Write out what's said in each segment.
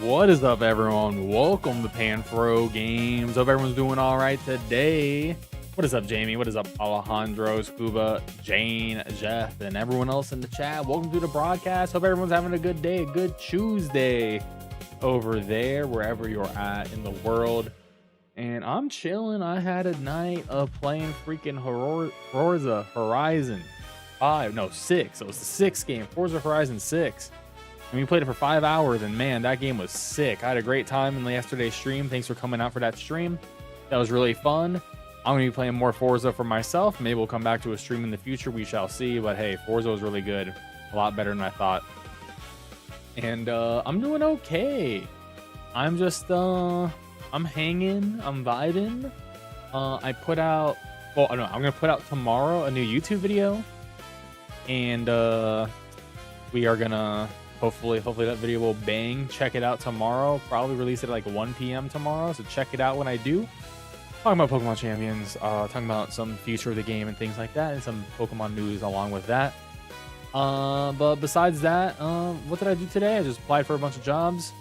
What is up, everyone? Welcome to PanFro Games. Hope everyone's doing all right today. What is up, Jamie? What is up, Alejandro, Scuba, Jane, Jeff, and everyone else in the chat? Welcome to the broadcast. Hope everyone's having a good day, a good Tuesday over there, wherever you're at in the world. And I'm chilling. I had a night of playing freaking Forza Horizon 5, no, 6. It was the 6th game, Forza Horizon 6. And we played it for 5 hours, and man, that game was sick. I had a great time in yesterday's stream. Thanks for coming out for that stream. That was really fun. I'm going to be playing more Forza for myself. Maybe we'll come back to a stream in the future. We shall see. But hey, Forza was really good. A lot better than I thought. And I'm doing okay. I'm just, I'm hanging. I'm vibing. I put out, well, no, I'm going to put out tomorrow a new YouTube video. And we are going to... Hopefully that video will bang. Check it out tomorrow. Probably release it at like 1 p.m. tomorrow. So check it out when I do. Talking about Pokemon Champions. Talking about some future of the game and things like that. And some Pokemon news along with that. But besides that, what did I do today? I just applied for a bunch of jobs.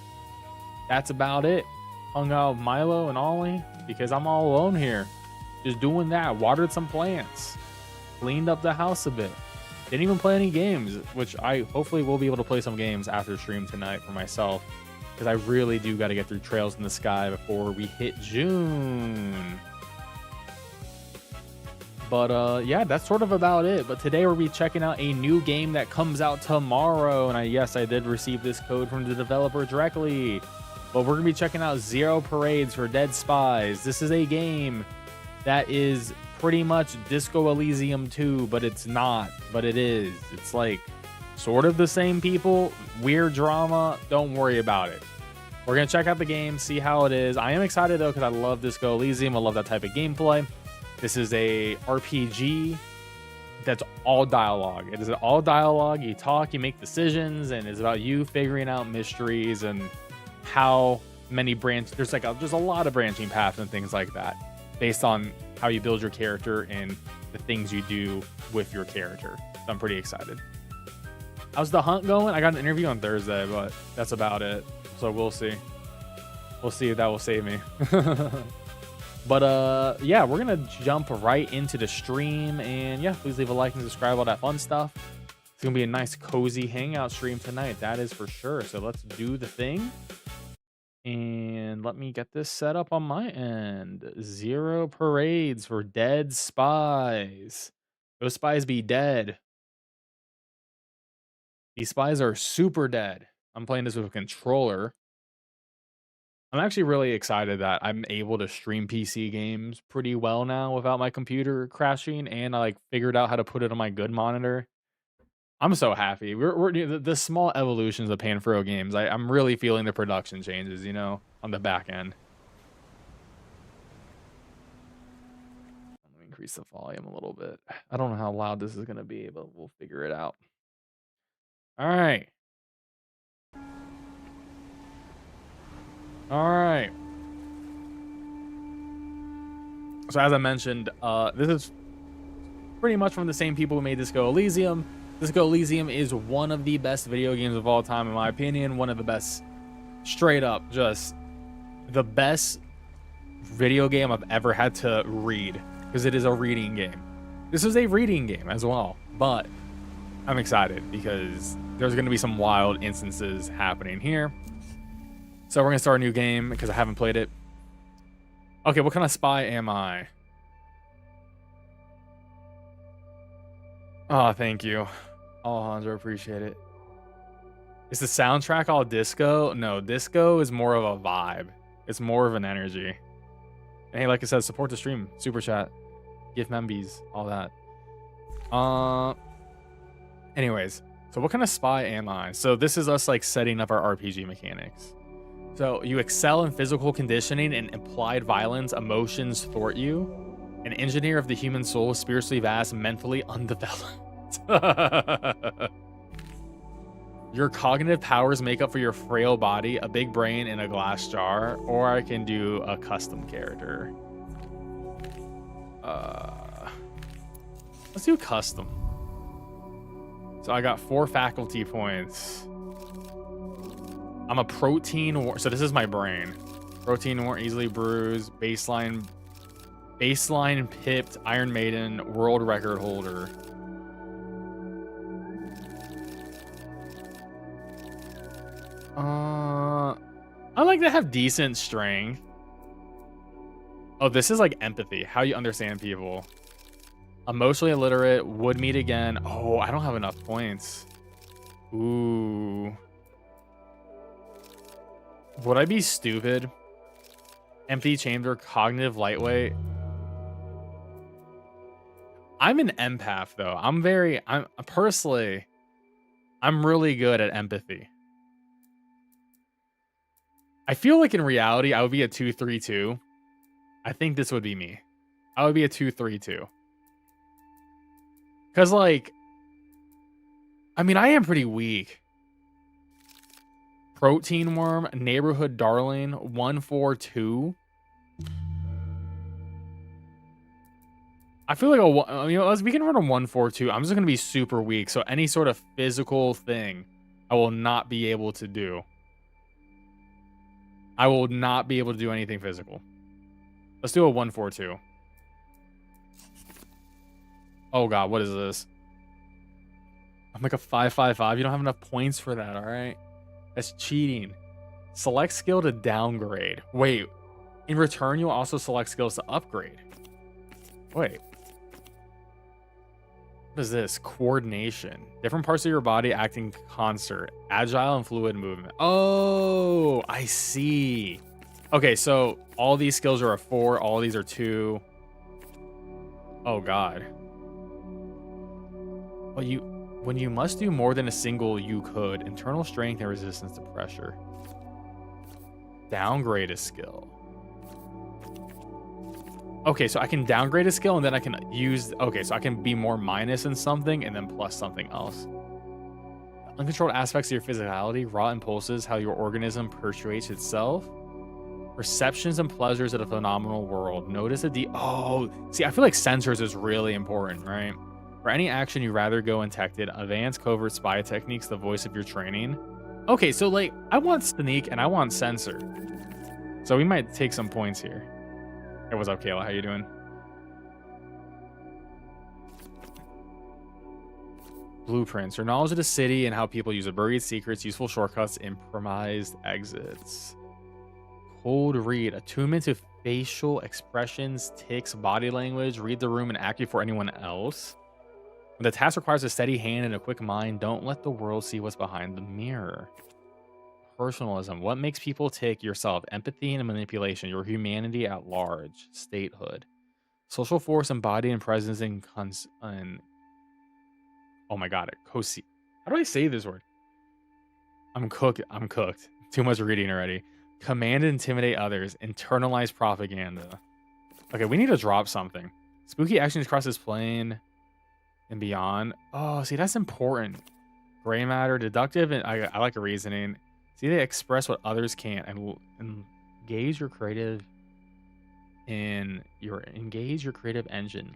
That's about it. Hung out with Milo and Ollie. Because I'm all alone here. Just doing that. Watered some plants. Cleaned up the house a bit. Didn't even play any games, which I hopefully will be able to play some games after stream tonight for myself, because I really do got to get through Trails in the Sky before we hit June. But yeah, that's sort of about it. But today we'll be checking out a new game that comes out tomorrow, and I did receive this code from the developer directly. But we're gonna be checking out Zero Parades for Dead Spies. This is a game that is pretty much Disco Elysium 2, but it's not, but it is. It's like sort of the same people, weird drama. Don't worry about it. We're gonna check out the game, see how it is. I am excited though, because I love Disco Elysium. I love that type of gameplay. This is a RPG that's all dialogue. It is all dialogue. You talk, you make decisions, and it's about you figuring out mysteries and how many there's a lot of branching paths and things like that based on how you build your character and the things you do with your character. So I'm pretty excited. How's the hunt going? I got an interview on Thursday, but that's about it. So we'll see. We'll see if that will save me. But yeah, we're gonna jump right into the stream, and yeah, please leave a like and subscribe, all that fun stuff. It's gonna be a nice cozy hangout stream tonight, that is for sure. So let's do the thing. And let me get this set up on my end. Zero Parades for Dead Spies. Those spies be dead. These spies are super dead. I'm playing this with a controller. I'm actually really excited that I'm able to stream PC games pretty well now without my computer crashing, and I figured out how to put it on my good monitor. I'm so happy. We're the small evolutions of PanFro games. I'm really feeling the production changes, you know, on the back end. Let me increase the volume a little bit. I don't know how loud this is going to be, but we'll figure it out. All right. All right. So as I mentioned, this is pretty much from the same people who made Disco Elysium. Disco Elysium is one of the best video games of all time, in my opinion. One of the best, straight up, just the best video game I've ever had to read, because it is a reading game. This is a reading game as well, but I'm excited because there's going to be some wild instances happening here. So we're going to start a new game because I haven't played it. Okay, what kind of spy am I? Oh, thank you. Alejandro, appreciate it. Is the soundtrack all disco? No, disco is more of a vibe. It's more of an energy. And hey, like I said, support the stream, super chat, gift membies, all that. Anyways, so what kind of spy am I? So this is us setting up our RPG mechanics. So you excel in physical conditioning and applied violence. Emotions thwart you. An engineer of the human soul, spiritually vast, mentally undeveloped. Your cognitive powers make up for your frail body, a big brain in a glass jar, or I can do a custom character. Let's do custom. So I got 4 faculty points. I'm a protein. So this is my brain. Protein more easily bruised. Baseline pipped Iron Maiden world record holder. I like to have decent strength. Oh, this is like empathy. How you understand people. Emotionally illiterate. Would meet again. Oh, I don't have enough points. Ooh. Would I be stupid? Empty chamber. Cognitive lightweight. I'm an empath though. I'm really good at empathy. I feel like in reality, I would be a 2-3-2. I think this would be me. I would be a 2-3-2. Because, like, I mean, I am pretty weak. Protein worm, neighborhood darling, 1-4-2. I feel like we can run a 1-4-2. I'm just going to be super weak. So any sort of physical thing, I will not be able to do. I will not be able to do anything physical. Let's do a 1-4-2. Oh god, what is this? I'm like a 5-5-5. You don't have enough points for that, alright? That's cheating. Select skill to downgrade. Wait. In return, you'll also select skills to upgrade. Wait. What is this? Coordination. Different parts of your body acting in concert. Agile and fluid movement. Oh, I see. Okay, so all these skills are a 4. All these are 2. Oh, God. Well, when you must do more than a single, you could. Internal strength and resistance to pressure. Downgrade a skill. Okay, so I can downgrade a skill and then I can use... Okay, so I can be more minus in something and then plus something else. Uncontrolled aspects of your physicality, raw impulses, how your organism perpetuates itself. Perceptions and pleasures of the phenomenal world. Notice oh, see, I feel like sensors is really important, right? For any action you rather go undetected, advanced covert spy techniques, the voice of your training. Okay, so like, I want sneak and I want sensor. So we might take some points here. Hey, what's up, Kayla? How you doing? Blueprints. Your knowledge of the city and how people use it. Buried secrets, useful shortcuts, improvised exits. Cold read. Attunement to facial expressions, tics, body language. Read the room and act before anyone else. When the task requires a steady hand and a quick mind, don't let the world see what's behind the mirror. Personalism. What makes people tick? Yourself. Empathy and manipulation. Your humanity at large. Statehood. Social force, embodied in presence and oh my god, Kosi. How do I say this word? I'm cooked. Too much reading already. Command and intimidate others. Internalize propaganda. Okay, we need to drop something. Spooky actions across this plane and beyond. Oh, see, that's important. Gray matter, deductive, and I like a reasoning. See, they express what others can't, and will engage your creative engine,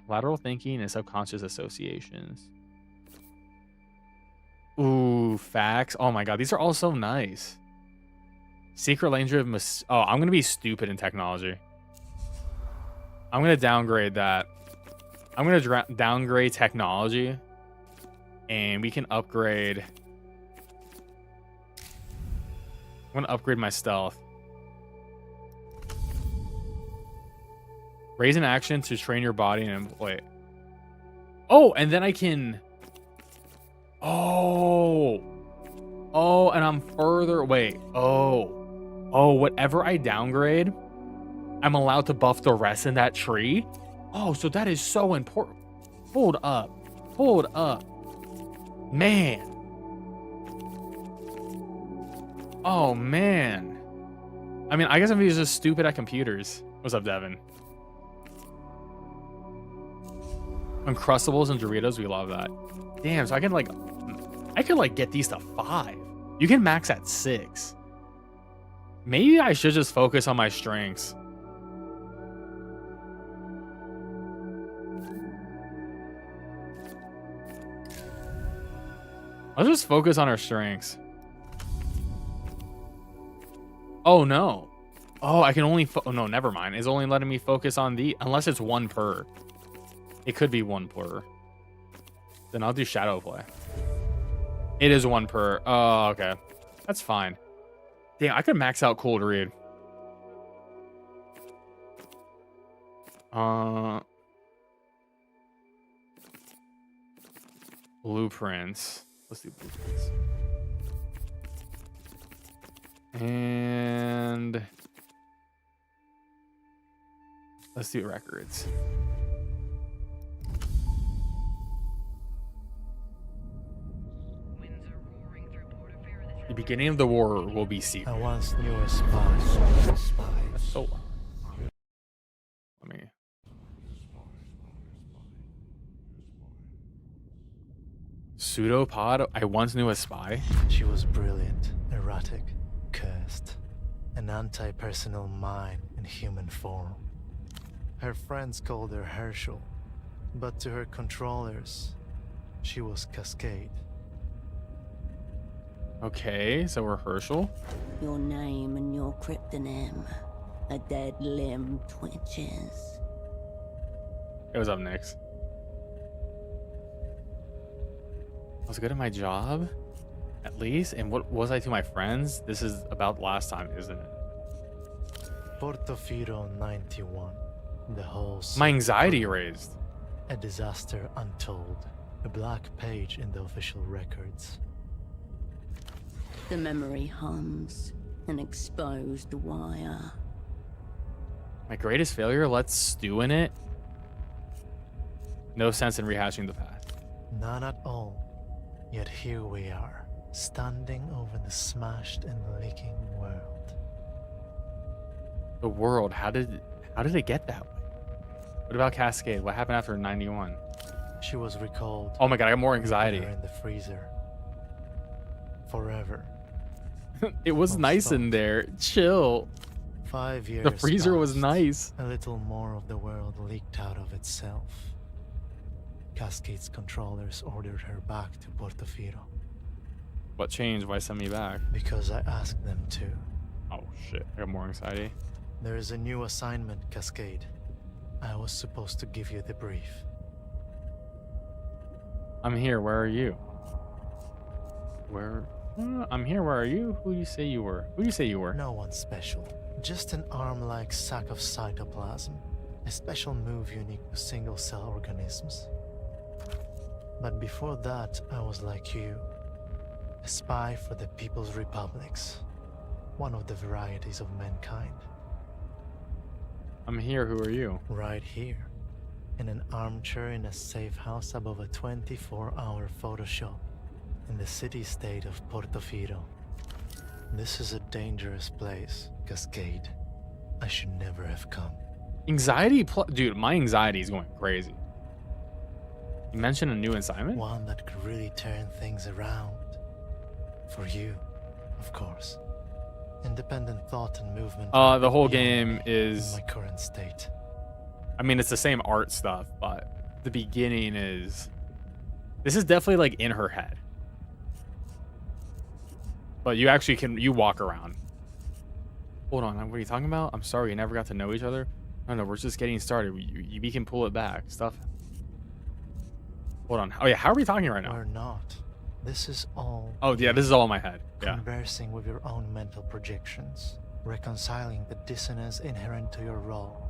lateral thinking, and subconscious associations. Ooh, facts. Oh my god, these are all so nice. Secret language of I'm gonna be stupid in technology. I'm gonna downgrade that. I'm gonna downgrade technology, and we can upgrade. I'm gonna upgrade my stealth. Raise an action to train your body and wait. Oh, and then I can. Oh, and I'm further. Wait. Oh, whatever I downgrade, I'm allowed to buff the rest in that tree. Oh, so that is so important. Hold up. Man. Oh, man. I mean, I guess I'm just stupid at computers. What's up, Devin? Uncrustables and Doritos, we love that. Damn, so I could get these to 5. You can max at 6. Maybe I should just focus on my strengths. Let's just focus on our strengths. Oh, no. Oh, I can only... Oh, no, never mind. It's only letting me focus on the... Unless it's one per. It could be one per. Then I'll do shadow play. It is one per. Oh, okay. That's fine. Damn, I could max out cold read. Blueprints. Let's do blueprints. And let's do records. The beginning of the war will be secret. I once knew a spy. That's so long. Let me. Pseudopod. I once knew a spy. She was brilliant, erratic, cursed, an anti-personal mind in human form. Her friends called her Herschel, but to her controllers, she was Cascade. Okay, so we're Herschel. Your name and your cryptonym. A dead limb twitches. Hey, what's up, Nix? I was good at my job, at least. And what was I to my friends? This is about last time, isn't it? Portofino 91. The whole My anxiety raised. A disaster untold. A black page in the official records. The memory hums, an exposed wire. My greatest failure? Let's stew in it. No sense in rehashing the past. None at all. Yet here we are, standing over the smashed and leaking world. The world, how did it get that way? What about Cascade? What happened after 91? She was recalled. Oh my god, I got more anxiety. In the freezer. Forever. It was nice in there. Chill. 5 years. The freezer was passed. nice. A little more of the world leaked out of itself. Cascade's controllers ordered her back to Portofino. What changed? Why send me back? Because I asked them to. Oh shit, I got more anxiety. There is a new assignment, Cascade. I was supposed to give you the brief. I'm here, where are you? I'm here, where are you? Who you say you were? Who you say you were? No one special. Just an arm-like sack of cytoplasm. A special move unique to single-cell organisms. But before that, I was like you. A spy for the People's Republics. One of the varieties of mankind. I'm here, who are you? Right here. In an armchair in a safe house above a 24-hour photo shop. In the city-state of Portofino. This is a dangerous place, Cascade. I should never have come. Anxiety, dude, my anxiety is going crazy. You mentioned a new assignment? One that could really turn things around. For you, of course. Independent thought and movement. The whole game is... In my current state. I mean, it's the same art stuff, but the beginning is... This is definitely like in her head. But you actually you walk around. Hold on, what are you talking about? I'm sorry, you never got to know each other? No, we're just getting started. We can pull it back. Stuff. Hold on. Oh yeah, how are we talking right now? We're not. This is all... Oh yeah, this is all in my head. Yeah. Conversing with your own mental projections. Reconciling the dissonance inherent to your role.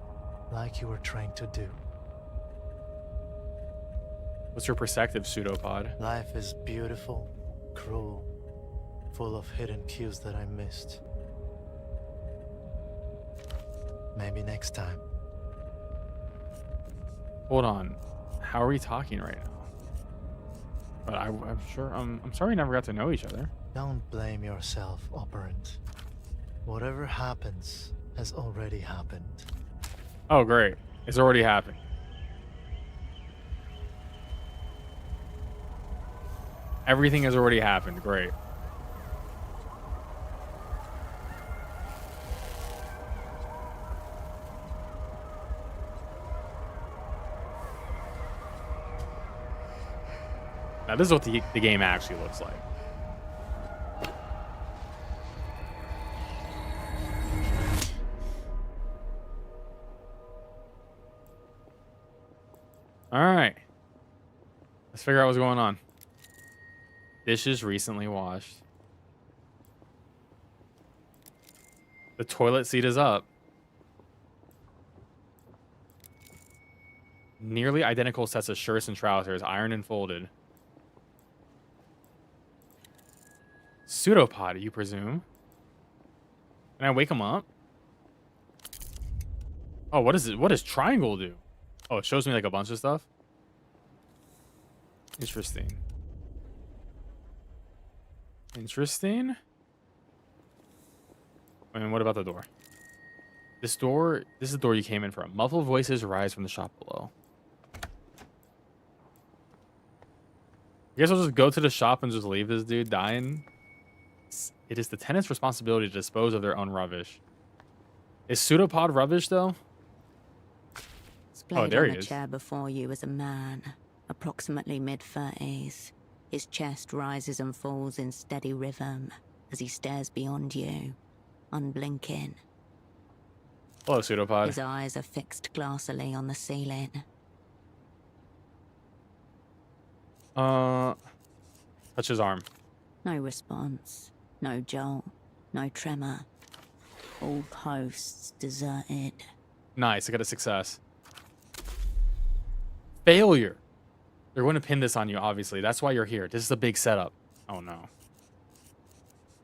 Like you were trained to do. What's your perspective, pseudopod? Life is beautiful, cruel, full of hidden cues that I missed. Maybe next time. Hold on. How are we talking right now? But I'm sure. I'm sorry, we never got to know each other. Don't blame yourself, operant. Whatever happens has already happened. Oh, great! It's already happened. Everything has already happened. Great. Now, this is what the game actually looks like. All right. Let's figure out what's going on. Dishes recently washed. The toilet seat is up. Nearly identical sets of shirts and trousers, ironed and folded. Pseudopod, you presume? Can I wake him up? Oh, what is it? What does triangle do? Oh, it shows me like a bunch of stuff. Interesting. Interesting. And what about the door? This is the door you came in from. Muffled voices rise from the shop below. I guess I'll just go to the shop and just leave this dude dying. It is the tenant's responsibility to dispose of their own rubbish. Is pseudopod rubbish, though? Displayed there on he the is. chair before you is a man, approximately mid-30s. His chest rises and falls in steady rhythm as he stares beyond you, unblinking. Hello, pseudopod. His eyes are fixed glassily on the ceiling. Touch his arm. No response, no jolt, no tremor. All posts deserted. Nice, I got a success. Failure. They're going to pin this on you, obviously. That's why you're here. This is a big setup. Oh, no.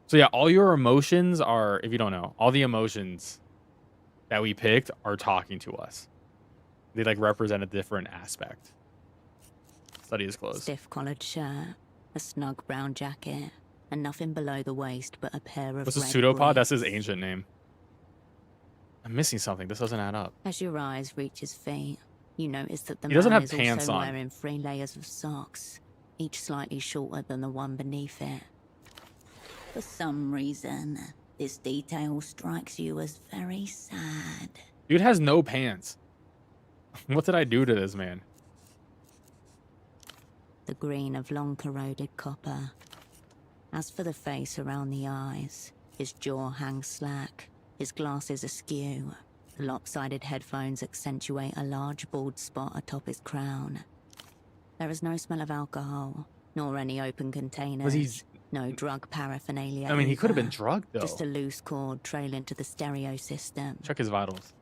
So, yeah, all your emotions are, if you don't know, all the emotions that we picked are talking to us. They, like, represent a different aspect. Study is closed. Stiff collared shirt, a snug brown jacket, and nothing below the waist but a pair of What's a red pseudopod? That's his briefs. ancient name. I'm missing something. This doesn't add up. As your eyes reach his feet, you notice that the He doesn't man have is pants also on. wearing 3 layers of socks, each slightly shorter than the one beneath it. For some reason, this detail strikes you as very sad. Dude has no pants. What did I do to this man? The green of long corroded copper. As for the face around the eyes, his jaw hangs slack, his glasses askew. The lopsided headphones accentuate a large bald spot atop his crown. There is no smell of alcohol, nor any open containers. Was he... No drug paraphernalia. I mean, he could have been either. drugged, though. Just a loose cord trailing to the stereo system. Check his vitals.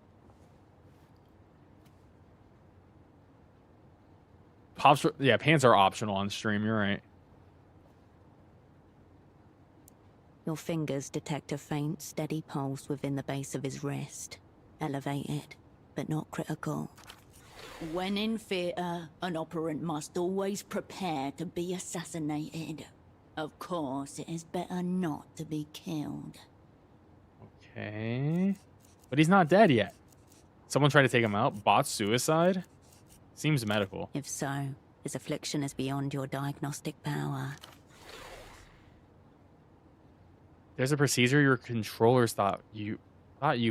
Pops, yeah, pants are optional on stream. You're right. Your fingers detect a faint, steady pulse within the base of his wrist. Elevated, but not critical. When in theatre, an operant must always prepare to be assassinated. Of course, it is better not to be killed. Okay. But he's not dead yet. Someone tried to take him out. Bot suicide? Seems medical. If so, his affliction is beyond your diagnostic power. There's a procedure your controllers thought you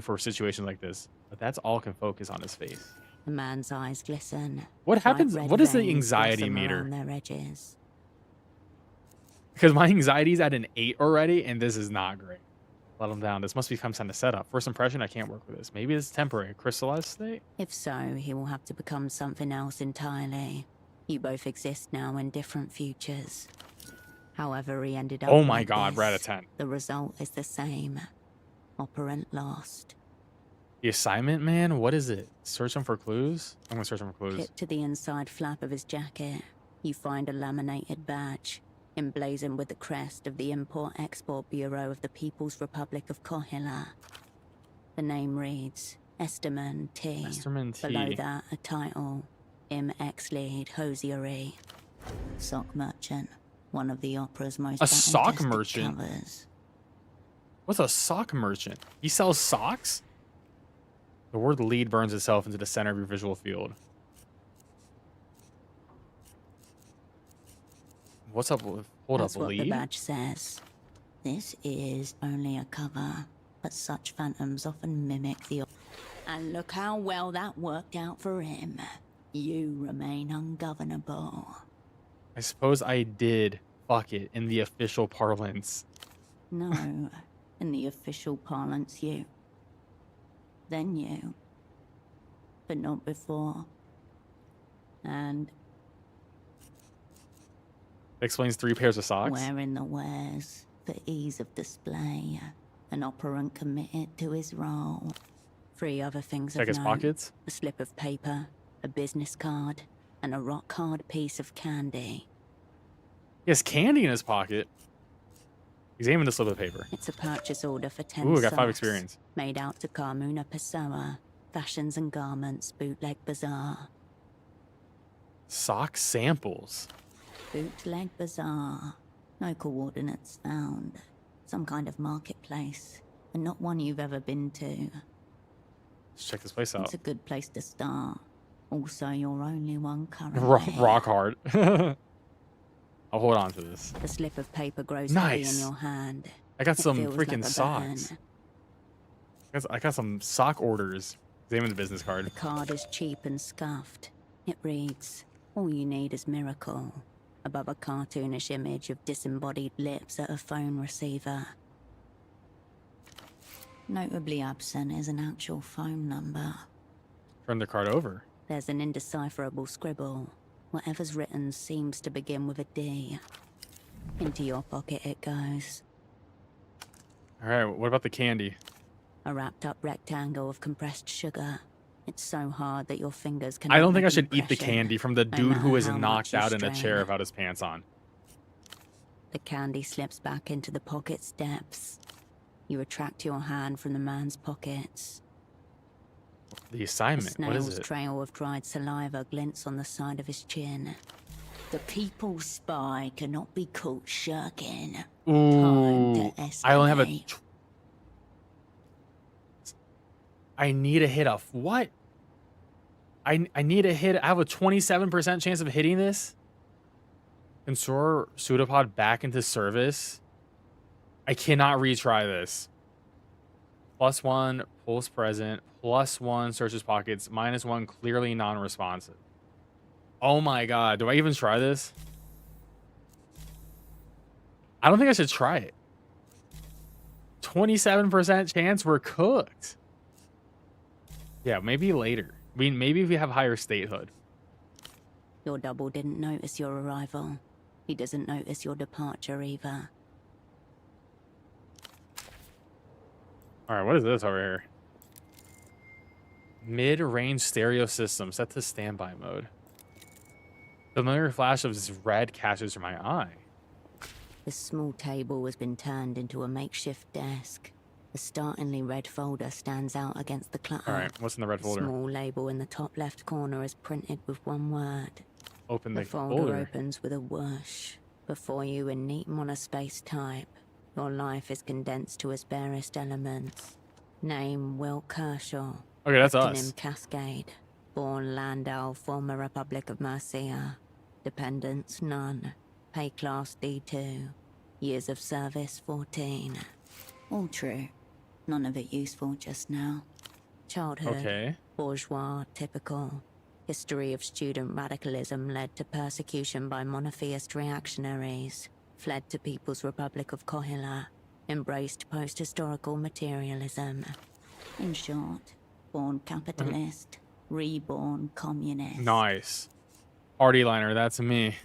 for situations like this, but that's all can focus on his face. The man's eyes glisten. What happens? Bright red What is the veins anxiety blossom meter? around their edges. Because my anxiety's at an 8 already, and this is not great. Let him down. This must be some kind of setup. First impression, I can't work with this. Maybe it's temporary. Crystallized state? If so, he will have to become something else entirely. You both exist now in different futures. However he ended up Oh my like god, this, we're at a 10. the result is the same. Operant lost. The assignment, man? What is it? Search him for clues? I'm gonna search him for clues. Clipped to the inside flap of his jacket, you find a laminated badge, emblazoned with the crest of the Import-Export Bureau of the People's Republic of Kohila. The name reads, Esterman T. Esterman T. Below that, a title, Im Ex-Lead Hosiery. Sock merchant, one of the opera's most A sock battle-tested merchant? covers. What's a sock merchant? He sells socks? The word lead burns itself into the center of your visual field. What's up with... Hold That's up, what the lead? badge says. This is only a cover, but such phantoms often mimic the... And look how well that worked out for him. You remain ungovernable. I suppose I did fuck it in the official parlance. No, in the official parlance, you. Then you. But not before. And Explains 3 pairs of socks. wearing the wares for ease of display, an operant committed to his role. 3 other things Check of his note. pockets. A slip of paper, a business card, and a rock-hard piece of candy. He has candy in his pocket. He's aiming the slip of paper. It's a purchase order for 10 Ooh, I got 5 socks, experience. made out to Carmuna Pessoa, Fashions and Garments, Bootleg Bazaar. Sock samples. Bootleg Bazaar. No coordinates found. Some kind of marketplace, and not one you've ever been to. Let's check this place out. It's a good place to start. Also, you're only one currently. Rock hard. I'll hold on to this. The slip of paper grows Nice. heavy in your hand. I got It some feels freaking like a socks. burn. I got some sock orders. He's aiming the business card. The card is cheap and scuffed. It reads, "All you need is miracle," above a cartoonish image of disembodied lips at a phone receiver. Notably absent is an actual phone number. Turn the card over. There's an indecipherable scribble. Whatever's written seems to begin with a D. Into your pocket it goes. All right, what about the candy? A wrapped up rectangle of compressed sugar. It's so hard that your fingers can. I don't think I should eat the candy from the dude who is matter how knocked much you out in a chair strain. without his pants on. The candy slips back into the pocket's depths. You retract your hand from the man's pockets. The A assignment, what is snail's it? trail of dried saliva glints on the side of his chin. The people's spy cannot be caught shirking. Ooh, I only have a... escalate. I need to hit a... What? I need to hit... I have a 27% chance of hitting this? Restore pseudopod back into service? I cannot retry this. +1, pulse present. +1, searches pockets. -1, clearly non-responsive. Oh my god. Do I even try this? I don't think I should try it. 27% chance we're cooked. Yeah, maybe later. I mean, maybe if we have higher statehood. Your double didn't notice your arrival. He doesn't notice your departure either. Alright, what is this over here? Mid-range stereo system set to standby mode. Familiar flash of red catches my eye. This small table has been turned into a makeshift desk. A startlingly red folder stands out against the clutter. Alright, what's in the red A folder? small label in the top left corner is printed with one word. Open The the folder folder. opens with a whoosh. Before you in neat monospace type, your life is condensed to its barest elements. Name Will Kershaw. Okay, that's Denim us. Cascade. Born Landau, former Republic of Mercia. Dependents none. Pay class D2. Years of service 14. All true. None of it useful just now. Childhood. Okay. Bourgeois, typical. History of student radicalism led to persecution by monotheist reactionaries. Fled to People's Republic of Kohila. Embraced post-historical materialism. In short, born capitalist, reborn communist. Nice. Party liner, that's me.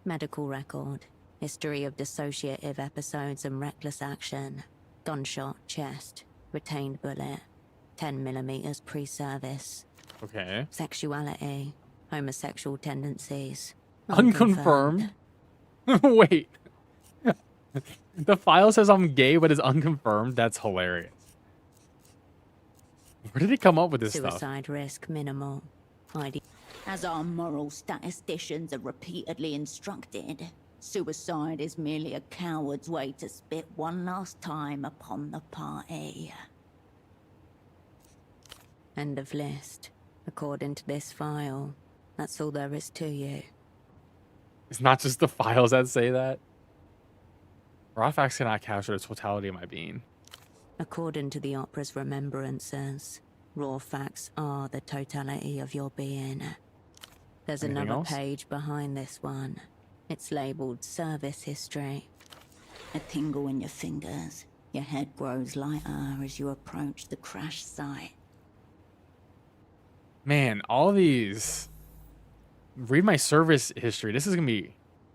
Medical record. History of dissociative episodes and reckless action. Gunshot, chest. Retained bullet. 10mm pre-service. Okay. Sexuality. Homosexual tendencies. Unconfirmed? Wait. The file says I'm gay, but it's unconfirmed? That's hilarious. Where did he come up with this stuff? Suicide risk minimal. ID. As our moral statisticians are repeatedly instructed, suicide is merely a coward's way to spit one last time upon the party. End of list. According to this file, that's all there is to you. It's not just the files that say that. Raw facts cannot capture the totality of my being. According to the opera's remembrances, raw facts are the totality of your being. There's Anything another else? page behind this one. It's labeled Service History. A tingle in your fingers. Your head grows lighter as you approach the crash site. Man, all these read my service history. This is gonna be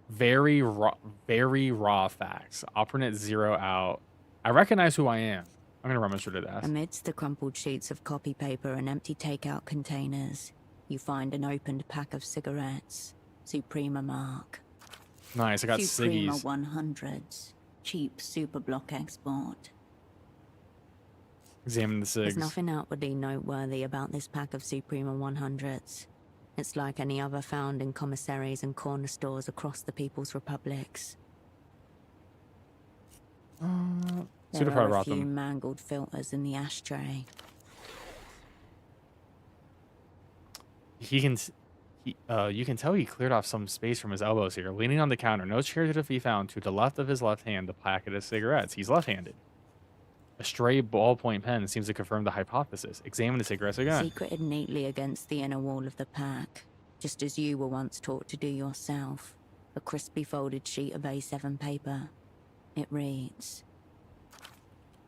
very raw facts. Alternate 0 out. I recognize who I am. I'm gonna run Mr. to death. Amidst the crumpled sheets of copy paper and empty takeout containers, you find an opened pack of cigarettes. Suprema mark. Nice, I got Suprema ciggies. 100s. Cheap superblock export. Examine the There's cigs. nothing outwardly noteworthy about this pack of Suprema 100s. It's like any other found in commissaries and corner stores across the People's Republics. There Pseudoprod are a brought few them. mangled filters in the ashtray. You can tell he cleared off some space from his elbows here. Leaning on the counter, no chair to be found. To the left of his left hand, the packet of cigarettes. He's left-handed. A stray ballpoint pen seems to confirm the hypothesis. Examine the cigarettes again. Secreted neatly against the inner wall of the pack, just as you were once taught to do yourself. A crisply folded sheet of A7 paper. It reads: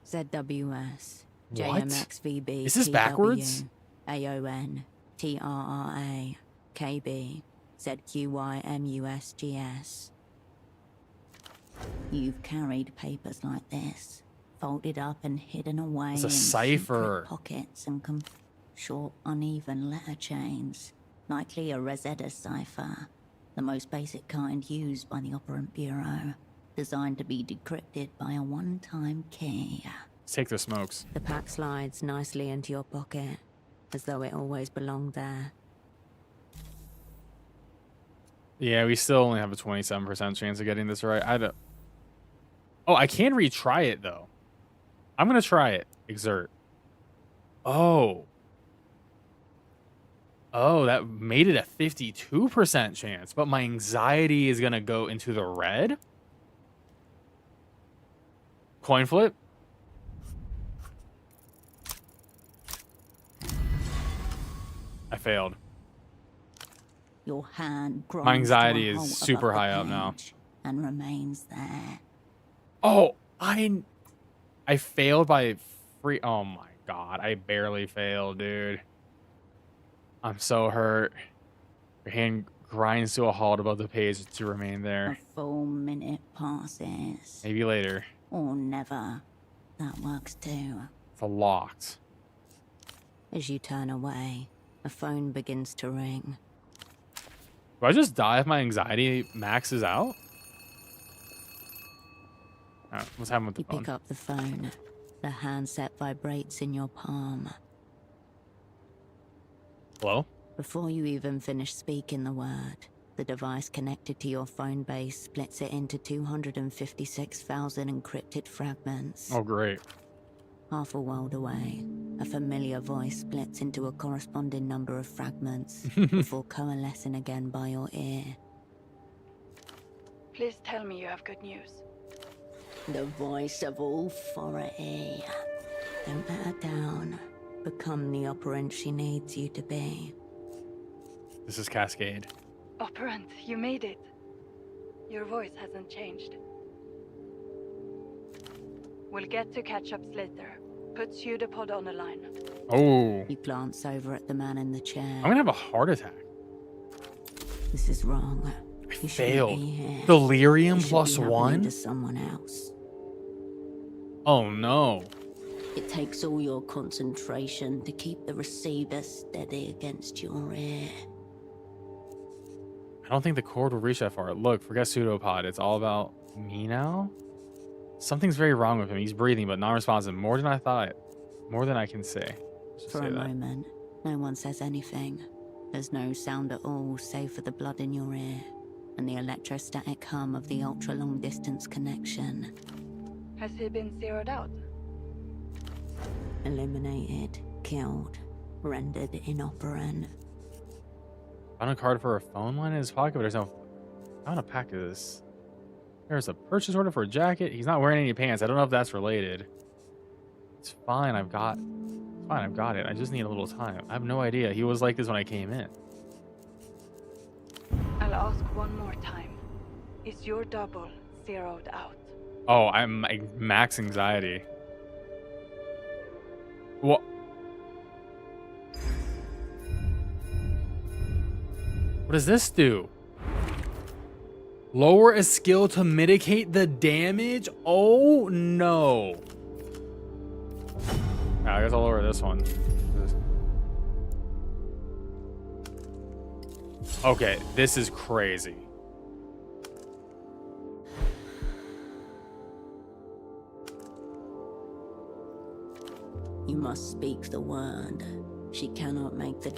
ZWS, What? JMXVB, Is this backwards? AON, TRRA, KB, ZQYMUSGS. You've carried papers like this, folded up and hidden away It's a in cipher. secret pockets and short, uneven letter chains. Likely a Rosetta cipher, the most basic kind used by the Operant Bureau, designed to be decrypted by a one-time key. Let's take the smokes. The pack slides nicely into your pocket, as though it always belonged there. Yeah, we still only have a 27% chance of getting this right. Oh, I can retry it, though. I'm going to try it. Exert. Oh, that made it a 52% chance, but my anxiety is going to go into the red? Coin flip? I failed. Your hand grinds My anxiety to a is halt super above the high up now. page and remains there. Oh, I failed by free. Oh my god, I barely failed, dude. I'm so hurt. Your hand grinds to a halt above the page to remain A there. full minute passes. Maybe later. Or never. That works too. It's locked. As you turn away, a phone begins to ring. Do I just die if my anxiety maxes out? Oh, what's happening with the You phone? pick up the phone. The handset vibrates in your palm. Hello? Before you even finish speaking the word, the device connected to your phone base splits it into 256,000 encrypted fragments. Oh, great. Half a world away, a familiar voice splits into a corresponding number of fragments before coalescing again by your ear. Please tell me you have good news. The voice of authority. Don't let her down. Become the operant she needs you to be. This is Cascade. Operant, you made it. Your voice hasn't changed. We'll get to catch-ups later. Put pseudopod on the line. Oh, You glance over at the man in the chair. I'm gonna have a heart attack. This is wrong. I You shouldn't failed. be here. Delirium You should plus be happening one? to someone else. Oh no. It takes all your concentration to keep the receiver steady against your ear. I don't think the cord will reach that far. Look, forget pseudopod. It's all about me now? Something's very wrong with him. He's breathing, but non-responsive. More than I thought. More than I can say. Let's just For say a that. moment, no one says anything. There's no sound at all save for the blood in your ear and the electrostatic hum of the ultra-long distance connection. Has he been zeroed out? Eliminated, killed, rendered inoperant. Found a card for a phone line in his pocket, but there's no... Found a pack of this. There's a purchase order for a jacket. He's not wearing any pants. I don't know if that's related. It's fine. I've got... It's fine. I've got it. I just need a little time. I have no idea. He was like this when I came in. I'll ask one more time. Is your double zeroed out? Oh, I'm like, max anxiety. What? What What does this do? Lower a skill to mitigate the damage? Oh no. I guess I'll lower this one. Okay, this is crazy. You must speak the word. She cannot make the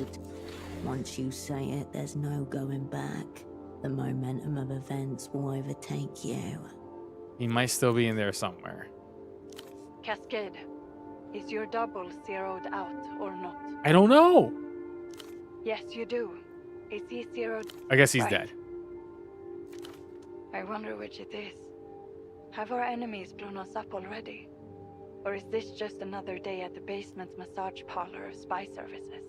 once you say it, there's no going back. The momentum of events will overtake you. He might still be in there somewhere. Cascade, is your double zeroed out or not? I don't know. Yes, you do. Is he zeroed? I guess he's Right. dead. I wonder which it is. Have our enemies blown us up already? Or is this just another day at the basement massage parlor of spy services?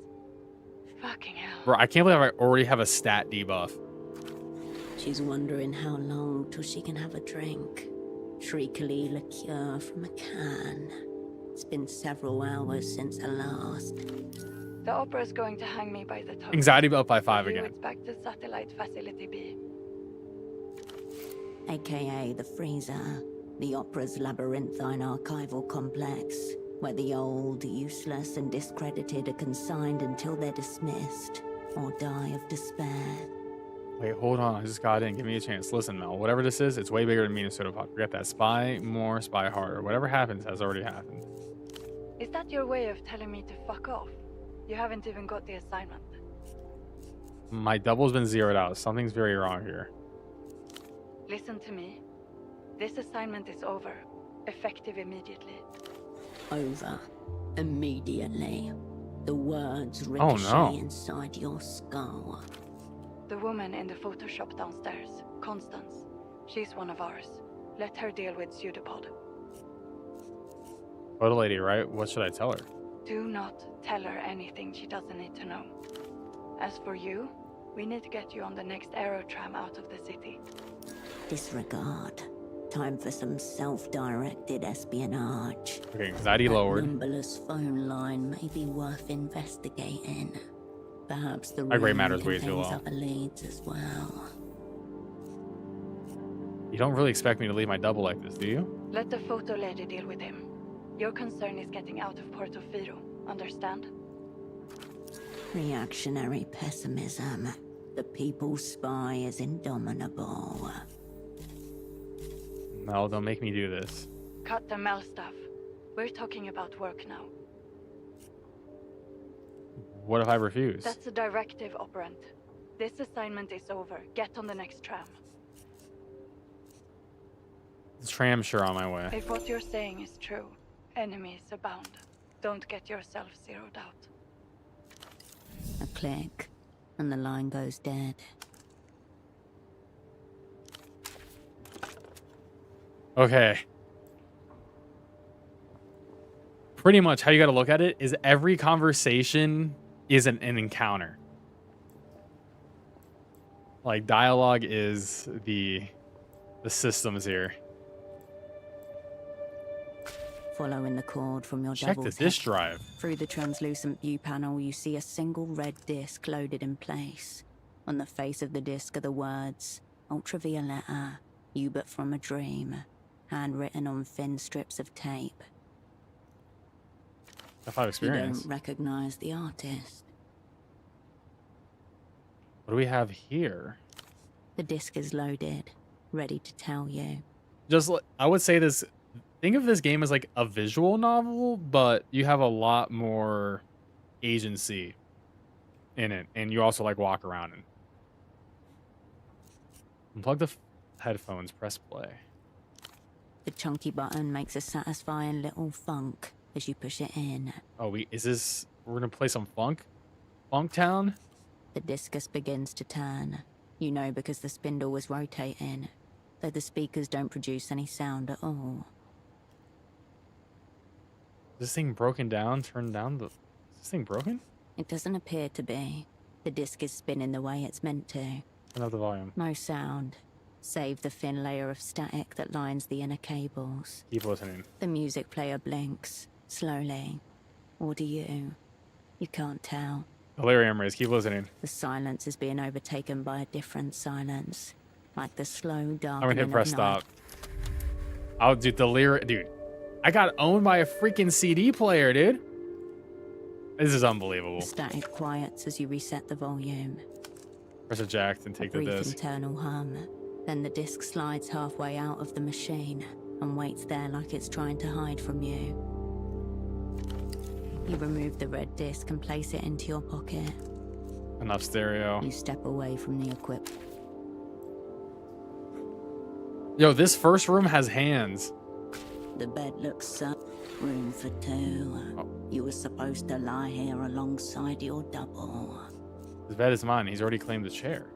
Fucking hell. Bro, I can't believe I already have a stat debuff. She's wondering how long till she can have a drink. Treacly liqueur from a can. It's been several hours since her last. The opera's going to hang me by the toe. Anxiety buff by 5 What do you again. expect the satellite facility be? AKA the freezer. The opera's labyrinthine archival complex, where the old, useless, and discredited are consigned until they're dismissed or die of despair. Wait, hold on. I just got in. Give me a chance. Listen, Mel. Whatever this is, it's way bigger than Minnesota Pop. Forget that. Spy more, spy harder. Whatever happens has already happened. Is that your way of telling me to fuck off? You haven't even got the assignment. My double's been zeroed out. Something's very wrong here. Listen to me. This assignment is over. Effective immediately. Over. Immediately. The words Oh, ricochet no. inside your skull. The woman in the photo shop downstairs, Constance. She's one of ours. Let her deal with Pseudopod. Photo lady, right? What should I tell her? Do not tell her anything she doesn't need to know. As for you, we need to get you on the next aerotram out of the city. Disregard. Time for some self-directed espionage. Okay, anxiety That lowered. numberless phone line may be worth investigating. Perhaps the My grade room matter's way too contains low. other leads as well. You don't really expect me to leave my double like this, do you? Let the photo lady deal with him. Your concern is getting out of Portofino, understand? Reactionary pessimism. The people's spy is indomitable. No, don't make me do this. Cut the Mel stuff. We're talking about work now. What if I refuse? That's a directive, operant. This assignment is over. Get on the next tram. The tram's sure on my way. If what you're saying is true, enemies abound. Don't get yourself zeroed out. A click, and the line goes dead. Okay. Pretty much how you got to look at it is every conversation is an encounter. Like dialogue is the systems here. Following the cord from your Check double the disk drive. Through the translucent view panel, you see a single red disc loaded in place. On the face of the disc are the words, Ultravioletta, you but from a dream, handwritten on thin strips of tape. F5 You experience. don't recognize the artist. What do we have here? The disc is loaded, ready to tell you. Just I would say this. Think of this game as like a visual novel, but you have a lot more agency in it, and you also like walk around and unplug the headphones. Press play. The chunky button makes a satisfying little thunk as you push it in. Oh, we're gonna play some Funk Town. The discus begins to turn. You know because the spindle was rotating, though the speakers don't produce any sound at all. Is this thing broken down? Turned down the. Is this thing broken? It doesn't appear to be. The disc is spinning the way it's meant to. Turn up the volume. No sound, save the thin layer of static that lines the inner cables. Keep listening. The music player blinks, slowly. Or do you? You can't tell. Delirium rays. Keep listening. The silence is being overtaken by a different silence, like the slow I'm darkening gonna hit press of night. stop. I'll do delirium, dude. I got owned by a freaking CD player, dude. This is unbelievable. The static quiets as you reset the volume. Press eject and take A the brief disc. internal hum. Then the disc slides halfway out of the machine and waits there like it's trying to hide from you. You remove the red disc and place it into your pocket. Enough stereo. You step away from the equipment. Yo, this first room has hands. The bed looks so... Room for two. Oh. You were supposed to lie here alongside your double. His bed is mine. He's already claimed the chair.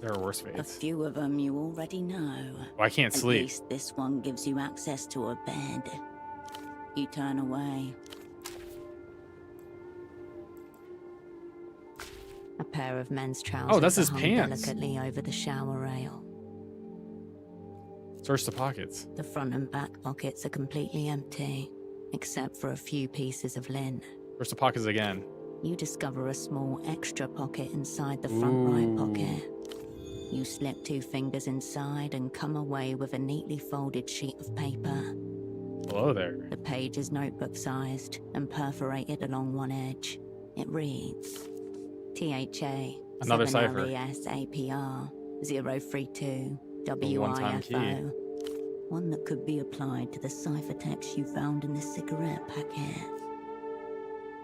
There are worse A fates. few of them you already know. Oh, I can't At sleep. least this one gives you access to a bed. You turn away. A pair of men's trousers. Oh, that's his hung pants. delicately over the shower rail. Search the pockets. The front and back pockets are completely empty, except for a few pieces of linen. Search the pockets again. You discover a small extra pocket inside the front right pocket. You slip 2 fingers inside and come away with a neatly folded sheet of paper. Hello there. The page is notebook-sized and perforated along one edge. It reads, THA, Another cipher. 7LESAPR, 032 one-time key. WIFO. One that could be applied to the ciphertext you found in the cigarette packet.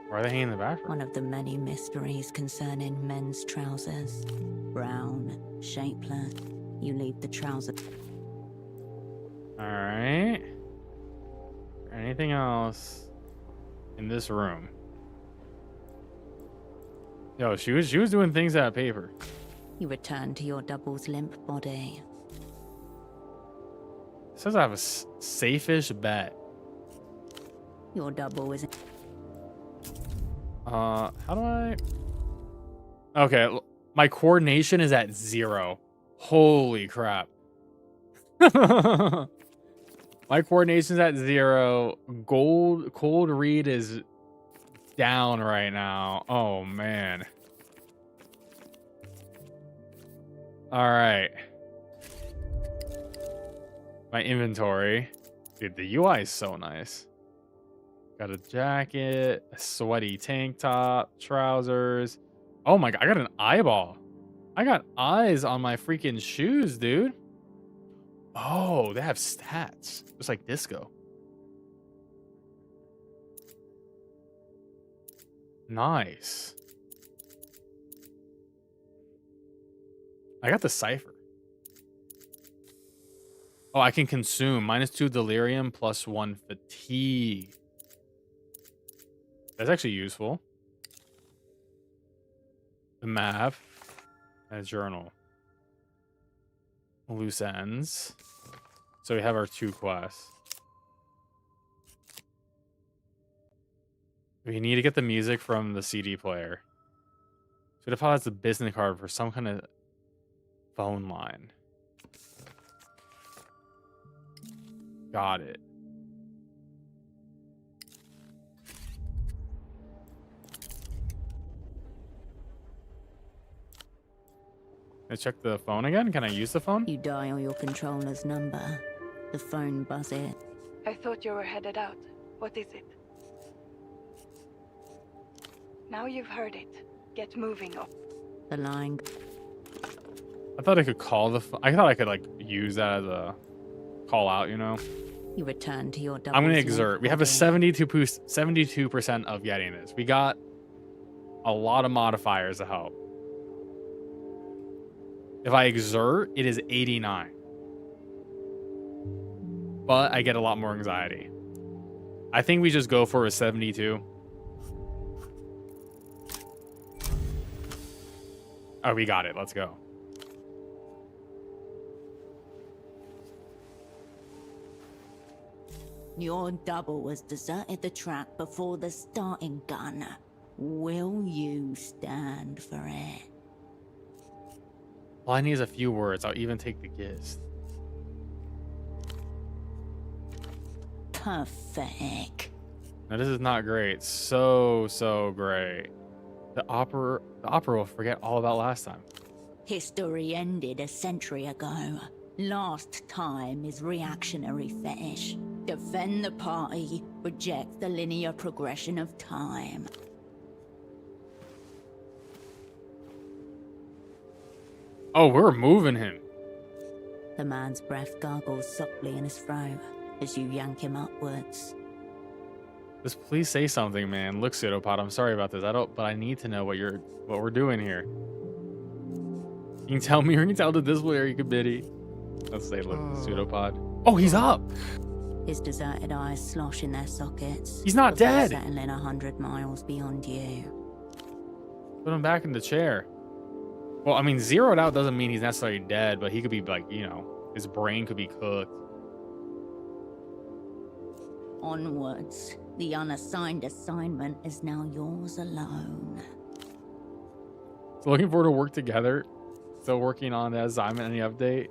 Why are they hanging in the background? One of the many mysteries concerning men's trousers. Brown, shapeless. You leave the trouser. Alright. Anything else in this room? Yo, she was doing things out of paper. You return to your double's limp body. It says I have a safe-ish bet. Your double is... How do I... Okay, my coordination is at 0. Holy crap. My coordination's at 0. Cold read is down right now. Oh, man. All right. My inventory. Dude, the UI is so nice. Got a jacket, a sweaty tank top, trousers. Oh my god, I got an eyeball. I got eyes on my freaking shoes, dude. Oh, they have stats. Just like Disco. Nice. I got the cipher. Oh, I can consume -2 delirium +1 fatigue. That's actually useful. The map and a journal. Loose ends. So we have our 2 quests. We need to get the music from the CD player. So it probably has a business card for some kind of phone line. Got it. Let's check the phone again. Can I use the phone? You dial your controller's number. The phone buzzes. I thought you were headed out. What is it? Now you've heard it. Get moving up. The line... I thought I could call the phone. I thought I could like use that as a call out, you know? You return to your double. I'm going to exert. We have a 72% of getting this. We got a lot of modifiers to help. If I exert, it is 89. But I get a lot more anxiety. I think we just go for a 72. Oh, we got it. Let's go. Your double has deserted the track before the starting gun. Will you stand for it? All I need is a few words. I'll even take the gist. Pathetic. Now, this is not great. So great. The opera will forget all about last time. History ended a century ago. Last time is reactionary fetish. Defend the party, reject the linear progression of time. Oh, we're moving him. The man's breath gargles softly in his throat as you yank him upwards. Just please say something, man. Look, Pseudopod, I'm sorry about this. But I need to know what we're doing here. You can tell me, or you can tell the disciplinary committee. Let's say, look, Pseudopod. Oh, he's up. His deserted eyes slosh in their sockets. He's not dead. Settling 100 miles beyond you. Put him back in the chair. Well, I mean, zeroed out doesn't mean he's necessarily dead, but he could be like, you know, his brain could be cooked. Onwards. The unassigned assignment is now yours alone. So looking forward to work together. Still working on the assignment. Any update?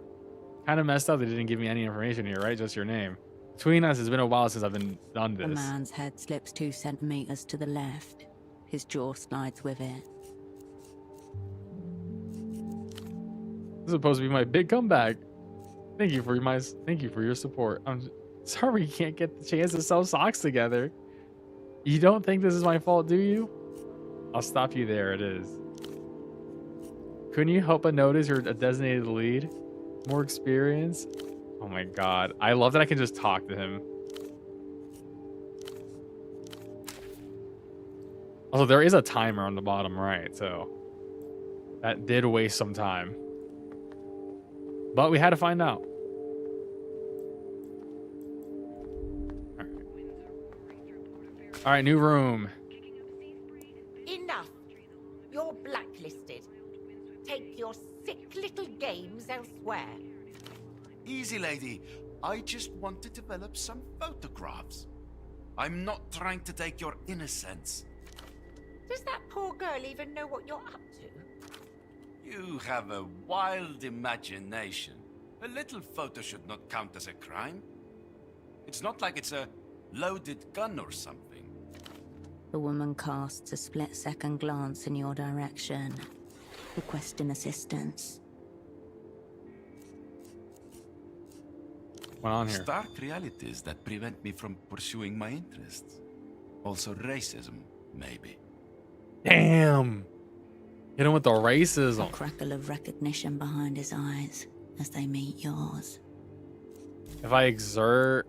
Kind of messed up. They didn't give me any information here, right? Just your name. Between us, it's been a while since I've done this. The man's head slips 2 centimeters to the left. His jaw slides with it. This is supposed to be my big comeback. Thank you for your support. I'm sorry we can't get the chance to sell socks together. You don't think this is my fault, do you? I'll stop you there. It is. Couldn't you help but notice you're a designated lead? More experience? Oh my god. I love that I can just talk to him. Also, there is a timer on the bottom right, so that did waste some time. But we had to find out. All right, new room. Enough. You're blacklisted. Take your sick little games elsewhere. Easy, lady. I just want to develop some photographs. I'm not trying to take your innocence. Does that poor girl even know what you're up to? You have a wild imagination. A little photo should not count as a crime. It's not like it's a loaded gun or something. The woman casts a split-second glance in your direction, requesting assistance. What's on here? Stark realities that prevent me from pursuing my interests. Also racism, maybe. Damn. Hit him with the A racism. crackle of recognition behind his eyes as they meet yours. If I exert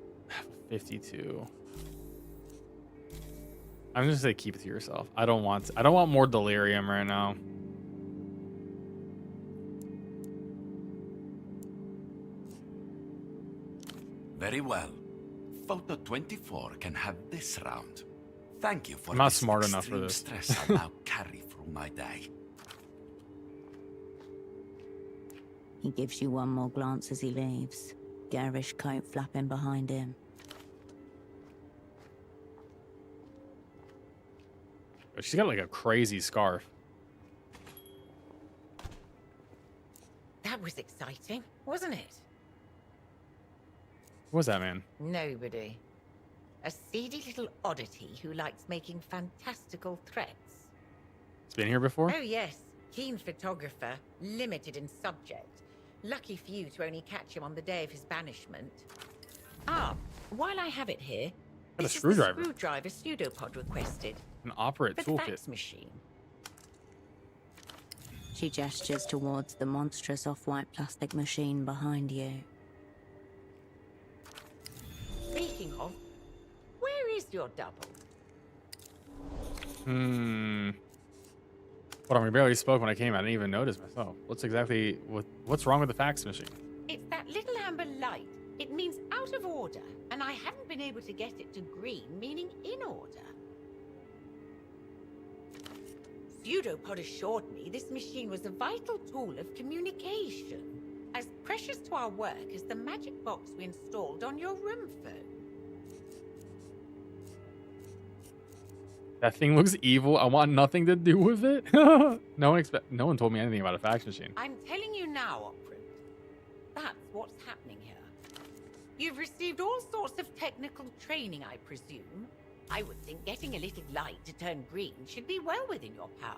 52. I'm just gonna say keep it to yourself. I don't want more delirium right now. Very well. Photo 24 can have this round. Thank you for I'm not this smart enough for extreme this. stress I now carry through my day. He gives you one more glance as he leaves, garish coat flapping behind him. She's got like a crazy scarf. That was exciting, wasn't it? What was that, man? Nobody. A seedy little oddity who likes making fantastical threats. It's been here before? Oh yes, keen photographer, limited in subject. Lucky for you to only catch him on the day of his banishment. Ah, while I have it here, Got a this screwdriver. is the screwdriver pseudopod requested. An operate For the toolkit. fax machine. She gestures towards the monstrous off-white plastic machine behind you. Speaking of, where is your double? What, we barely spoke when I came. I didn't even notice myself. What's wrong with the fax machine? It's that little amber light. It means out of order, and I haven't been able to get it to green, meaning in order. Pseudopod assured me this machine was a vital tool of communication, as precious to our work as the magic box we installed on your room phone. That thing looks evil. I want nothing to do with it. No one told me anything about a fax machine. I'm telling you now, Operant. That's what's happening here. You've received all sorts of technical training, I presume. I would think getting a little light to turn green should be well within your powers.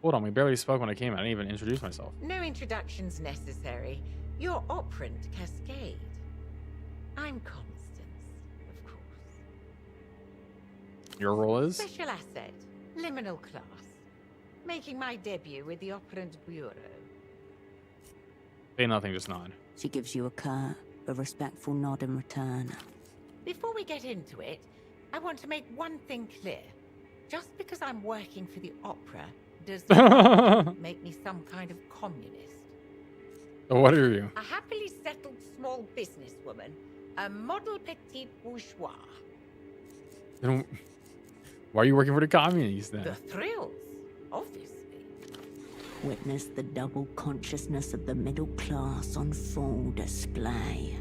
Hold on, we barely spoke when I came. I didn't even introduce myself. No introductions necessary. You're operant Cascade. I'm Constance, of course. Your role is? Special asset, liminal class. Making my debut with the Operant Bureau. Say nothing, just nod. She gives you a curt, but respectful nod in return. Before we get into it, I want to make one thing clear. Just because I'm working for the opera does not make me some kind of communist. What are you? A happily settled small businesswoman. A model petite bourgeois. Then why are you working for the communists then? The thrills, obviously. Witness the double consciousness of the middle class on full display.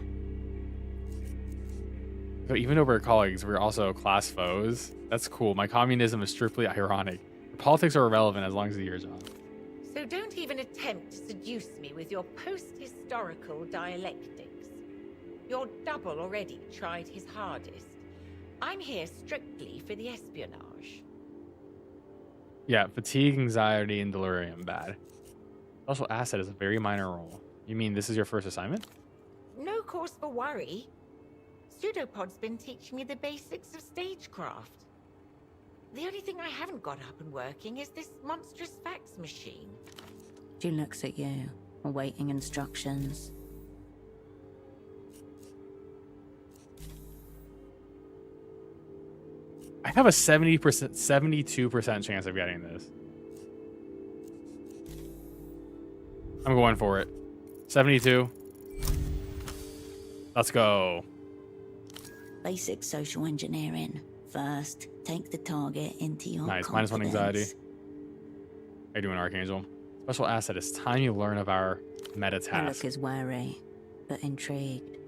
So even though we're colleagues, we're also class foes. That's cool. My communism is strictly ironic. The politics are irrelevant as long as you do your job. So don't even attempt to seduce me with your post-historical dialectics. Your double already tried his hardest. I'm here strictly for the espionage. Yeah, fatigue, anxiety, and delirium, bad. Social asset is a very minor role. You mean this is your first assignment? No cause for worry. Pseudopod's been teaching me the basics of stagecraft. The only thing I haven't got up and working is this monstrous fax machine. She looks at you, awaiting instructions. I have a 70%, 72% chance of getting this. I'm going for it. 72. Let's go. Basic social engineering. First, take the target into your Nice. confidence. -1 anxiety. How you doing, Archangel? Special asset is time you learn of our meta Her task. look is wary, but intrigued.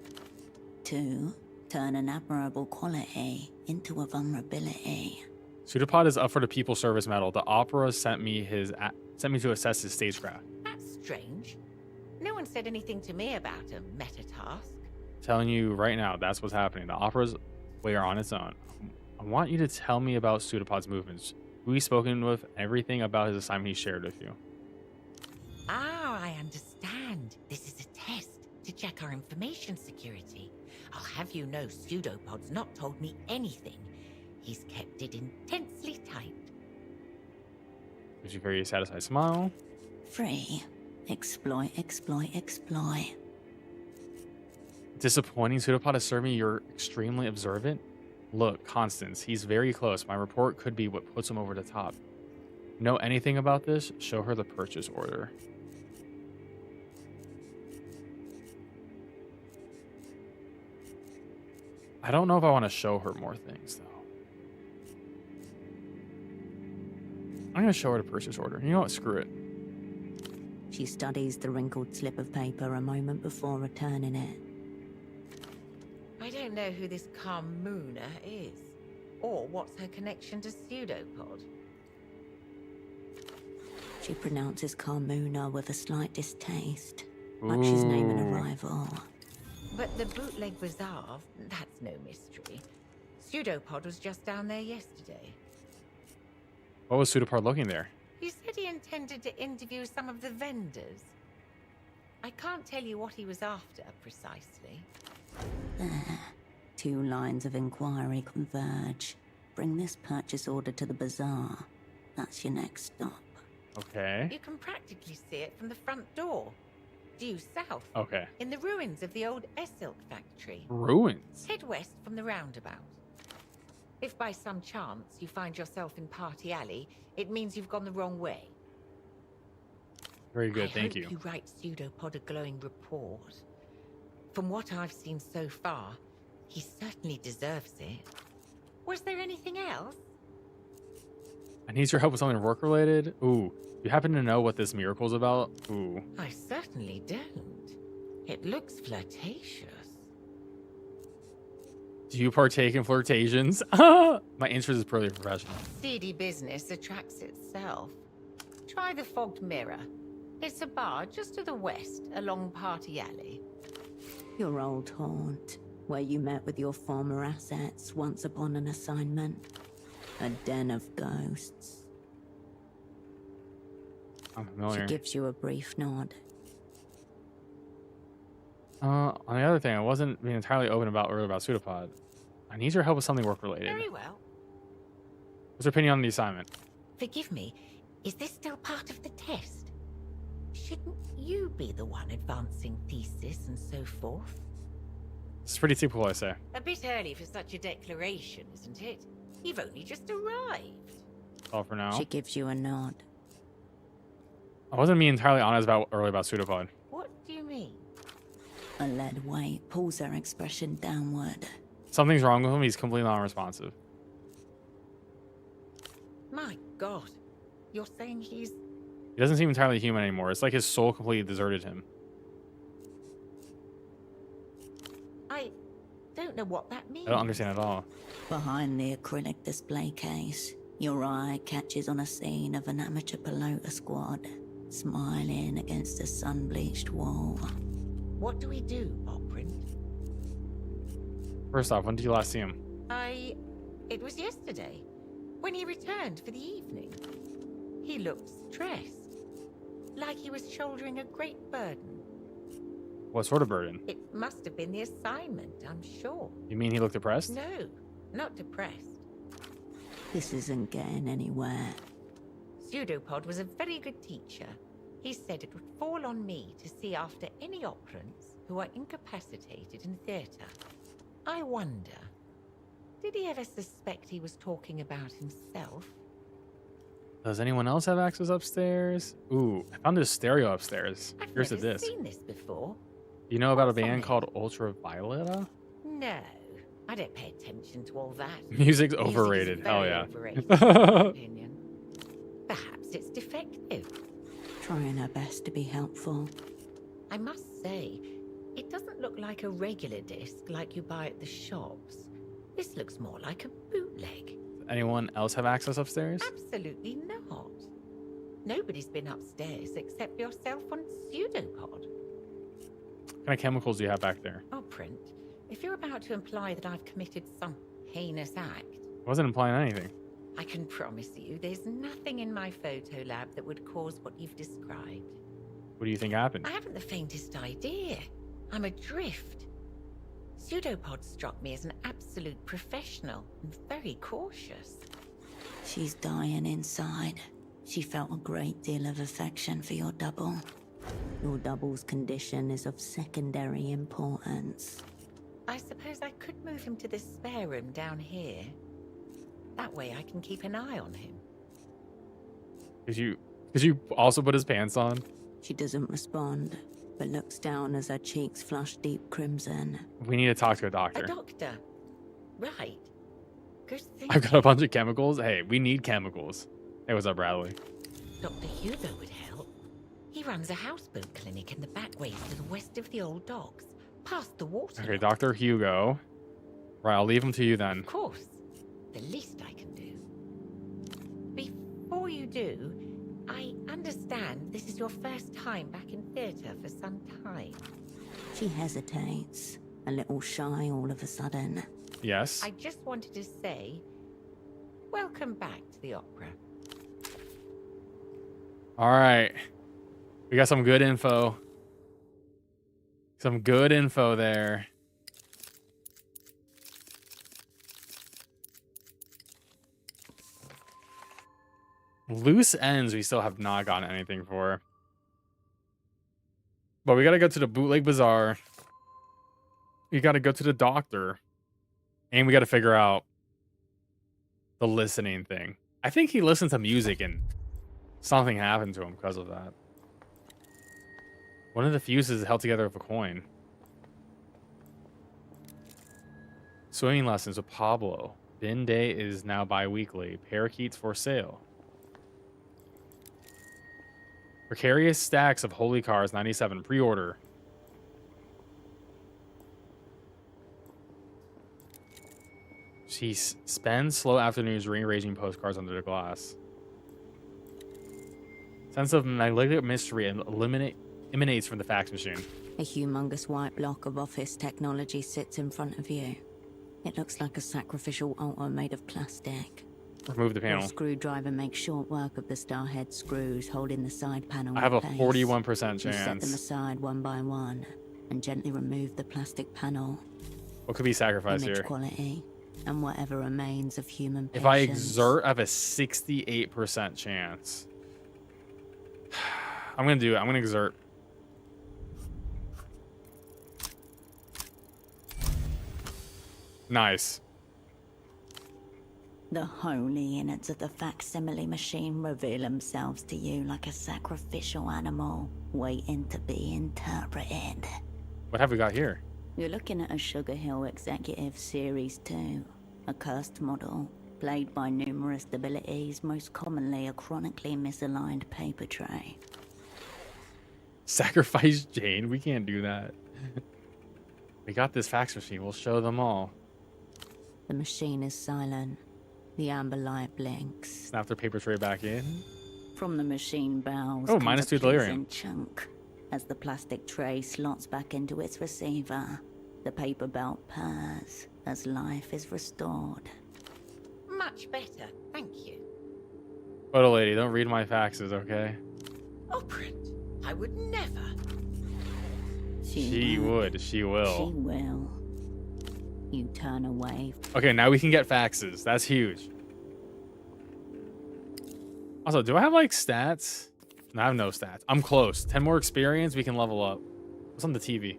2, turn an admirable quality into a vulnerability. Pseudopod is up for the People Service Medal. The opera sent me to assess his stagecraft. That's strange. No one said anything to me about a meta task. Telling you right now, that's what's happening. The opera's way are on its own. I want you to tell me about Pseudopod's movements, who he's spoken with, everything about his assignment he shared with you. Ah, I understand. This is a test to check our information security. I'll have you know Pseudopod's not told me anything. He's kept it intensely tight. Gives you a very satisfied smile. 3, exploit, exploit, exploit. Disappointing. Pseudopod has served me. You're extremely observant. Look, Constance, he's very close. My report could be what puts him over the top. Know anything about this? Show her the purchase order. I don't know if I want to show her more things, though. I'm going to show her the purchase order. You know what? Screw it. She studies the wrinkled slip of paper a moment before returning it. I don't know who this Carmuna is, or what's her connection to Pseudopod. She pronounces Carmuna with a slight distaste, like she's naming a Ooh. rival. But the bootleg bazaar, that's no mystery. Pseudopod was just down there yesterday. What was Pseudopod looking there? He said he intended to interview some of the vendors. I can't tell you what he was after, precisely. There. 2 lines of inquiry converge. Bring this purchase order to the bazaar. That's your next stop. Okay. You can practically see it from the front door. Due south, Okay. in the ruins of the old Essilk factory. Ruins. Head west from the roundabout. If by some chance you find yourself in Party Alley, it means you've gone the wrong way. Very good, thank I hope you. you write Pseudopod a glowing report. From what I've seen so far, he certainly deserves it. Was there anything else? I need your help with something work-related. Ooh. You happen to know what this miracle's about? Ooh. I certainly don't. It looks flirtatious. Do you partake in flirtations? My interest is purely professional. Seedy business attracts itself. Try the Fogged Mirror. It's a bar just to the west, along Party Alley. Your old haunt. where you met with your former assets once upon an assignment. A den of ghosts. I'm She familiar. gives you a brief nod. On the other thing, I wasn't being entirely open about earlier about Pseudopod. I need your help with something work related. Very well. What's your opinion on the assignment? Forgive me, is this still part of the test? Shouldn't you be the one advancing thesis and so forth? It's pretty typical, I say. A bit early for such a declaration, isn't it? You've only just arrived. All for now. She gives you a nod. I wasn't being entirely honest about earlier about Pseudopod. What do you mean? A lead weight pulls her expression downward. Something's wrong with him. He's completely non-responsive. My God, you're saying he's... He doesn't seem entirely human anymore. It's like his soul completely deserted him. I don't know what that means. I don't understand at all. Behind the acrylic display case, your eye catches on a scene of an amateur pelota squad, smiling against a sun-bleached wall. What do we do, Oprint? First off, when did you last see him? It was yesterday, when he returned for the evening. He looked stressed, like he was shouldering a great burden. What sort of burden? It must have been the assignment, I'm sure. You mean he looked depressed? No, not depressed. This isn't getting anywhere. Pseudopod was a very good teacher. He said it would fall on me to see after any operants who are incapacitated in theatre. I wonder, did he ever suspect he was talking about himself? Does anyone else have access upstairs? Ooh, I found this stereo upstairs. I've Here's the never disc. seen this before. You know about a What's on band it? called Ultraviolet? No, I don't pay attention to all that. Music's Music is overrated. Hell very yeah. overrated, in my opinion. Perhaps it's defective. Trying her best to be helpful. I must say, it doesn't look like a regular disc like you buy at the shops. This looks more like a bootleg. Anyone else have access upstairs? Absolutely not. Nobody's been upstairs except yourself and Pseudopod. What kind of chemicals do you have back there? Oh, Print, if you're about to imply that I've committed some heinous act, I wasn't implying anything. I can promise you there's nothing in my photo lab that would cause what you've described. What do you think happened? I haven't the faintest idea. I'm adrift. Pseudopod struck me as an absolute professional and very cautious. She's dying inside. She felt a great deal of affection for your double. Your double's condition is of secondary importance. I suppose I could move him to the spare room down here. That way I can keep an eye on him. Could you also put his pants on? She doesn't respond, but looks down as her cheeks flush deep crimson. We need to talk to a A doctor. doctor. Right. Good thing. I've got a bunch of chemicals. Hey, we need chemicals. Hey, what's up, Bradley? Dr. Hugo would help. He runs a houseboat clinic in the back ways to the west of the old docks, past the water. Okay, Dr. Hugo. Right, I'll leave him to you then. Of course. The least I can do. Before you do, I understand this is your first time back in theatre for some time. She hesitates, a little shy all of a sudden. Yes. I just wanted to say, welcome back to the opera. All right. We got some good info. Some good info there. Loose ends we still have not gotten anything for. But we gotta go to the bootleg bazaar. We gotta go to the doctor. And we gotta figure out the listening thing. I think he listened to music and something happened to him because of that. One of the fuses is held together with a coin. Swimming lessons with Pablo. Bin day is now bi-weekly. Parakeets for sale. Precarious stacks of Holy Cars 97. Pre-order. She spends slow afternoons rearranging postcards under the glass. Sense of magnetic mystery and emanates from the fax machine. A humongous white block of office technology sits in front of you. It looks like a sacrificial altar made of plastic. Remove the Your panel. screwdriver makes short work of the starhead screws holding the side panel I have a in place. 41% You set them chance. aside one by one and gently remove the plastic panel. What could be sacrificed Image here? quality and whatever remains of human patience. If I exert, I have a 68% chance. I'm gonna do it. I'm gonna exert. Nice. The holy innards of the facsimile machine reveal themselves to you like a sacrificial animal waiting to be interpreted. What have we got here? You're looking at a Sugar Hill Executive Series 2, a cursed model, plagued by numerous debilities, most commonly a chronically misaligned paper tray. Sacrifice Jane? We can't do that. We got this fax machine. We'll show them all. The machine is silent. The amber light blinks. Snap their paper tray back in. From the machine bows Oh, comes minus a 2 delirium. pleasing chunk. As the plastic tray slots back into its receiver, the paper belt purrs as life is restored. Much better, thank you. Photo lady, don't read my faxes, okay? Operant, I would never. She would. She will. She will. You turn away. Okay, now we can get faxes. That's huge. Also, do I have like stats? No, I have no stats. I'm close. 10 more experience, we can level up. What's on the TV?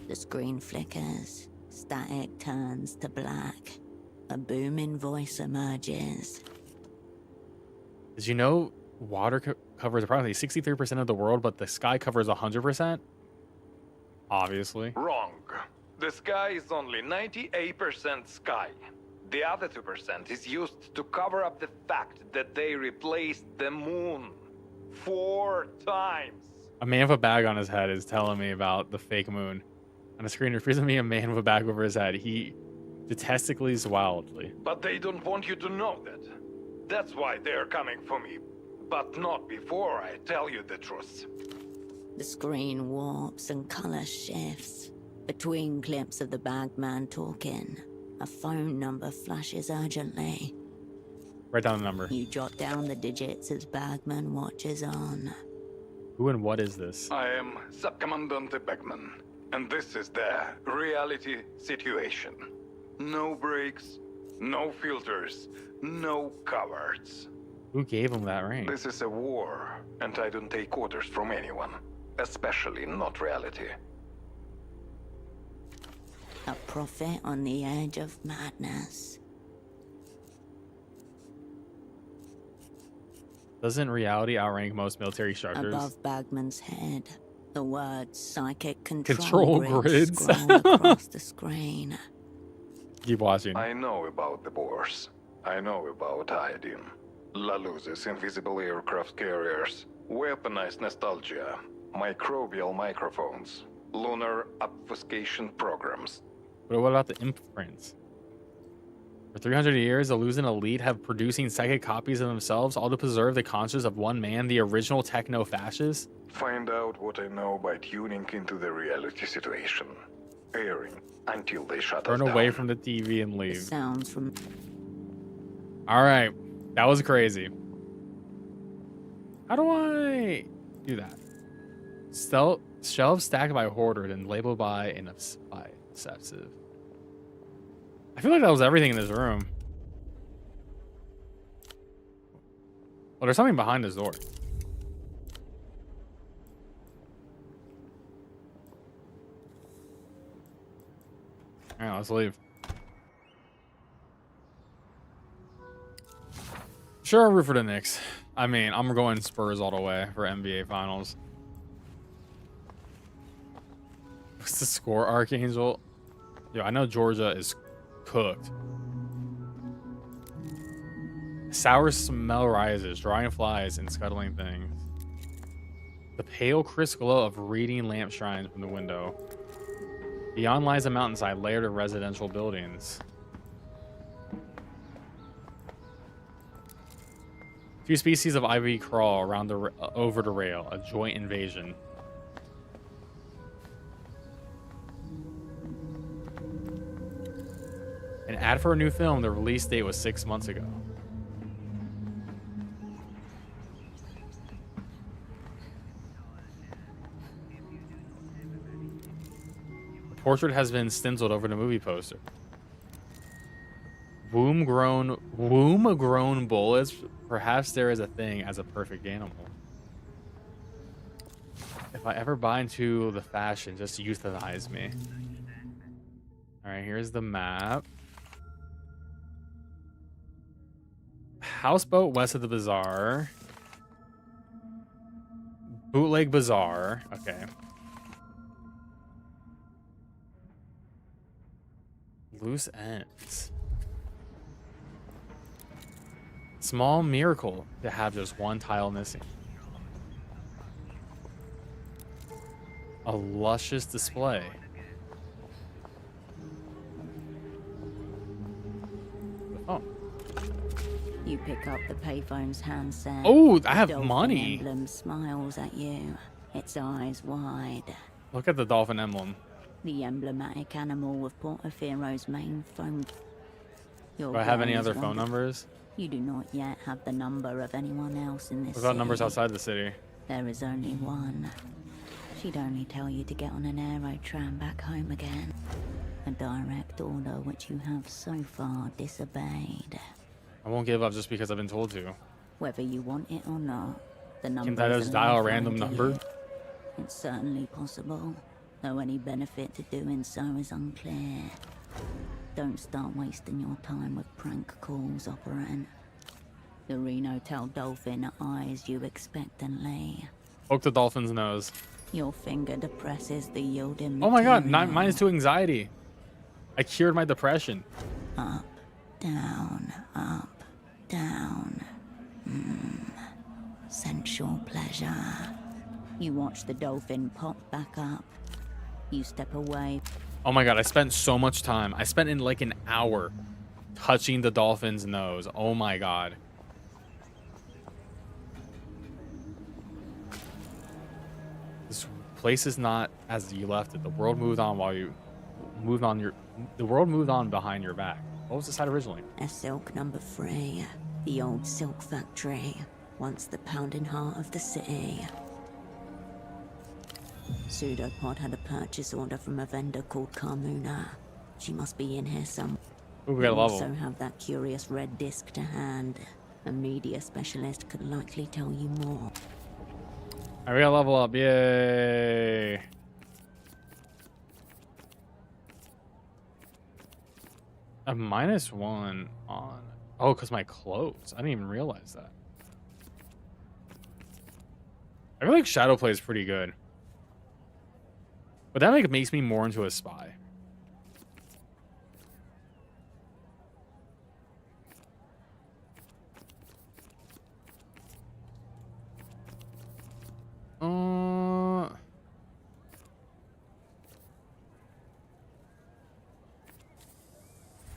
The screen flickers. Static turns to black. A booming voice emerges. Did you know water covers approximately 63% of the world, but the sky covers 100%? Obviously. Wrong. The sky is only 98% sky. The other 2% is used to cover up the fact that they replaced the moon 4 times. A man with a bag on his head is telling me about the fake moon. On the screen, it represents me a man with a bag over his head. He detesticles wildly. But they don't want you to know that. That's why they're coming for me. But not before I tell you the truth. The screen warps and color shifts. Between clips of the bagman talking, a phone number flashes urgently. Write down the number. You jot down the digits as Bagman watches on. Who and what is this? I am Subcommandante Beckman, and this is the reality situation. No breaks, no filters, no cowards. Who gave him that rank? This is a war, and I don't take orders from anyone, especially not reality. A prophet on the edge of madness. Doesn't reality outrank most military structures? Above Bagman's head, the words psychic Control grids. scroll across the screen. Keep watching. I know about the Boers. I know about iodine. La Luz's invisible aircraft carriers, weaponized nostalgia, microbial microphones, lunar obfuscation programs. But what about the imprints? For 300 years, the Luzon elite have producing psychic copies of themselves, all to preserve the conscience of one man, the original techno-fascist? Find out what I know by tuning into the reality situation. Airing until they shut us Turn down. away from the TV and The leave. sounds from All right. That was crazy. How do I do that? Shelves stacked by hoarded and labeled by obsessive. I feel like that was everything in this room. Well, there's something behind this door. All right, let's leave. Sure, I'll root for the Knicks. I mean, I'm going Spurs all the way for NBA Finals. What's the score, Archangel? Yo, I know Georgia is cooked. Sour smell rises, drawing flies and scuttling things. The pale, crisp glow of reading lamp shines from the window. Beyond lies a mountainside layered of residential buildings. Few species of ivy crawl around over the rail, a joint invasion. Ad for a new film. The release date was 6 months ago. The portrait has been stenciled over the movie poster. Womb-grown bullets. Perhaps there is a thing as a perfect animal. If I ever buy into the fashion, just euthanize me. All right, here's the map. Houseboat west of the bazaar. Bootleg bazaar. Okay. Loose ends. Small miracle to have just one tile missing. A luscious display. Oh. You pick up the payphone's handset. Oh, I The have dolphin money. emblem smiles at you, its eyes wide. Look at the dolphin emblem. The emblematic animal of Portofero's main phone. Your Do I have any gaze other phone wanders. numbers? You do not yet have the number of anyone else in this What about numbers city. outside the city? There is only one. She'd only tell you to get on an aero tram back home again. A direct order which you have so far disobeyed. I won't give up just because I've been told to. Whether you want it or not, the number Can't I is just dial a lifeline random to number? you. It's certainly possible, though any benefit to doing so is unclear. Don't start wasting your time with prank calls, operant. The Reno Tail Dolphin eyes you expectantly. Poke the dolphin's nose. Your finger depresses the yielding Oh my god, material. -2 anxiety. I cured my depression. Up, down, up, down. Sensual pleasure. You watch the dolphin pop back up. You step away. Oh my god, I spent so much time. I spent in like an hour touching the dolphin's nose. Oh my god. This place is not as you left it. The world moved on while you moved on your. The world moved on behind your back. What was the site originally? A silk number 3. The old silk factory. Once the pounding heart of the city. Pseudopod had a purchase order from a vendor called Carmuna. She must be in here somewhere. Ooh, we got a You level. also have that curious red disc to hand. A media specialist could likely tell you more. Alright, we got a level up. Yay. A -1 on. Oh, because my clothes. I didn't even realize that. I feel like Shadow Play is pretty good. But that like makes me more into a spy.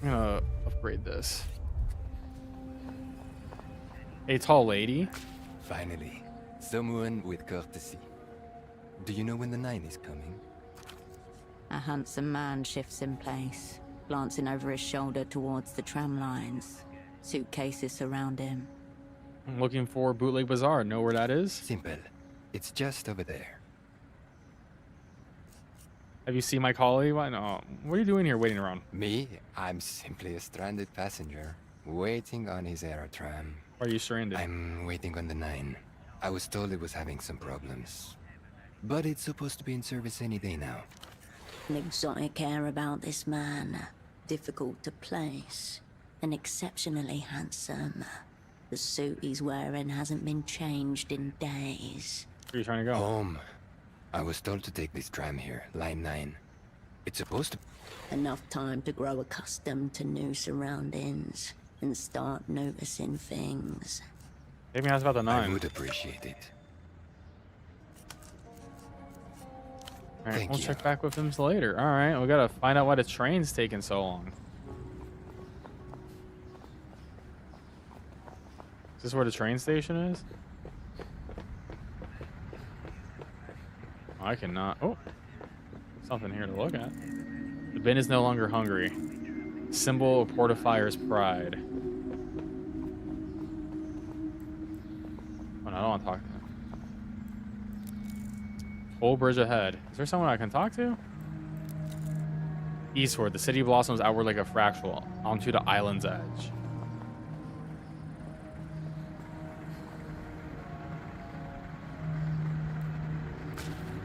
I'm gonna upgrade this. A tall lady. Finally, someone with courtesy. Do you know when the 9 is coming? A handsome man shifts in place, glancing over his shoulder towards the tram lines. Suitcases surround him. I'm looking for Bootleg Bazaar. Know where that is? Simple. It's just over there. Have you seen my colleague? Why no? What are you doing here waiting around? Me? I'm simply a stranded passenger, waiting on his aerotram. Why are you stranded? I'm waiting on the 9. I was told it was having some problems. But it's supposed to be in service any day now. An exotic air about this man. Difficult to place. And exceptionally handsome. The suit he's wearing hasn't been changed in days. Where are you trying to go? Home. I was told to take this tram here, line 9. It's supposed to... Enough time to grow accustomed to new surroundings. And start noticing things. Take me ask about the I 9. would appreciate it. Alright, Thank we'll you. check back with him later. Alright, we gotta find out why the train's taking so long. Is this where the train station is? I cannot. Oh, something here to look at. The bin is no longer hungry. Symbol of Portifier's pride. Oh, no, I don't want to talk to him. Whole bridge ahead. Is there someone I can talk to? Eastward, the city blossoms outward like a fractal onto the island's edge.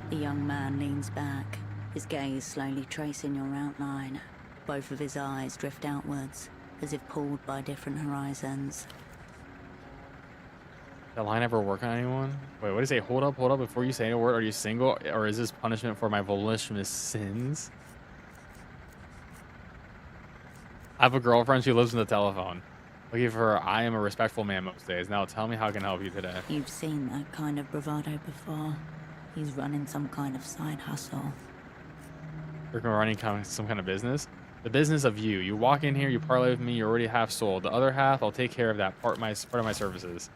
The young man leans back, his gaze slowly tracing your outline. Both of his eyes drift outwards, as if pulled by different horizons. That line ever work on anyone? Wait, what do you say? Hold up before you say a word. Are you single, or is this punishment for my voluminous sins? I have a girlfriend. She lives in the telephone. Looking for her. I am a respectful man most days. Now tell me how I can help you today. You've seen that kind of bravado before. He's running some kind of side hustle. You're running some kind of business? The business of you. You walk in here, you parlay with me, you're already half sold. The other half, I'll take care of that part of my services.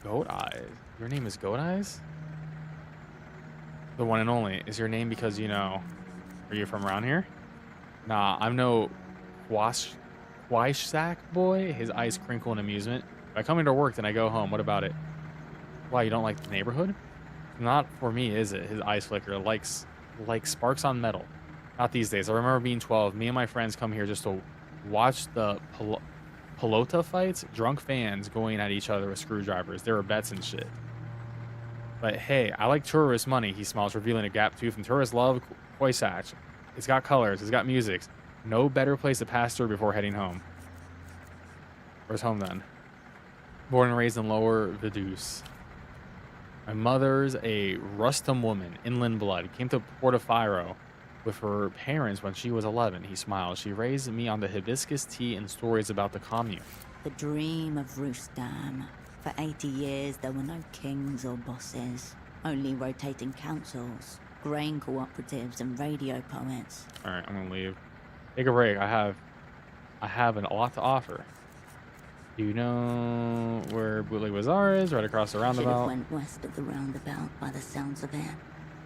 Goat Eyes. Your name is Goat Eyes? The one and only. Is your name because, you know, are you from around here? Nah, I'm no Quaishsack boy. His eyes crinkle in amusement. If I come into work, then I go home. What about it? Why, you don't like the neighborhood? Not for me, is it? His eyes flicker, like sparks on metal. Not these days. I remember being 12. Me and my friends come here just to watch the pelota fights. Drunk fans going at each other with screwdrivers. There were bets and shit. But hey, I like tourist money, he smiles, revealing a gap tooth. And tourists love Quaishsack. It's got colors. It's got music. No better place to pass through before heading home. Where's home then? Born and raised in Lower Vidus. My mother's a Rustum woman, inland blood. Came to Portofino with her parents when she was 11. He smiled. She raised me on the hibiscus tea and stories about the commune. The dream of Rustam. For 80 years, there were no kings or bosses, only rotating councils, grain cooperatives, and radio poets. All right, I'm gonna leave. Take a break. I have a lot to offer. Do you know where Bootleg Bazaar is? Right across the roundabout. Should've went west of the roundabout by the sounds of it,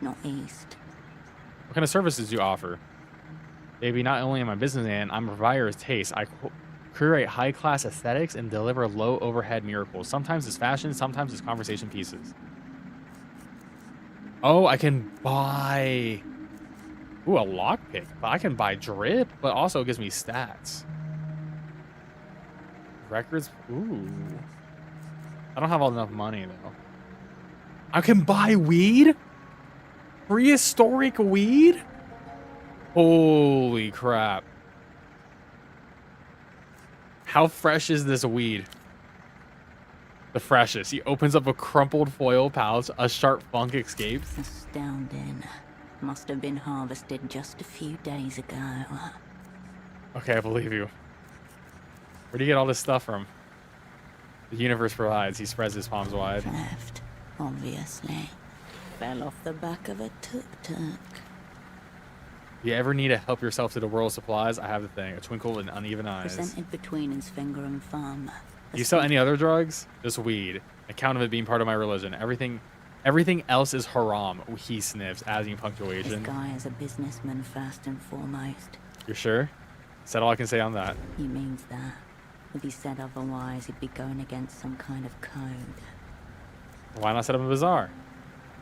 not east. What kind of services do you offer? Baby, not only am I a businessman, I'm a provider of taste. I curate high-class aesthetics and deliver low-overhead miracles. Sometimes it's fashion, sometimes it's conversation pieces. Oh, I can buy... Ooh, a lockpick. But I can buy drip, but also it gives me stats. Records. Ooh. I don't have all enough money, though. I can buy weed? Prehistoric weed? Holy crap. How fresh is this weed? The freshest. He opens up a crumpled foil pouch. A sharp funk escapes. Astounding. Must have been harvested just a few days ago. Okay, I believe you. Where do you get all this stuff from? The universe provides. He spreads his palms wide. Theft, obviously. Fell off the back of a tuk-tuk. You ever need to help yourself to the world of supplies? I have the thing. A twinkle in uneven eyes. Presented between his finger and thumb. Do you sell any other drugs? Just weed. Account of it being part of my religion. Everything else is haram. He sniffs, adding punctuation. This guy is a businessman first and foremost. You're sure? Is that all I can say on that? He means that. If he said otherwise, he'd be going against some kind of code. Why not set up a bazaar?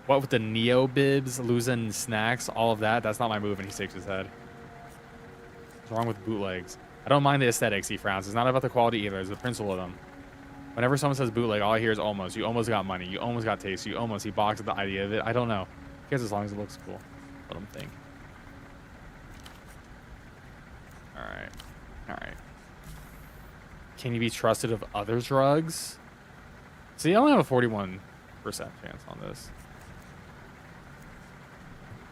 What with the neo-bibs, losing snacks, all of that? That's not my move, and he shakes his head. What's wrong with bootlegs? I don't mind the aesthetics, he frowns. It's not about the quality either, it's the principle of them. Whenever someone says bootleg, all I hear is almost. You almost got money. You almost got taste. You almost. He balks at the idea of it. I don't know. He cares as long as it looks cool. Let him think. Alright. Alright. Can you be trusted of other drugs? See, I only have a 41% chance on this.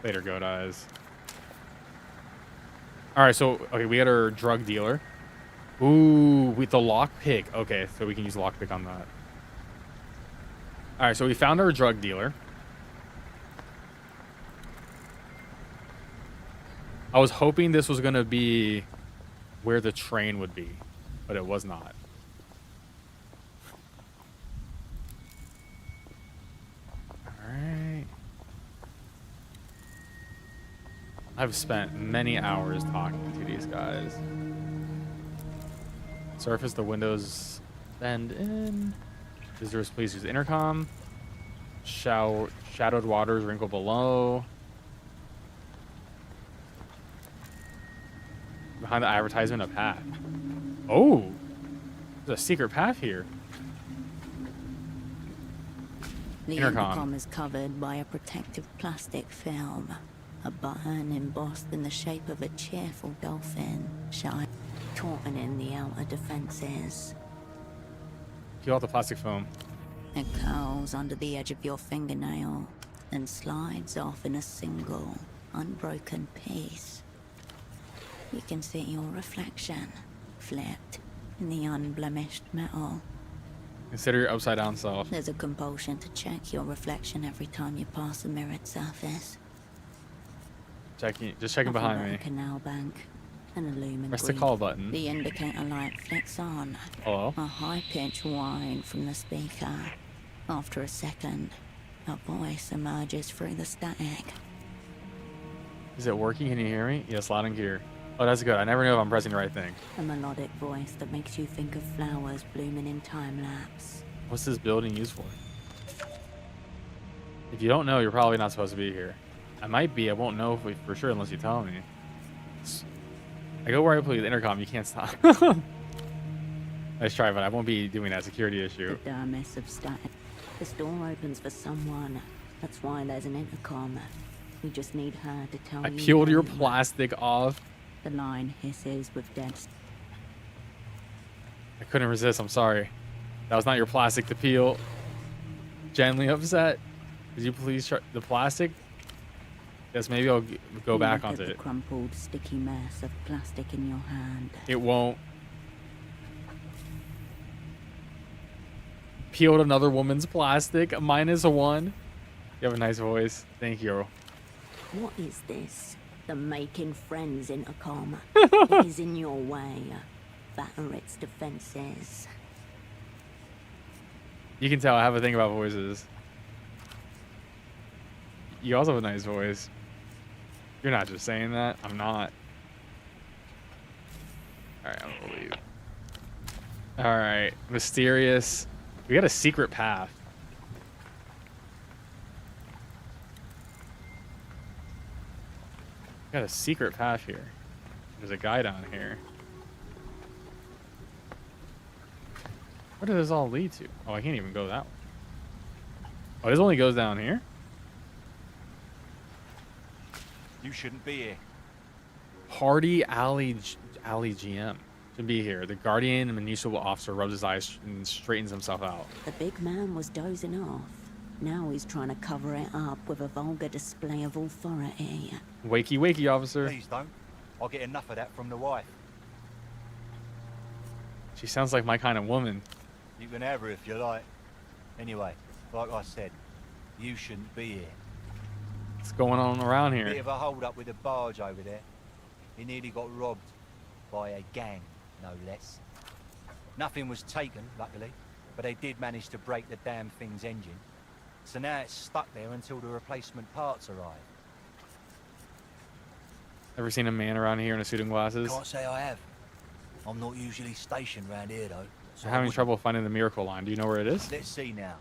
Later, Goat Eyes. Alright, so, okay, we got our drug dealer. Ooh, with the lockpick. Okay, so we can use lockpick on that. Alright, so we found our drug dealer. I was hoping this was going to be where the train would be, but it was not. Alright. I've spent many hours talking to these guys. Surface the windows bend in. Visitors, please use intercom. Shadowed waters wrinkle below. Behind the advertisement, a path. Oh, there's a secret path here. The Intercom. intercom is covered by a protective plastic film. A button embossed in the shape of a cheerful dolphin shine, tautening the outer defenses. Peel out the plastic film. It curls under the edge of your fingernail, then slides off in a single, unbroken piece. You can see your reflection, flipped in the unblemished metal. Consider your upside down self. There's a compulsion to check your reflection every time you pass a mirrored surface. Just checking behind Nothing me. but a canal bank, an illumined Press the green. call button. The indicator light flicks on. Hello? A high-pitched whine from the speaker. After a second, a voice emerges through the static. Is it working? Can you hear me? Yes, loud and clear. Oh, that's good. I never know if I'm pressing the right thing. A melodic voice that makes you think of flowers blooming in time-lapse. What's this building used for? If you don't know, you're probably not supposed to be here. I might be. I won't know for sure unless you tell me. I go where I play with the intercom. You can't stop. Nice try, but I won't be doing that security issue. The dermis of static. This door opens for someone. That's why there's an intercom. You just need her to tell you. I peeled your when. plastic off. The line hisses with dead. I couldn't resist. I'm sorry. That was not your plastic to peel. Gently upset. Could you please try the plastic? Yes, maybe I'll go back onto the it. crumpled, sticky mess of plastic in your hand. It won't. Peeled another woman's plastic. -1. You have a nice voice. Thank you. What is this? The making friends intercom. It is in your way. Batter its defenses. You can tell I have a thing about voices. You also have a nice voice. You're not just saying that. I'm not. Alright, I'm gonna leave. Alright. Mysterious. We got a secret path. We got a secret path here. There's a guy down here. Where does this all lead to? Oh, I can't even go that way. Oh, this only goes down here? You shouldn't be here. Hardy Alley GM should be here. The guardian and municipal officer rubs his eyes and straightens himself out. The big man was dozing off. Now he's trying to cover it up with a vulgar display of authority. Wakey, wakey, officer. Please don't. I'll get enough of that from the wife. She sounds like my kind of woman. You can have her if you like. Anyway, like I said, you shouldn't be here. What's going on around Bit here? of a hold up with a barge over there. He nearly got robbed by a gang, no less. Nothing was taken, luckily, but they did manage to break the damn thing's engine. So now it's stuck there until the replacement parts arrive. Ever seen a man around here in a suit and glasses? Can't say I have. I'm not usually stationed round here though. So I'm I having wouldn't- trouble finding the miracle line. Do you know where it is? Let's see now.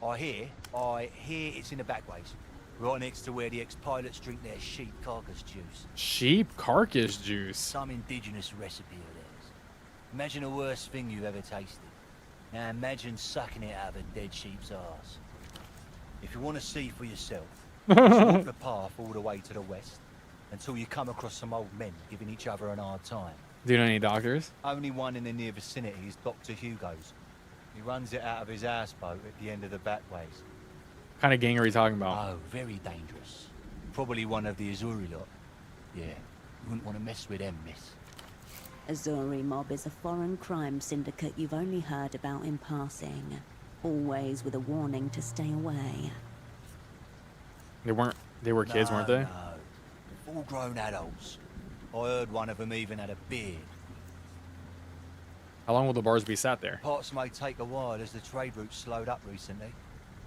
I hear it's in the back ways. Right next to where the ex-pilots drink their sheep carcass juice. Sheep carcass juice. Some indigenous recipe of theirs. Imagine the worst thing you've ever tasted. Now imagine sucking it out of a dead sheep's arse. If you want to see for yourself, just walk the path all the way to the west until you come across some old men giving each other an hard time. Do you know any doctors? Only one in the near vicinity is Dr. Hugo's. He runs it out of his houseboat at the end of the back ways. What kind of gang are we talking about? Oh, very dangerous. Probably one of the Azuri lot. Yeah, you wouldn't want to mess with them, miss. Azuri Mob is a foreign crime syndicate you've only heard about in passing. Always with a warning to stay away. They were kids, weren't they? No, full-grown adults. I heard one of them even had a beard. How long will the bars be sat there? Parts may take a while as the trade route slowed up recently.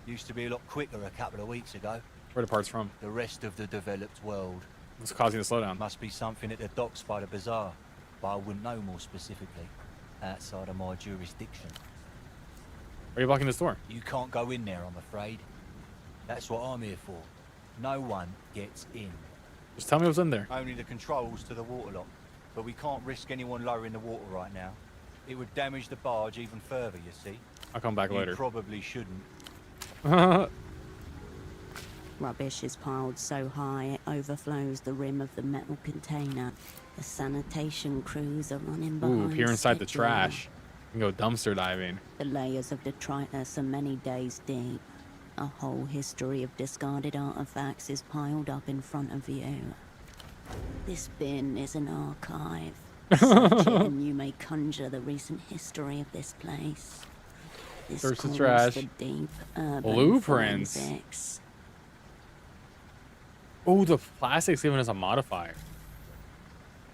Used to be a lot quicker a couple of weeks ago. Where are the parts from? The rest of the developed world. What's causing the slowdown? Must be something at the docks by the bazaar, but I wouldn't know more specifically. Outside of my jurisdiction. Why are you blocking this door? You can't go in there, I'm afraid. That's what I'm here for. No one gets in. Just tell me what's in there. Only the controls to the waterlock. But we can't risk anyone lowering the water right now. It would damage the barge even further, you see. I'll come back You later. probably shouldn't. Rubbish is piled so high it overflows the rim of the metal container. The sanitation crews are running behind. Ooh, peer inside the schedule. trash. You can go dumpster diving. The layers of detritus are many days deep. A whole history of discarded artifacts is piled up in front of you. This bin is an archive. Search it and you may conjure the recent history of this place. This Search the calls trash. for deep urban Blueprints. forensics. Oh, the plastic's giving us a modifier.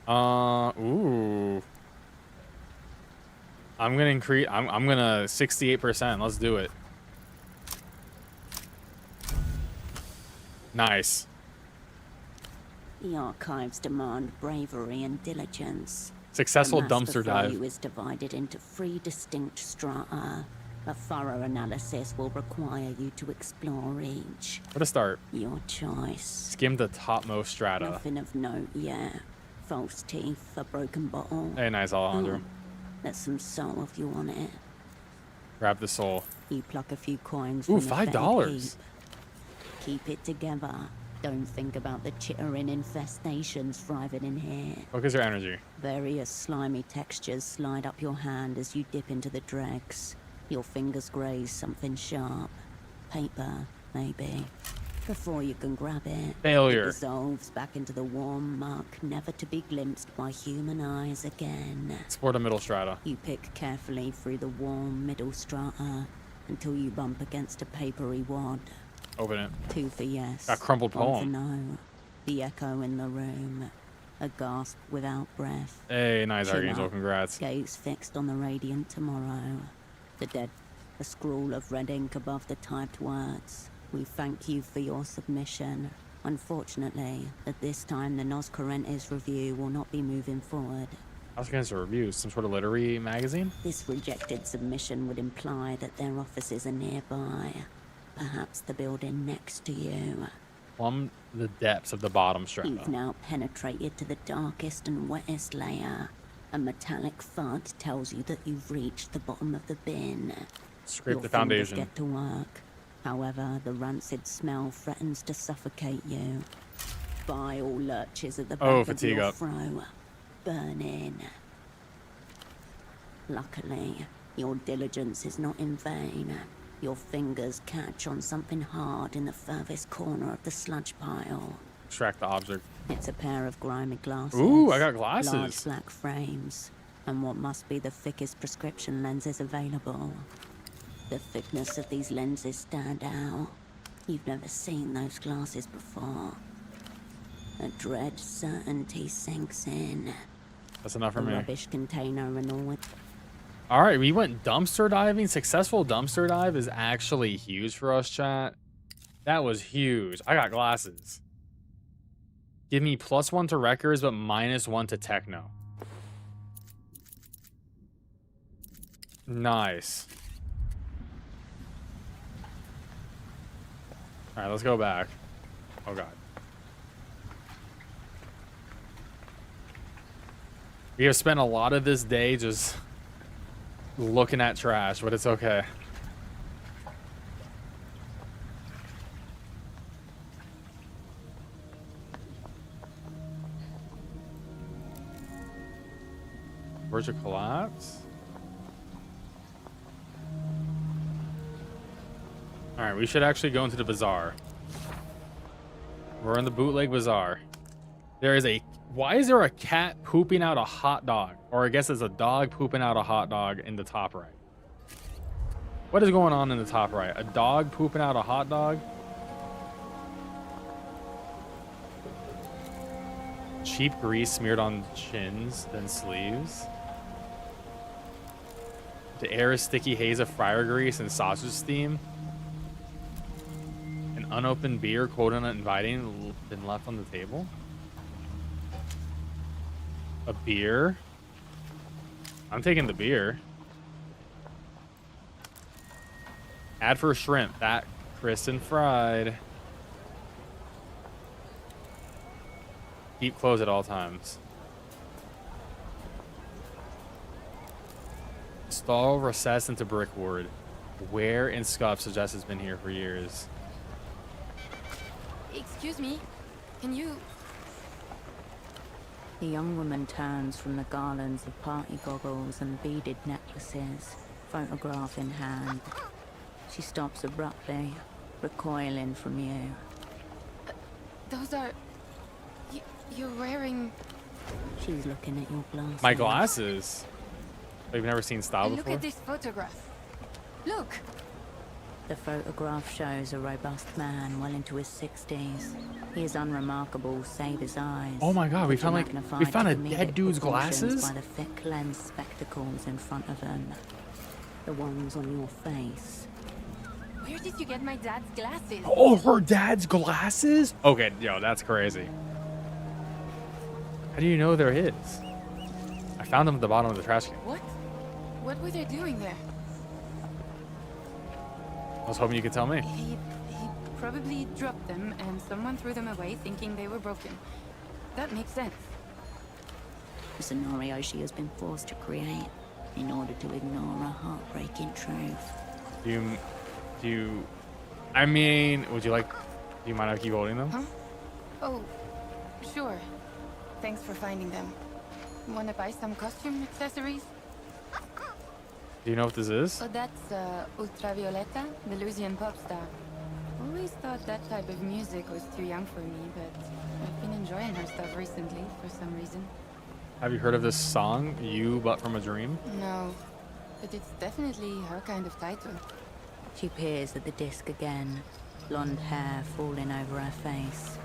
Ooh. I'm gonna increase. I'm gonna 68%. Let's do it. Nice. The archives demand bravery and diligence. Successful The mass dumpster before dive. you is divided into 3 distinct strata. A thorough analysis will require you to explore each. Where to start? Your choice. Skim the topmost strata. Nothing of note yet. False teeth, a broken bottle. Hey, nice, Alejandro. Oh, there's some soul if you want it. Grab the soul. You pluck a few coins Ooh, from the fetid $5. heap. Keep it together. Don't think about the chittering infestations thriving in here. Focus your energy. Various slimy textures slide up your hand as you dip into the dregs. Your fingers graze something sharp. Paper, maybe. Before you can grab it, Failure. it dissolves back into the warm muck, never to be glimpsed by human eyes again. Explore the middle strata. You pick carefully through the warm middle strata until you bump against a papery wad. Open it. 2 for yes. That crumpled 1 for poem. no. The echo in the room. A gasp without breath. Hey, nice, Chill Archangel. out. Congrats. Gaze fixed on the radiant tomorrow. The dead. A scrawl of red ink above the typed words. We thank you for your submission. Unfortunately, at this time the Nos Correntes review will not be moving forward. I was against a review. Some sort of literary magazine? This rejected submission would imply that their offices are nearby. Perhaps the building next to you. Plumb the depths of the bottom You've strata. now penetrated to the darkest and wettest layer. A metallic thud tells you that you've reached the bottom of the bin. Scrape Your the fingers foundation. get to work. However, the rancid smell threatens to suffocate you. Bile lurches at the back of fatigue your up. throat, burning. Luckily, your diligence is not in vain. Your fingers catch on something hard in the furthest corner of the sludge pile. Extract the object. It's a pair of grimy glasses. Ooh, I got glasses. Large black frames, and what must be the thickest prescription lenses available. The thickness of these lenses stand out. You've never seen those glasses before. A dread certainty sinks in. That's enough for The me. rubbish container and all. All right, we went dumpster diving. Successful dumpster dive is actually huge for us, chat. That was huge. I got glasses. Give me +1 to records, but -1 to techno. Nice. All right, let's go back. Oh, God. We have spent a lot of this day just looking at trash, but it's okay. Verge of collapse. All right, we should actually go into the bazaar. We're in the bootleg bazaar. There is a... Why is there a cat pooping out a hot dog? Or I guess it's a dog pooping out a hot dog in the top right. What is going on in the top right? A dog pooping out a hot dog? Cheap grease smeared on chins, then sleeves. The air is sticky haze of fryer grease and sausage steam. An An unopened beer, quote uninviting, been left on the table. A beer. I'm taking the beer. Add for shrimp, that crisp and fried. Keep closed at all times. Stall recess into brickwood. Where in scuff suggests it's been here for years. Excuse me, can you... The young woman turns from the garlands of party goggles and beaded necklaces, photograph in hand. She stops abruptly, recoiling from you. Those are... You're wearing... She's looking at your glasses. My glasses? They've never seen style Look before? at this photograph. Look! The photograph shows a robust man well into his 60s. He is unremarkable, save his eyes. Oh my god, we which are found a magnified to dead comedic dude's proportions glasses? by the thick lens spectacles in front of him. The ones on your face. Where did you get my dad's glasses? Oh, her dad's glasses? Okay, yo, that's crazy. How do you know they're his? I found them at the bottom of the trash can. What? What were they doing there? I was hoping you could tell me. He probably dropped them and someone threw them away thinking they were broken. That makes sense. A scenario she has been forced to create in order to ignore a heartbreaking truth. Do you, I mean, do you mind if I keep holding them? Huh? Oh, sure. Thanks for finding them. Wanna buy some costume accessories? Do you know what this is? Oh, that's Ultravioleta, the Louisian pop star. Always thought that type of music was too young for me, but I've been enjoying her stuff recently for some reason. Have you heard of this song, You But From a Dream? No, but it's definitely her kind of title. She peers at the disc again, blonde hair falling over her face.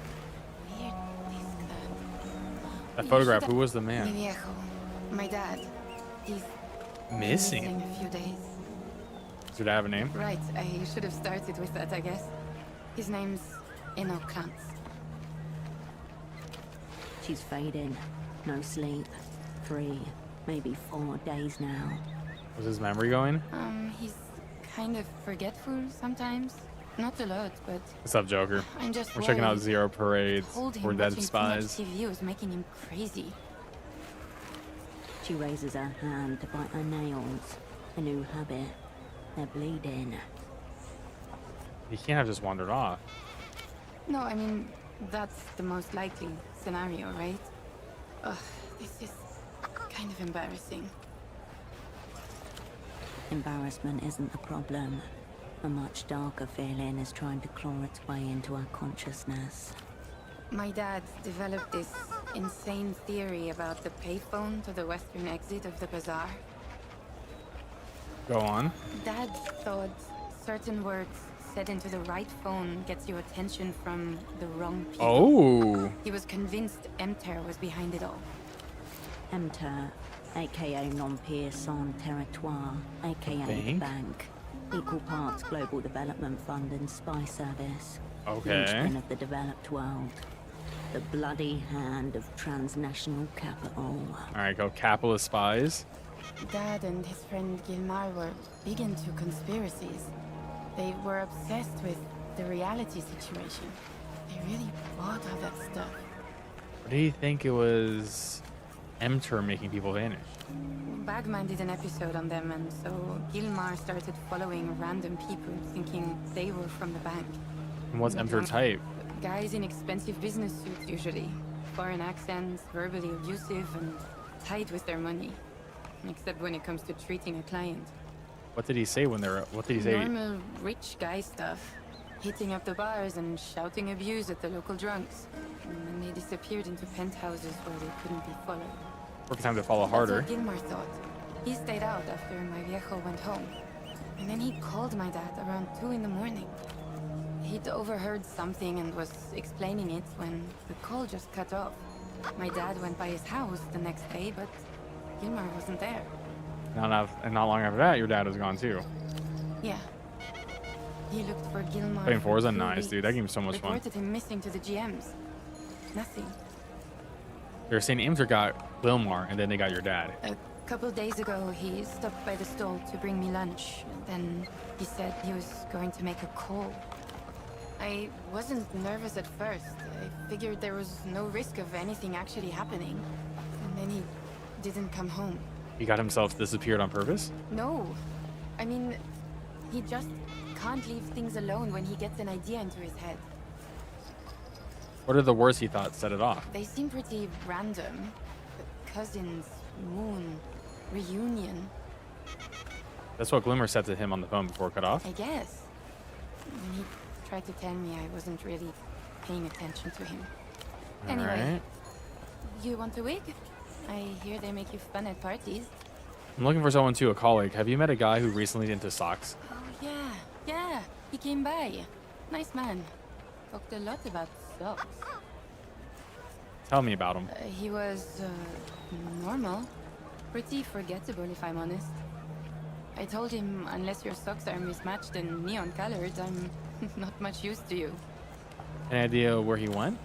Weird disc That You photograph, should- who was the Mi man? viejo, my dad. He's Missing. a few days. Should I have a name? Right, I should have started with that, I guess. His name's Eno Krantz. She's fading. No sleep. 3, maybe 4 days now. Was his memory going? He's kind of forgetful sometimes. Not a lot, but What's up, Joker? I'm just We're checking out worried. Zero Parades. Told him We're dead watching too much spies. TV was making him crazy. She raises her hand to bite her nails. A new habit. They're bleeding. He can't have just wandered off. No, I mean, that's the most likely scenario, right? Ugh, this is kind of embarrassing. Embarrassment isn't the problem. A much darker feeling is trying to claw its way into our consciousness. My dad developed this insane theory about the payphone to the western exit of the bazaar. Go on. Dad thought certain words said into the right phone gets you attention from the wrong people. Oh. He was convinced Emter was behind it all. Emter, aka Non-Peer Sans Territoire, aka the Bank? Bank. Equal parts Global Development Fund and Spy Service. Okay. Linchpin of the developed world. The bloody hand of transnational capital. Alright, go capitalist spies. Dad and his friend Gilmar were big into conspiracies. They were obsessed with the reality situation. They really bought all that stuff. What do you think it was Emter making people vanish? Bagman did an episode on them, and so Gilmar started following random people, thinking they were from the bank. And what's Emter type? Guys in expensive business suits, usually. Foreign accents, verbally abusive, and tight with their money. Except when it comes to treating a client. What did he say when they're, what did he say? Normal rich guy stuff. Hitting up the bars and shouting abuse at the local drunks. And then they disappeared into penthouses where they couldn't be followed. Perfect time to follow harder. That's what Gilmar thought. He stayed out after my viejo went home. And then he called my dad around 2 in the morning. He'd overheard something and was explaining it when the call just cut off. My dad went by his house the next day, but Gilmar wasn't there. And not long after that, your dad was gone too. Yeah. He looked for Gilmore. Playing for Forza, 2 nice, dude. That weeks. game's so much fun. Reported him missing to the GMs. Nothing. They're saying Imser got Wilmar, and then they got your dad. A couple days ago, he stopped by the stall to bring me lunch. Then he said he was going to make a call. I wasn't nervous at first. I figured there was no risk of anything actually happening. And then he didn't come home. He got himself disappeared on purpose? No. I mean, he just can't leave things alone when he gets an idea into his head. What are the words he thought set it off? They seem pretty random. Cousins, moon, reunion. That's what Glimmer said to him on the phone before it cut off. I guess. And he tried to tell me I wasn't really paying attention to him. Anyway, Alright. you want a wig? I hear they make you fun at parties. I'm looking for someone too, a colleague. Have you met a guy who recently did into socks? Oh, yeah. He came by. Nice man. Talked a lot about socks. Tell me about him. He was, normal. Pretty forgettable, if I'm honest. I told him, unless your socks are mismatched and neon colored, I'm not much use to you. Any idea where he went?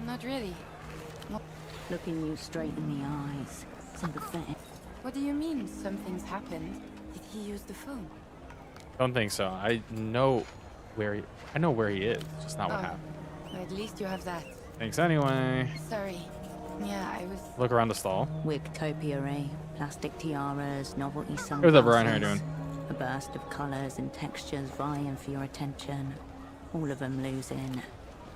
Not really. Looking you straight in the eyes. Sympathetic. What do you mean, something's happened? Did he use the phone? Don't think so. I know where he is, just not what happened. At least you have that. Thanks anyway. Sorry. Yeah, I was... Look around the stall. Wig topiary, plastic tiaras, novelty sunglasses. What's up, Brian? How you doing? A burst of colours and textures vying for your attention. All of them losing.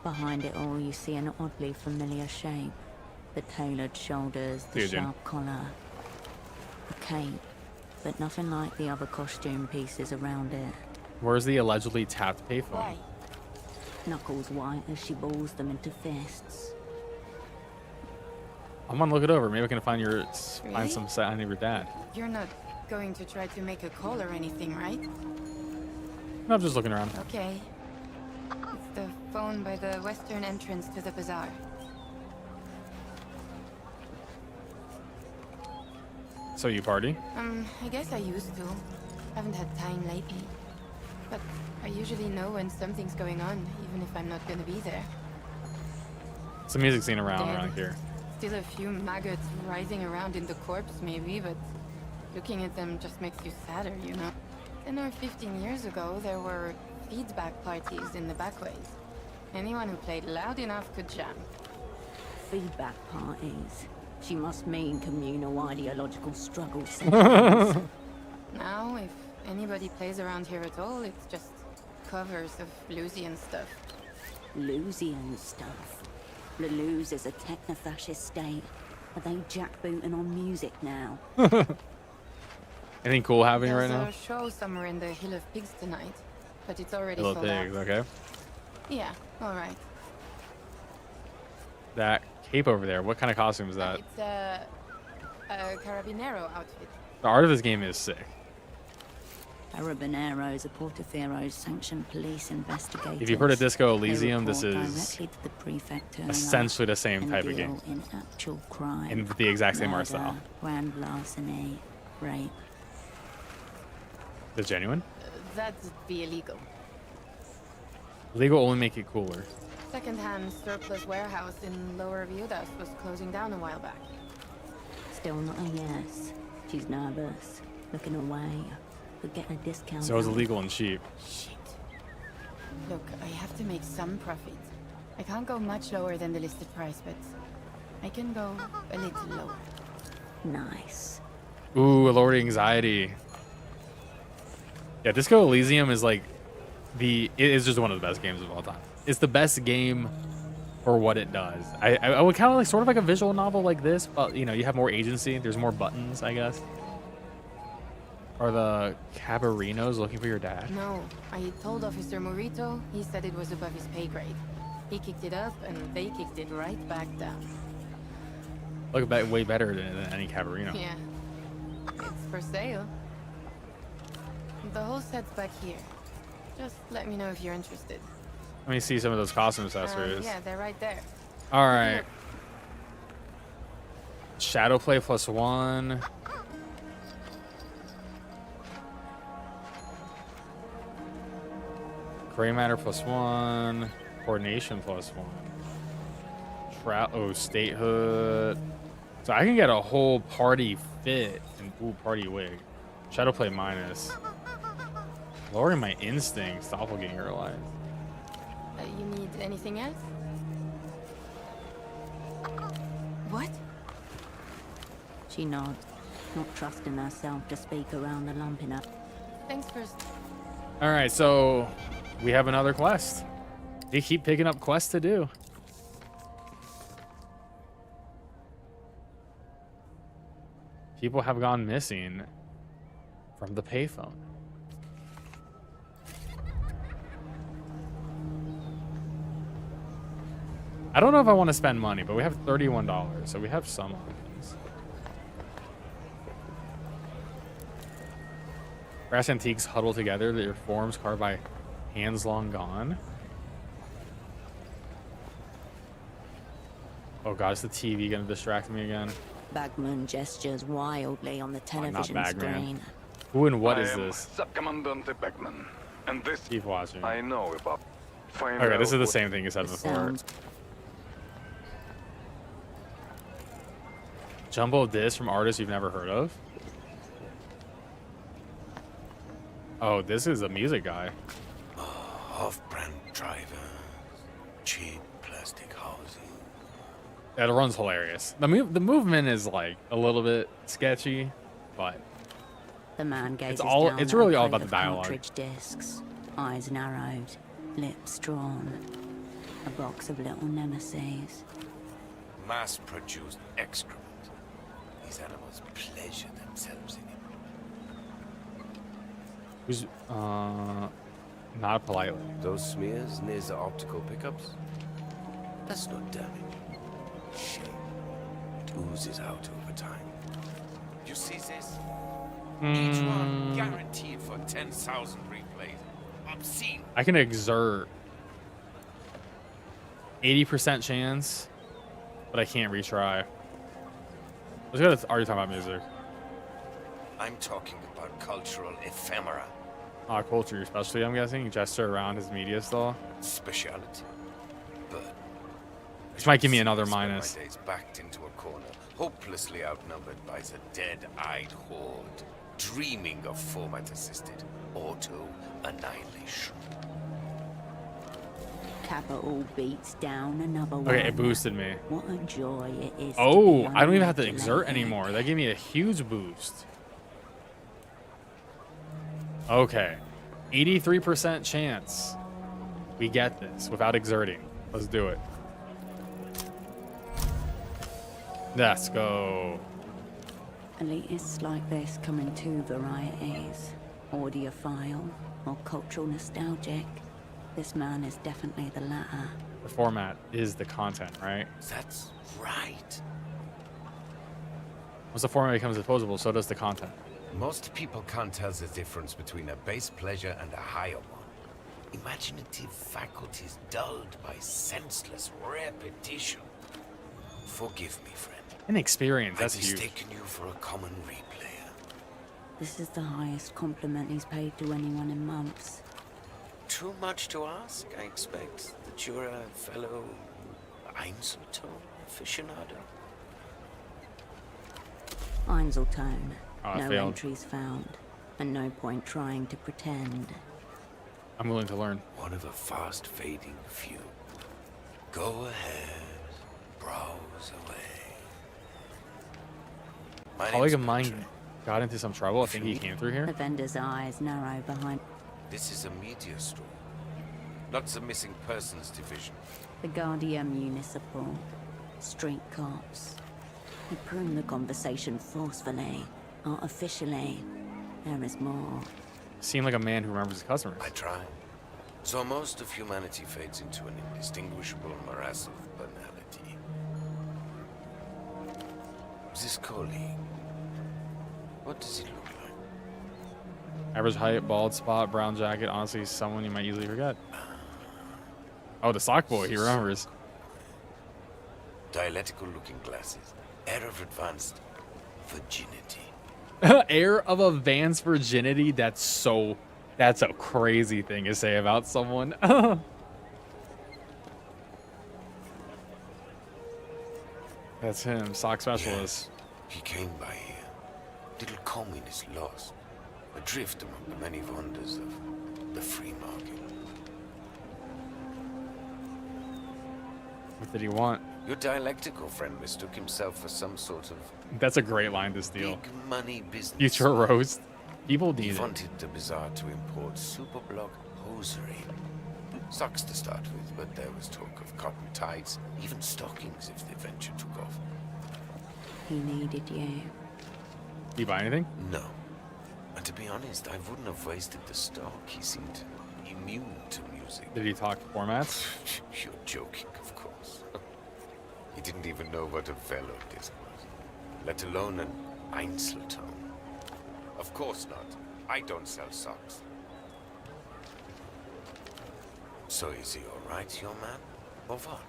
Behind it all, you see an oddly familiar shape. The tailored shoulders, the Dude, sharp collar. The cape, but nothing like the other costume pieces around it. Where's the allegedly tapped payphone? Why? Knuckles white as she balls them into fists. I'm gonna look it over. Maybe I can find Really? some sign of your dad. You're not going to try to make a call or anything, right? No, I'm just looking around. Okay. It's the phone by the western entrance to the bazaar. So you party? I guess I used to. Haven't had time lately. But I usually know when something's going on, even if I'm not gonna be there. Some music scene around Dead. here. Still a few maggots rising around in the corpse, maybe, but looking at them just makes you sadder, you know? 10 or 15 years ago, there were feedback parties in the backways. Anyone who played loud enough could jam. Feedback parties. She must mean communal ideological struggle sessions. Now, if anybody plays around here at all, it's just covers of Lusian stuff. Lusian stuff. Lulus is a techno-fascist state. Are they jackbooting on music now? Anything cool happening right now? There's a show somewhere in the Hill of Pigs tonight, but it's already Little sold pigs, out. okay. Yeah, all right. That cape over there, what kind of costume is that? It's a carabinero outfit. The art of this game is sick. Carabineros are Portofiero's sanctioned police investigators. If you've heard of Disco They Elysium, this report is directly to the prefecture essentially the same and type of deal game. in actual crime. And with the exact same art Murder, style. grand larceny, rape. Is it genuine? That'd be illegal. Legal only make it cooler. Second-hand surplus warehouse in Lower Viudas was closing down a while back. Still not a yes. She's nervous, looking away. Could get a discount. So it's out. illegal and cheap. Shit. Look, I have to make some profit. I can't go much lower than the listed price, but I can go a little lower. Nice. Ooh, lower anxiety. Yeah, Disco Elysium is like it is just one of the best games of all time. It's the best game for what it does. I would kind of like sort of like a visual novel like this, but you know, you have more agency. There's more buttons, I guess. Are the Cabarinos looking for your dad? No, I told Officer Morito. He said it was above his pay grade. He kicked it up, and they kicked it right back down. Look way better than any Cabarino. Yeah. It's for sale. The whole set's back here. Just let me know if you're interested. Let me see some of those costume accessories. Yeah, they're right there. All right. Shadowplay +1. Gray matter +1. Coordination +1. Statehood. So I can get a whole party fit and party wig. Shadowplay minus. Lowering my instincts. Doppelganger alive. You need anything else? What? She nods, not trusting herself to speak around the lump in her. Thanks first. All right, so we have another quest. We keep picking up quests to do. People have gone missing from the payphone. I don't know if I want to spend money, but we have $31, so we have some options. Brass antiques huddle together, their forms carved by hands long gone. Oh god, is the TV gonna distract me again? Bagman gestures wildly on the television Bagman. screen. Who and what is I am this? Subcommandante Beckman, and this Keep watching. I know about. Find Okay, this out is the what- same thing you said It before. sounds Jumbo disc from artists you've never heard of? Oh, this is a music guy. Off-brand driver, cheap plastic housing. That runs hilarious. The movement is like a little bit sketchy, but the man gazes all- down it's at really a all crate about the of dialogue. cartridge discs, eyes narrowed, lips drawn, a box of little nemesis. Mass-produced excrement. These animals pleasure themselves in it. who's not politely. Those smears near the optical pickups? That's not damage. Shame. It oozes out over time. You see this? Each one guaranteed for 10,000 replays. Obscene. I can exert 80% chance, but I can't retry. Let's go to, are you talking about music? I'm talking about cultural ephemera. Culture, especially, I'm guessing. Gesture around his media stall. Speciality. But Which might give me another I spent minus. My days backed into a corner, hopelessly outnumbered by the dead-eyed horde, dreaming of format-assisted auto-annihilation. Capital beats down another one. Okay, it boosted me. What a joy it is. Oh, to be I don't even have to exert unmodulated. anymore. That gave me a huge boost. Okay. 83% chance we get this without exerting. Let's do it. Let's go. Elitists like this come in two varieties. Audiophile or cultural nostalgic. This man is definitely the latter. The format is the content, right? That's right. Once the format becomes disposable, so does the content. Most people can't tell the difference between a base pleasure and a higher one. Imaginative faculties dulled by senseless repetition. Forgive me, friend. Inexperience, that's I've huge. mistaken you for a common replayer. This is the highest compliment he's paid to anyone in months. Too much to ask, I expect, that you're a fellow Einzelton aficionado. Einzeltone. Oh, I No failed. entries found. And no point trying to pretend. I'm willing to learn. One of a fast-fading few. Go ahead, browse away. My A colleague of name's mine Patrick. got into some trouble. I think he came through The here. vendor's eyes narrow behind This is a media store, not the missing persons division. the Guardia Municipal. Street cops. They prune the conversation forcefully, artificially. There is more. Seemed like a man who remembers his customers. I try. So most of humanity fades into an indistinguishable morass of banality. This colleague, what does he look like? Average height, bald spot, brown jacket. Honestly, someone you might easily forget. Oh, the sock boy. He remembers. Dialectical-looking glasses, air of advanced virginity. Air of advanced virginity. That's so That's a crazy thing to say about someone. That's him, sock specialist. Yes, he came by here. Little communist lost, adrift among the many wonders of the free market. What did he want? Your dialectical friend mistook himself for some sort of That's a great line to steal. big money business. Future roast. People He need it. wanted the bazaar to import superblock hosiery. Socks to start with, but there was talk of cotton tights, even stockings if the venture took off. He needed you. Did you buy anything? No. And to be honest, I wouldn't have wasted the stock. He seemed immune to music. Did he talk formats? You're joking, of course. He didn't even know what a velodisc was, let alone an Einzelton. Of course not. I don't sell socks. So is he all right, your man? Or what?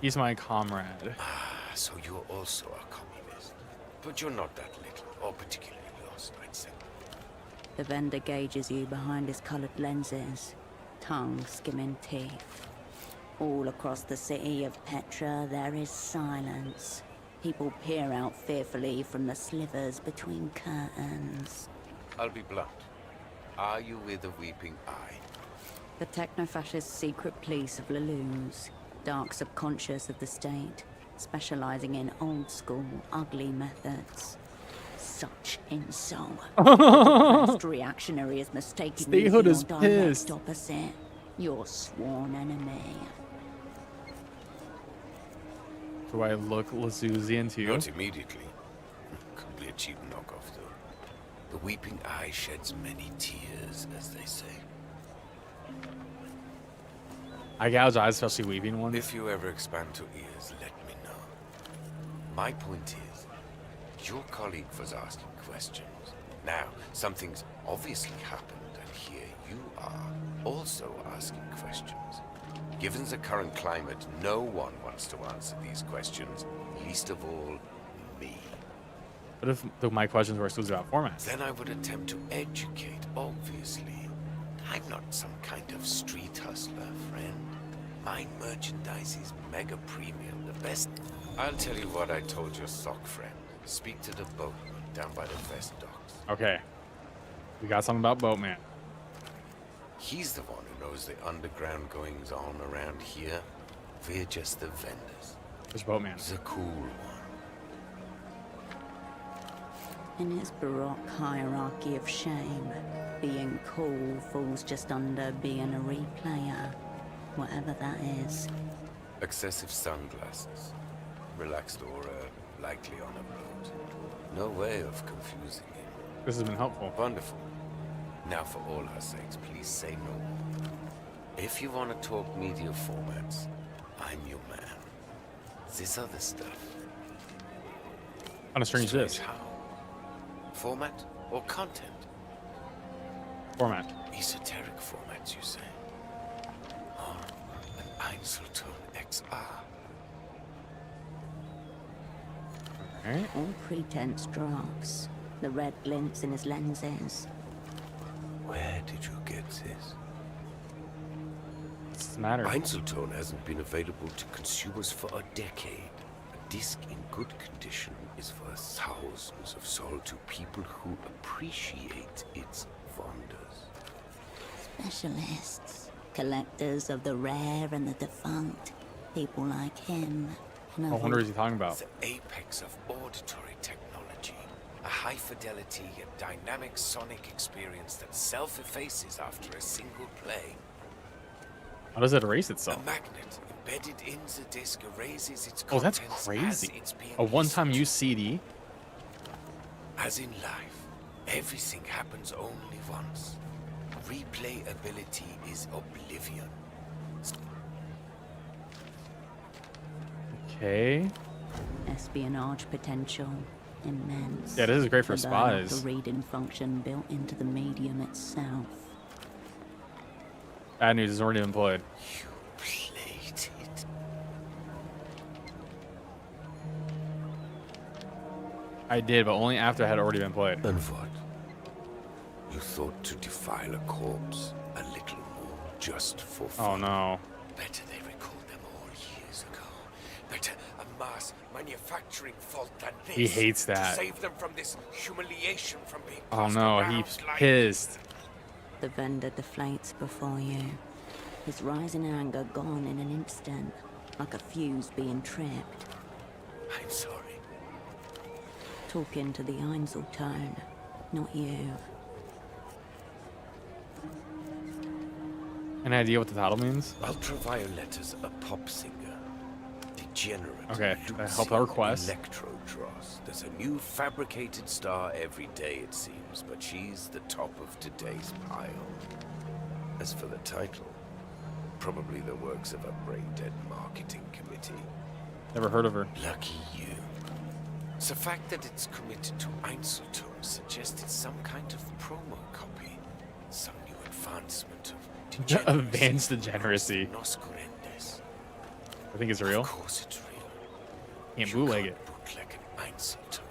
He's my comrade. So you're also a communist. But you're not that little, or particularly lost, I'd say. The vendor gauges you behind his colored lenses, tongue skimming teeth. All across the city of Petra, there is silence. People peer out fearfully from the slivers between curtains. I'll be blunt. Are you with a weeping eye? The techno-fascist secret police of Laloons, dark subconscious of the state, specializing in old-school, ugly methods. Such insult. First reactionary is mistaken Statehood for is your direct pissed. opposite, your sworn enemy. Do I look Lazuzian to you? Not immediately. Could be a cheap knockoff, though. The weeping eye sheds many tears, as they say. I gouge eyes, especially weeping ones. If you ever expand to ears, let me know. My point is, your colleague was asking questions. Now, something's obviously happened, and here you are, also asking questions. Given the current climate, no one wants to answer these questions, least of all, me. What if my questions were still about formats? Then I would attempt to educate, obviously. I'm not some kind of street hustler, friend. My merchandise is mega premium, the best. I'll tell you what I told your sock friend. Speak to the boatman down by the West docks. Okay. We got something about Boatman. He's the one who knows the underground goings on around here. We're just the vendors. Which Boatman? The cool one. In his baroque hierarchy of shame, being cool falls just under being a replayer, whatever that is. Excessive sunglasses. Relaxed aura, likely on a boat. No way of confusing him. This has been helpful. Wonderful. Now, for all our sakes, please say no more. If you want to talk media formats, I'm your man. This other stuff. Kind of strange this. How? Format or content? Format. Esoteric formats, you say? Or an Einzelton XR? Alright. All pretense drops, the red glints in his lenses. Where did you get this? What's the matter? Einzelton hasn't been available to consumers for a decade. A disc in good condition is worth thousands of soul to people who appreciate its wonders. Specialists, collectors of the rare and the defunct, people like him. What wonder is he talking about? The apex of auditory technology. A high-fidelity yet dynamic sonic experience that self-effaces after a single play. How does it erase A itself? magnet embedded in the disc erases its Oh, that's contents as crazy. it's being A one-time listened use CD? to. As in life, everything happens only once. Replayability is oblivion. Okay. Espionage potential, immense. Yeah, this is great for The burn of spies. The reading function built into the medium itself. Bad news, it's already employed. You played it. I did, but only after it had already been played. And what? You thought to defile a corpse a little more just for fun? Oh no. Better they recalled them all years ago. Better a mass manufacturing fault than this. He hates that. To save them from this humiliation from being Oh passed no, around he's like... pissed. The vendor deflates before you. His rising anger gone in an instant, like a fuse being tripped. I'm sorry. Talking to the Einzel tone, not you. Any idea what the title means? Ultraviolet is a pop singer. Degenerate. Okay, that helped our quest. Electro-dross. There's a new fabricated star every day, it seems, but she's the top of today's pile. As for the title, probably the works of a brain-dead marketing committee. Never heard of her. Lucky you. It's the fact that it's committed to Einzelton suggested some kind of promo copy. Some new advancement of degeneracy. Advanced degeneracy. Noscurendes. I think it's real. Of course it's real. Can't You bootleg can't it. bootleg an Einzelton.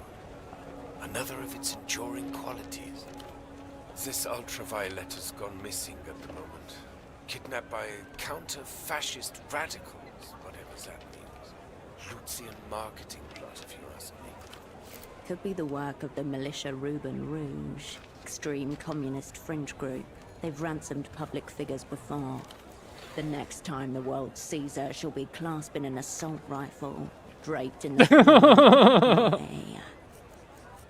Another of its enduring qualities. This ultraviolet has gone missing at the moment. Kidnapped by counter-fascist radicals, whatever that means. Lucian marketing plot, if you ask me. Could be the work of the militia Ruben Rouge, extreme communist fringe group. They've ransomed public figures before. The next time the world sees her, she'll be clasping an assault rifle, draped in the...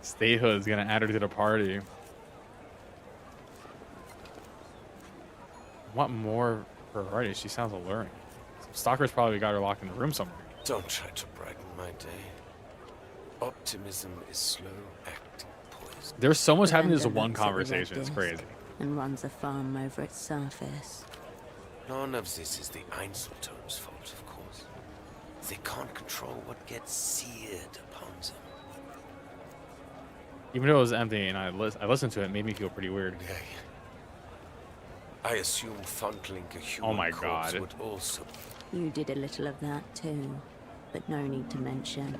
Statehood's gonna add her to the party. What more variety? She sounds alluring. Stalker's probably got her locked in the room somewhere. Don't try to brighten my day. Optimism is slow acting poison. There's so much The happening in this vendor one looks at the red conversation. It's disc crazy. And runs a farm over its surface. None of this is the Einzelton's fault, of course. They can't control what gets seared upon them. Even though it was empty and I listened to it, it made me feel pretty weird. Yeah. I assume fondling a human Oh my corpse God. would also... You did a little of that too, but no need to mention.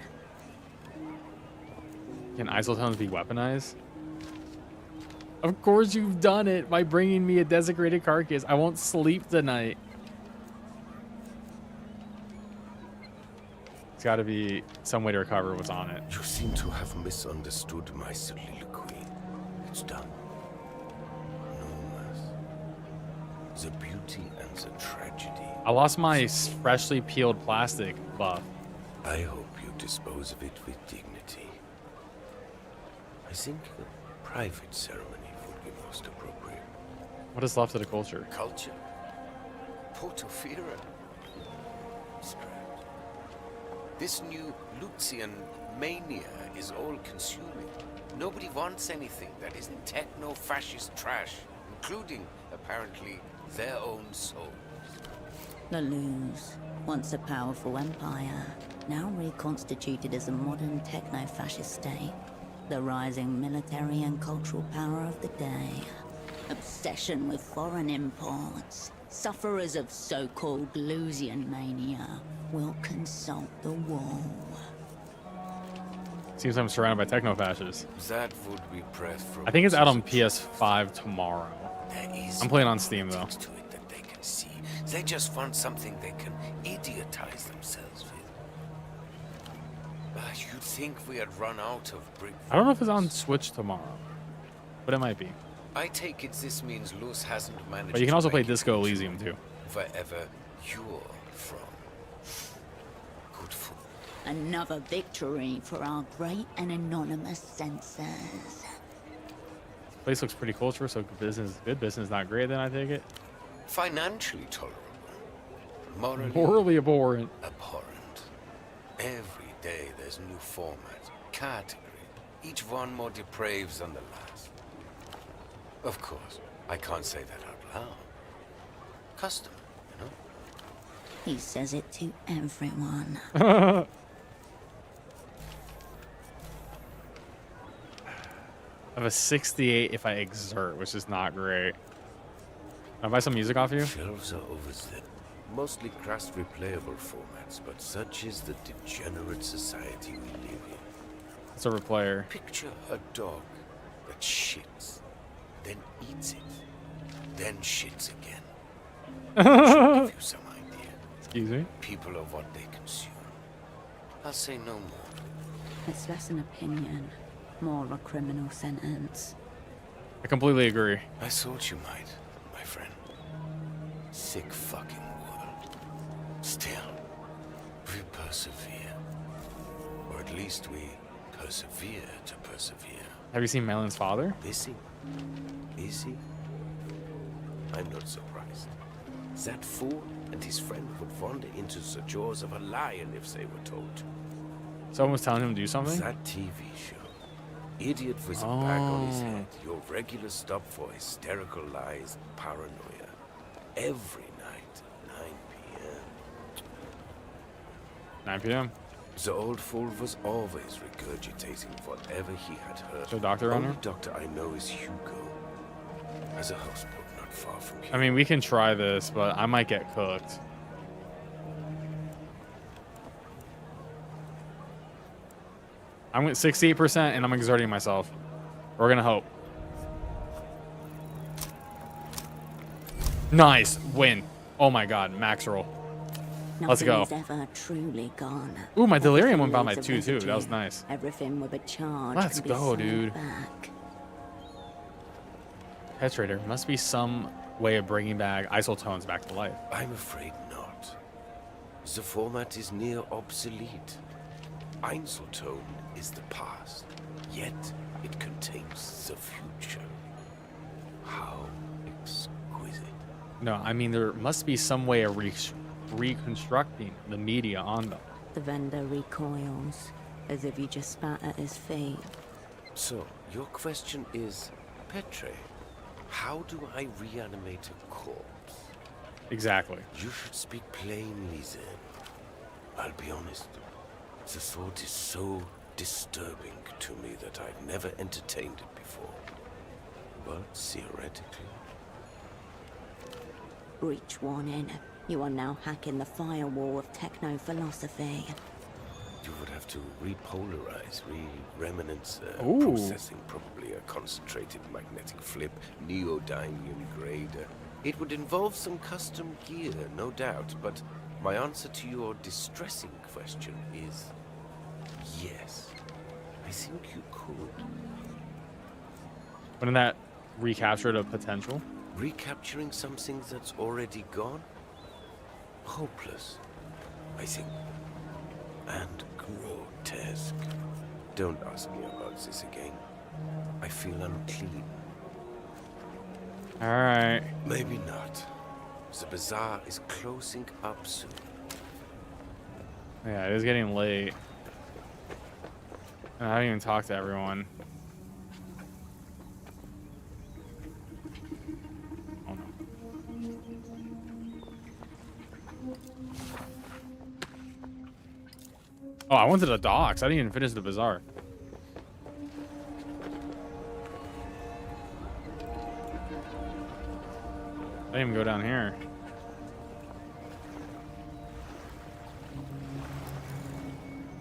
Can isotones be weaponized? Of course you've done it by bringing me a desecrated carcass. I won't sleep tonight. It's got to be some way to recover what's on it. You seem to have misunderstood my soliloquy. It's done. No less. The beauty and the tragedy. I lost my freshly peeled plastic buff. I hope you dispose of it with dignity. I think a private ceremony would be most appropriate. What is left of the culture? Culture? Portofira? Strange. This new Lucian mania is all-consuming. Nobody wants anything that isn't techno-fascist trash, including, apparently, their own souls. La Luz, once a powerful empire, now reconstituted as a modern techno-fascist state. The rising military and cultural power of the day. Obsession with foreign imports. Sufferers of so-called Lusian mania will consult the wall. Seems I'm surrounded by techno-fascists. That would be breath from... I think it's out on PS5 tomorrow. There is I'm playing on Steam, though. to it that they can see. They just want something they can idiotize themselves with. You'd think we had run out of brick. I don't know if it's on Switch tomorrow, but it might be. I take it this means Luz hasn't managed. But you can to also play make it Disco into Elysium, too. Wherever you're from. Good for... Another victory for our great and anonymous censors. Place looks pretty cultural, so good business, not great. Then I take it. Financially tolerable. Morally abhorrent. Abhorrent. Every day there's new format, category, each one more depraved than the last. Of course, I can't say that out loud. Custom, you know? He says it to everyone. I have a 68 if I exert, which is not great. Can I buy some music off you? Shelves are over there. Mostly crass replayable formats, but such is the degenerate society we live in. Server player. Picture a dog that shits, then eats it, then shits again. Should give you some idea. Excuse me? People are what they consume. I'll say no more. It's less an opinion, more a criminal sentence. I completely agree. I thought you might, my friend. Sick fucking world. Still, we persevere. Or at least we persevere to persevere. Have you seen Melon's father? Is he? Is he? I'm not surprised. That fool and his friend would wander into the jaws of a lion if they were told to. Someone was telling him to do something? That TV show. Idiot with a bag on his head. Your regular stop for hysterical lies, paranoia. Every night, 9 p.m. 9 p.m. The old fool was always regurgitating whatever he had heard. So doctor on Only her? doctor I know is Hugo. Has a houseboat not far from here. I mean, we can try this, but I might get cooked. I'm at 68% and I'm exerting myself. We're gonna hope. Nice win. Oh my god, max roll. Let's go. Nothing is ever truly gone. Ooh, my delirium went by Everything my leaves 2 a too. That was residue. nice. Everything with a charge. Let's can be go, served dude. Back. Pet Trader, must be some way of bringing back isotones back to life. I'm afraid not. The format is near obsolete. Einzeltone is the past, yet it contains the future. How exquisite. No, I mean, there must be some way of reconstructing the media on them. The vendor recoils, as if you just spat at his feet. So, your question is, Petre, how do I reanimate a corpse? Exactly. You should speak plainly then. I'll be honest. The thought is so disturbing to me that I've never entertained it before. But theoretically... Breach warning. You are now hacking the firewall of techno-philosophy. You would have to repolarize, re-remnants, Ooh. processing, probably a concentrated magnetic flip, neodyne unigrader. It would involve some custom gear, no doubt, but my answer to your distressing question is yes. I think you could. Wouldn't that recapture the potential? Recapturing something that's already gone? Hopeless, I think. And grotesque. Don't ask me about this again. I feel unclean. Alright. Maybe not. The bazaar is closing up soon. Yeah, it is getting late. And I haven't even talked to everyone. Oh no. Oh, I went to the docks. I didn't even finish the bazaar. I didn't even go down here.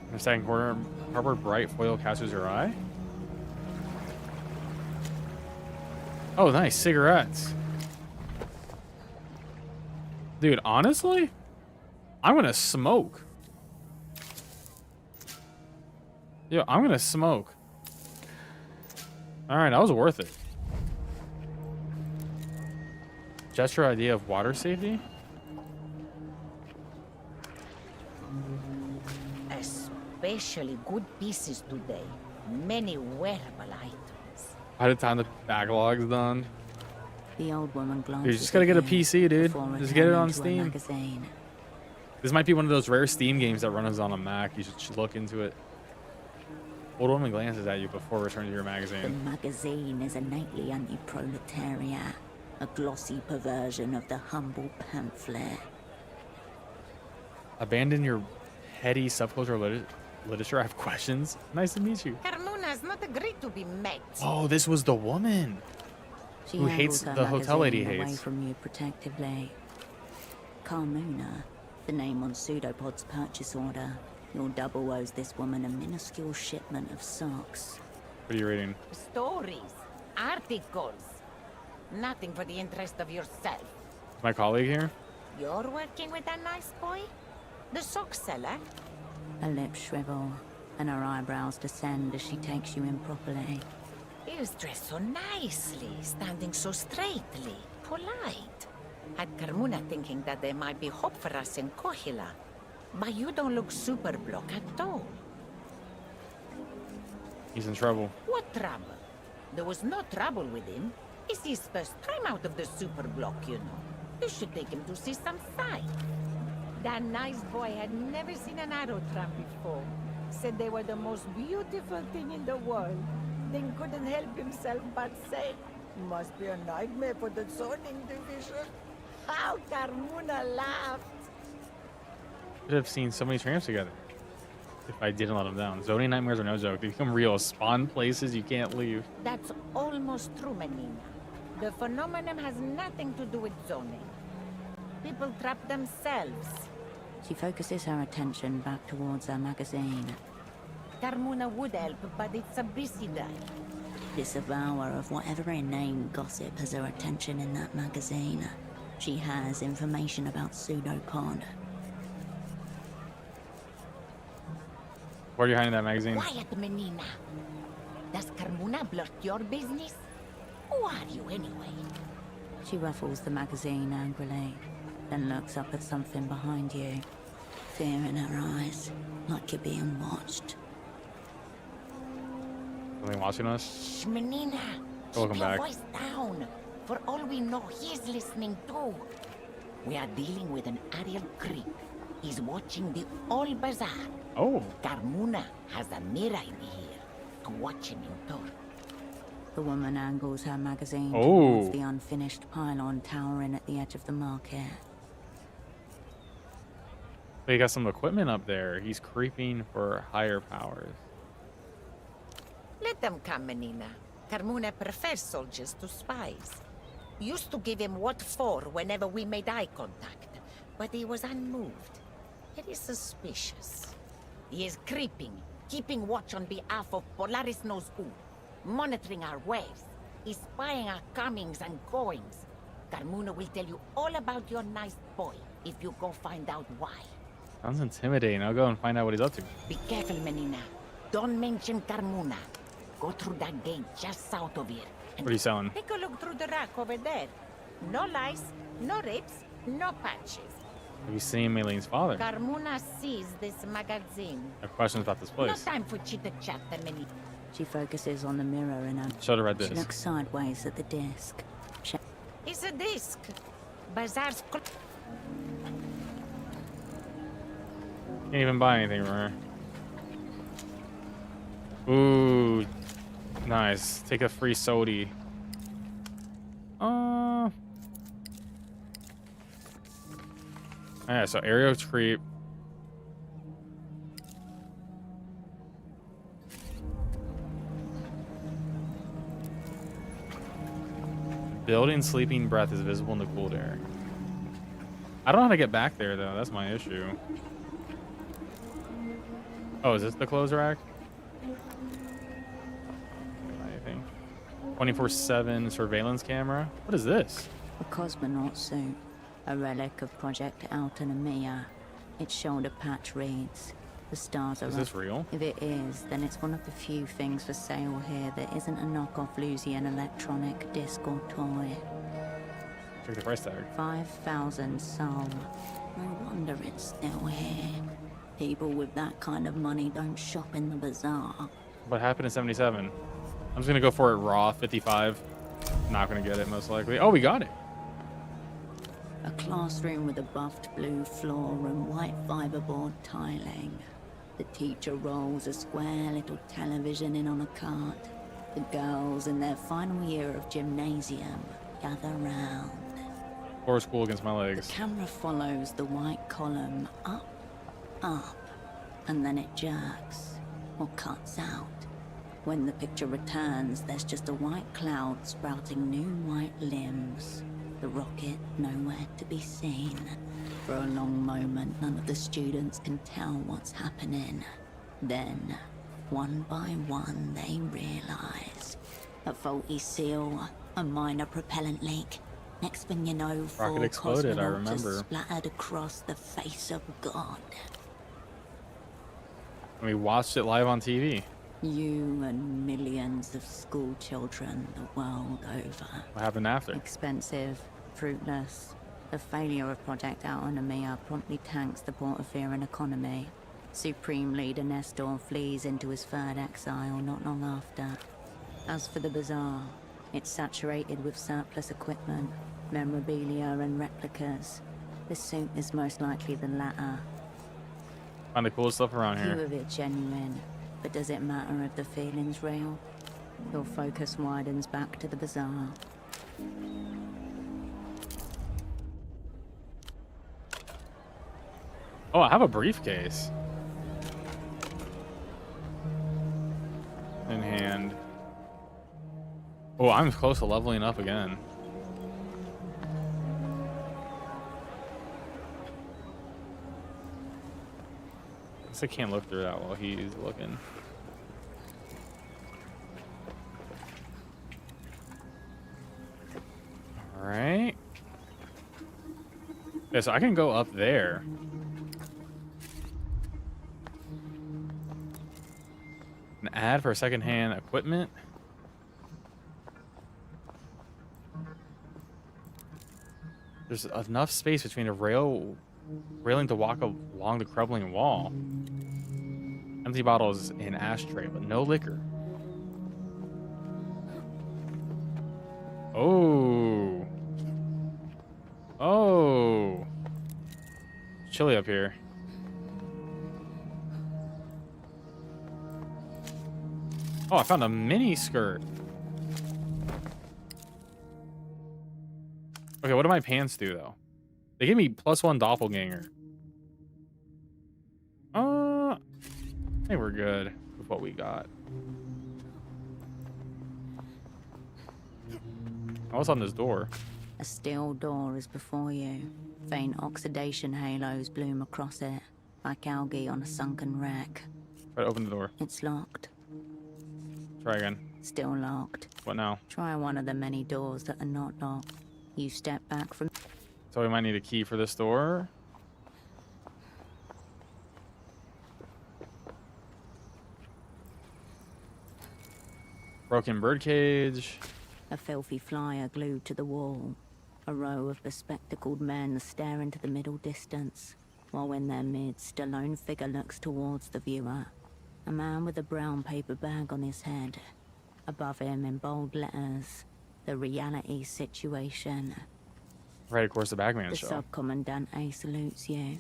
In the second corner, Harbor Bright foil catches your eye. Oh, nice. Cigarettes. Dude, honestly, I'm gonna smoke. Yo, I'm gonna smoke. Alright, that was worth it. Gesture idea of water safety? Especially good pieces today. Many wearable items. By the time the backlog's done. The old woman glances. You just gotta get a at you PC, dude. before Just get it on returning to a Steam. magazine. This might be one of those rare Steam games that runs on a Mac. You should look into it. Old woman glances at you before returning to your The magazine. magazine is innately anti-proletariat, a glossy perversion of the humble pamphlet. Abandon your heady subcultural literature. I have questions. Nice to meet you. Carmona has not agreed to be met. Oh, this was the woman. She Who handles hates her the hotel lady magazine away hates. from you protectively. Carmona, the name on Pseudopod's purchase order. Your double owes this woman a minuscule shipment of socks. What are you reading? Stories, articles. Nothing for the interest of yourself. Is my colleague here? You're working with that nice boy? The sock seller? Her lips shrivel, and her eyebrows descend as she takes you in properly. He was dressed so nicely, standing so straightly, polite. Had Carmuna thinking that there might be hope for us in Kohila. But you don't look super block at all. He's in trouble. What trouble? There was no trouble with him. It's his first time out of the super block, you know. You should take him to see some sight. That nice boy had never seen an arrow tramp before. Said they were the most beautiful thing in the world. Then couldn't help himself but say, must be a nightmare for the zoning division. How Carmuna laughed. Could have seen so many tramps together if I didn't let them down. Zoning nightmares are no joke. They become real. Spawn places you can't leave. That's almost true, Menina. The phenomenon has nothing to do with zoning. People trap themselves. She focuses her attention back towards her magazine. Carmuna would help, but it's a busy day. This avowal of whatever inane gossip has her attention in that magazine. She has information about Pseudopod. Where are you hiding that magazine? Quiet, Menina. Does Carmuna blurt your business? Who are you, anyway? She ruffles the magazine angrily, then looks up at something behind you. Fear in her eyes, like you're being watched. Something watching us? Shh, Menina. Welcome Keep your back. voice down. For all we know, he's listening too. We are dealing with an Ariel creep. He's watching the All Bazaar. Oh. Carmuna has a mirror in here to watch him in turn. The woman angles her magazine Oh. towards the unfinished pylon towering at the edge of the market. They got some equipment up there. He's creeping for higher powers. Let them come, Menina. Carmuna prefers soldiers to spies. Used to give him what for whenever we made eye contact, but he was unmoved. It is suspicious. He is creeping, keeping watch on behalf of Polaris knows who, monitoring our waves. He's spying our comings and goings. Carmuna will tell you all about your nice boy if you go find out why. Sounds intimidating. I'll go and find out what he's up to. Be careful, Menina. Don't mention Carmuna. Go through that gate just south of here. What are you selling? Take a look through the rack over there. No lice, no rips, no patches. Have you seen Mayleen's father? Carmuna sees this magazine. I have questions about this No place. time for chitter-chat, Menina. She focuses on the mirror in her. Should have read She this. looks sideways at the disc. It's a disc. Bazaar's Can't even buy anything from her. Ooh, nice. Take a free sody. Yeah, so aerial creep. Building sleeping breath is visible in the cooled air. I don't know how to get back there though. That's my issue. Oh, is this the clothes rack? Anything? 24/7 surveillance camera. What is this? A cosmonaut suit, a relic of Project Autonomia. Its shoulder patch reads, "The stars are Is this real? If it is, then it's one of the few things for sale here that isn't a knockoff Lusian electronic disc or toy. Check the price tag. 5,000 sol. No wonder it's still here. People with that kind of money don't shop in the bazaar." What happened in 77? I'm just gonna go for it raw, 55. Not gonna get it most likely. Oh, we got it. A classroom with a buffed blue floor and white fiberboard tiling. The teacher rolls a square little television in on a cart. The girls in their final year of gymnasium gather round. Or school against my The legs. camera follows the white column up, and then it jerks or cuts out. When the picture returns, there's just a white cloud sprouting new white limbs. The rocket nowhere to be seen. For a long moment, none of the students can tell what's happening. Then, one by one, they realize a faulty seal, a minor propellant leak. Next thing you know, Rocket exploded, I remember. Splattered across the face of God. We watched it live on TV. You and millions of school children the world over. What happened after? Expensive, fruitless. The failure of Project Autonomia promptly tanks the Portaferan economy. Supreme leader Nestor flees into his third exile not long after. As for the bazaar, it's saturated with surplus equipment, memorabilia and replicas. The suit is most likely the latter. Find the cool stuff around Few here. of it genuine, but does it matter if the feeling's real? Your focus widens back to the bazaar. Oh, I have a briefcase. In hand. Oh, I'm close to leveling up again. I guess I can't look through that while he's looking. Alright. Yeah, so I can go up there. An ad for secondhand equipment. There's enough space between a railing to walk along the crumbling wall. Empty bottles and ashtray, but no liquor. Oh. Oh. It's chilly up here. Oh, I found a mini skirt. Okay, what do my pants do though? They give me +1 doppelganger. I think we're good with what we got. Oh, what's on this door? A steel door is before you. Faint oxidation halos bloom across it, like algae on a sunken wreck. Try to open the door. It's locked. Try again. Still locked. What now? Try one of the many doors that are not locked. You step back from... So we might need a key for this door. Broken birdcage. A filthy flyer glued to the wall. A row of bespectacled men stare into the middle distance, while in their midst a lone figure looks towards the viewer. A man with a brown paper bag on his head. Above him in bold letters, the reality situation. Right, of course, the Bagman The show. Subcommandante salutes you.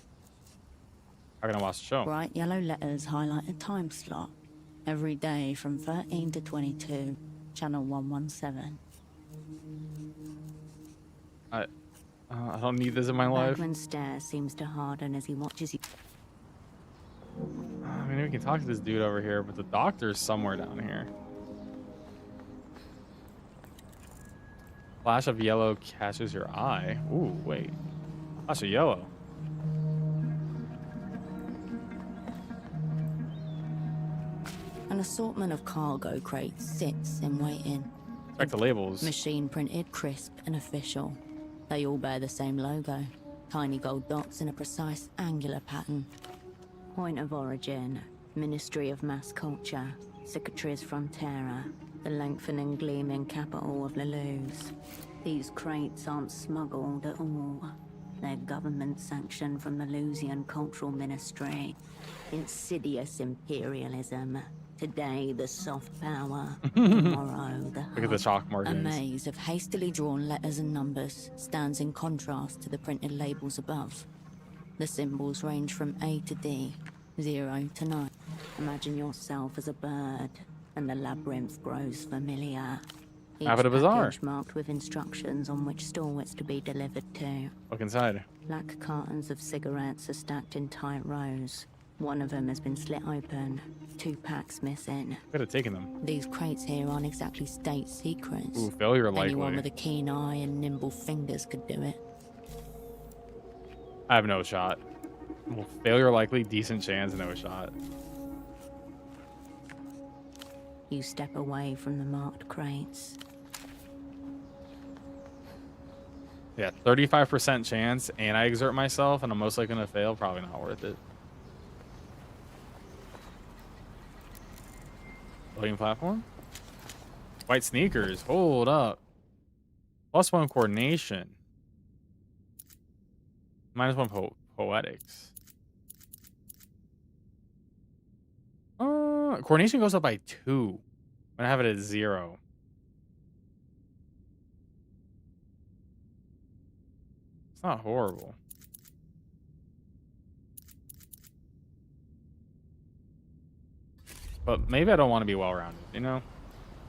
How can I watch the show? Bright yellow letters highlight a time slot. Every day from 13 to 22, channel 117. I don't need this in my life. Bagman's stare seems to harden as he watches you. I mean, we can talk to this dude over here, but the doctor's somewhere down here. Flash of yellow catches your eye. Ooh, wait. Flash of yellow. An assortment of cargo crates sits in waiting. Check the labels. Machine printed, crisp and official. They all bear the same logo. Tiny gold dots in a precise angular pattern. Point of origin, Ministry of Mass Culture, Cicatriz Frontera, the lengthening gleaming capital of Lelou's. These crates aren't smuggled at all. They're government sanctioned from the Lusian Cultural Ministry. Insidious imperialism. Today, the soft power. Tomorrow, the hard. Look at the chalk A markings. maze of hastily drawn letters and numbers stands in contrast to the printed labels above. The symbols range from A to D, 0 to 9. Imagine yourself as a bird, and the labyrinth grows familiar. Each Have it a bazaar. package marked with instructions on which store it's to be delivered to. Look inside. Black cartons of cigarettes are stacked in tight rows. One of them has been slit open. 2 packs missing. Could have taken them. These crates here aren't exactly state secrets. Ooh, failure Anyone likely. with a keen eye and nimble fingers could do it. I have no shot. Well, failure likely, decent chance, no shot. You step away from the marked crates. Yeah, 35% chance, and I exert myself, and I'm most likely gonna fail. Probably not worth it. Loading platform. White sneakers. Hold up. +1 coordination. -1 poetics. Coordination goes up by 2. I'm gonna have it at 0. It's not horrible. But maybe I don't want to be well-rounded, you know?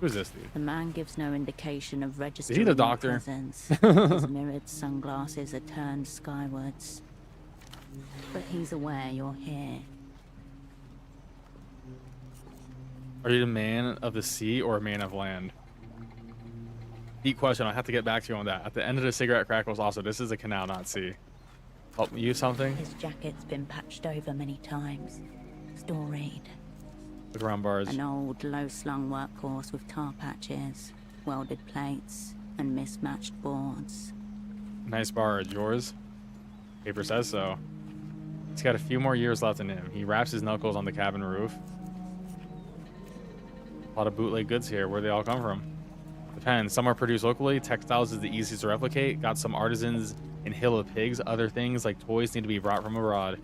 Who's this dude? The man gives no indication of registering Is he the your doctor? presence. His mirrored sunglasses are turned skywards. But he's aware you're here. Are you a man of the sea or a man of land? Deep question. I'll have to get back to you on that. At the end of the cigarette crackles also, this is a canal, not sea. Help me use something? His jacket's been patched over many times. Storied. Look around bars. An old, low-slung workhorse with tar patches, welded plates, and mismatched boards. Nice barge. Yours? Paper says so. He's got a few more years left in him. He wraps his knuckles on the cabin roof. A lot of bootleg goods here. Where they all come from? Depends. Some are produced locally. Textiles is the easiest to replicate. Got some artisans in Hill of Pigs. Other things like toys need to be brought from abroad.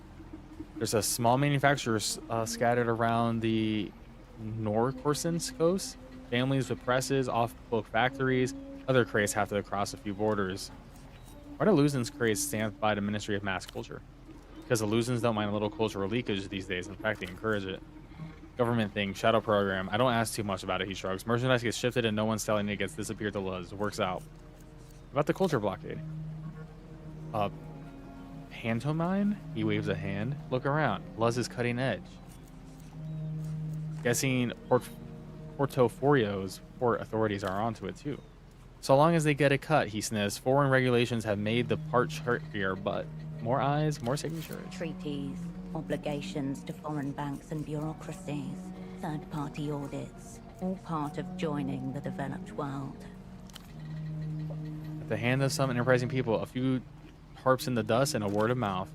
There's a small manufacturer scattered around the Norkorsen coast. Families with presses, off-book factories. Other crates have to cross a few borders. Why do Luzen's crates stamped by the Ministry of Mass Culture? Because the Luzens don't mind a little cultural leakage these days. In fact, they encourage it. Government thing, shadow program. I don't ask too much about it, he shrugs. Merchandise gets shifted and no one's selling it, gets disappeared to Luz. Works out. About the culture blockade. Pantomime? He waves a hand. Look around. Luz is cutting edge. Guessing Portoforios port authorities are onto it too. So long as they get it cut, he sniffs. Foreign regulations have made the part trickier, but more eyes, more signatures. Treaties, obligations to foreign banks and bureaucracies, third-party audits, all part of joining the developed world. At the hand of some enterprising people, a few harps in the dust and a word of mouth.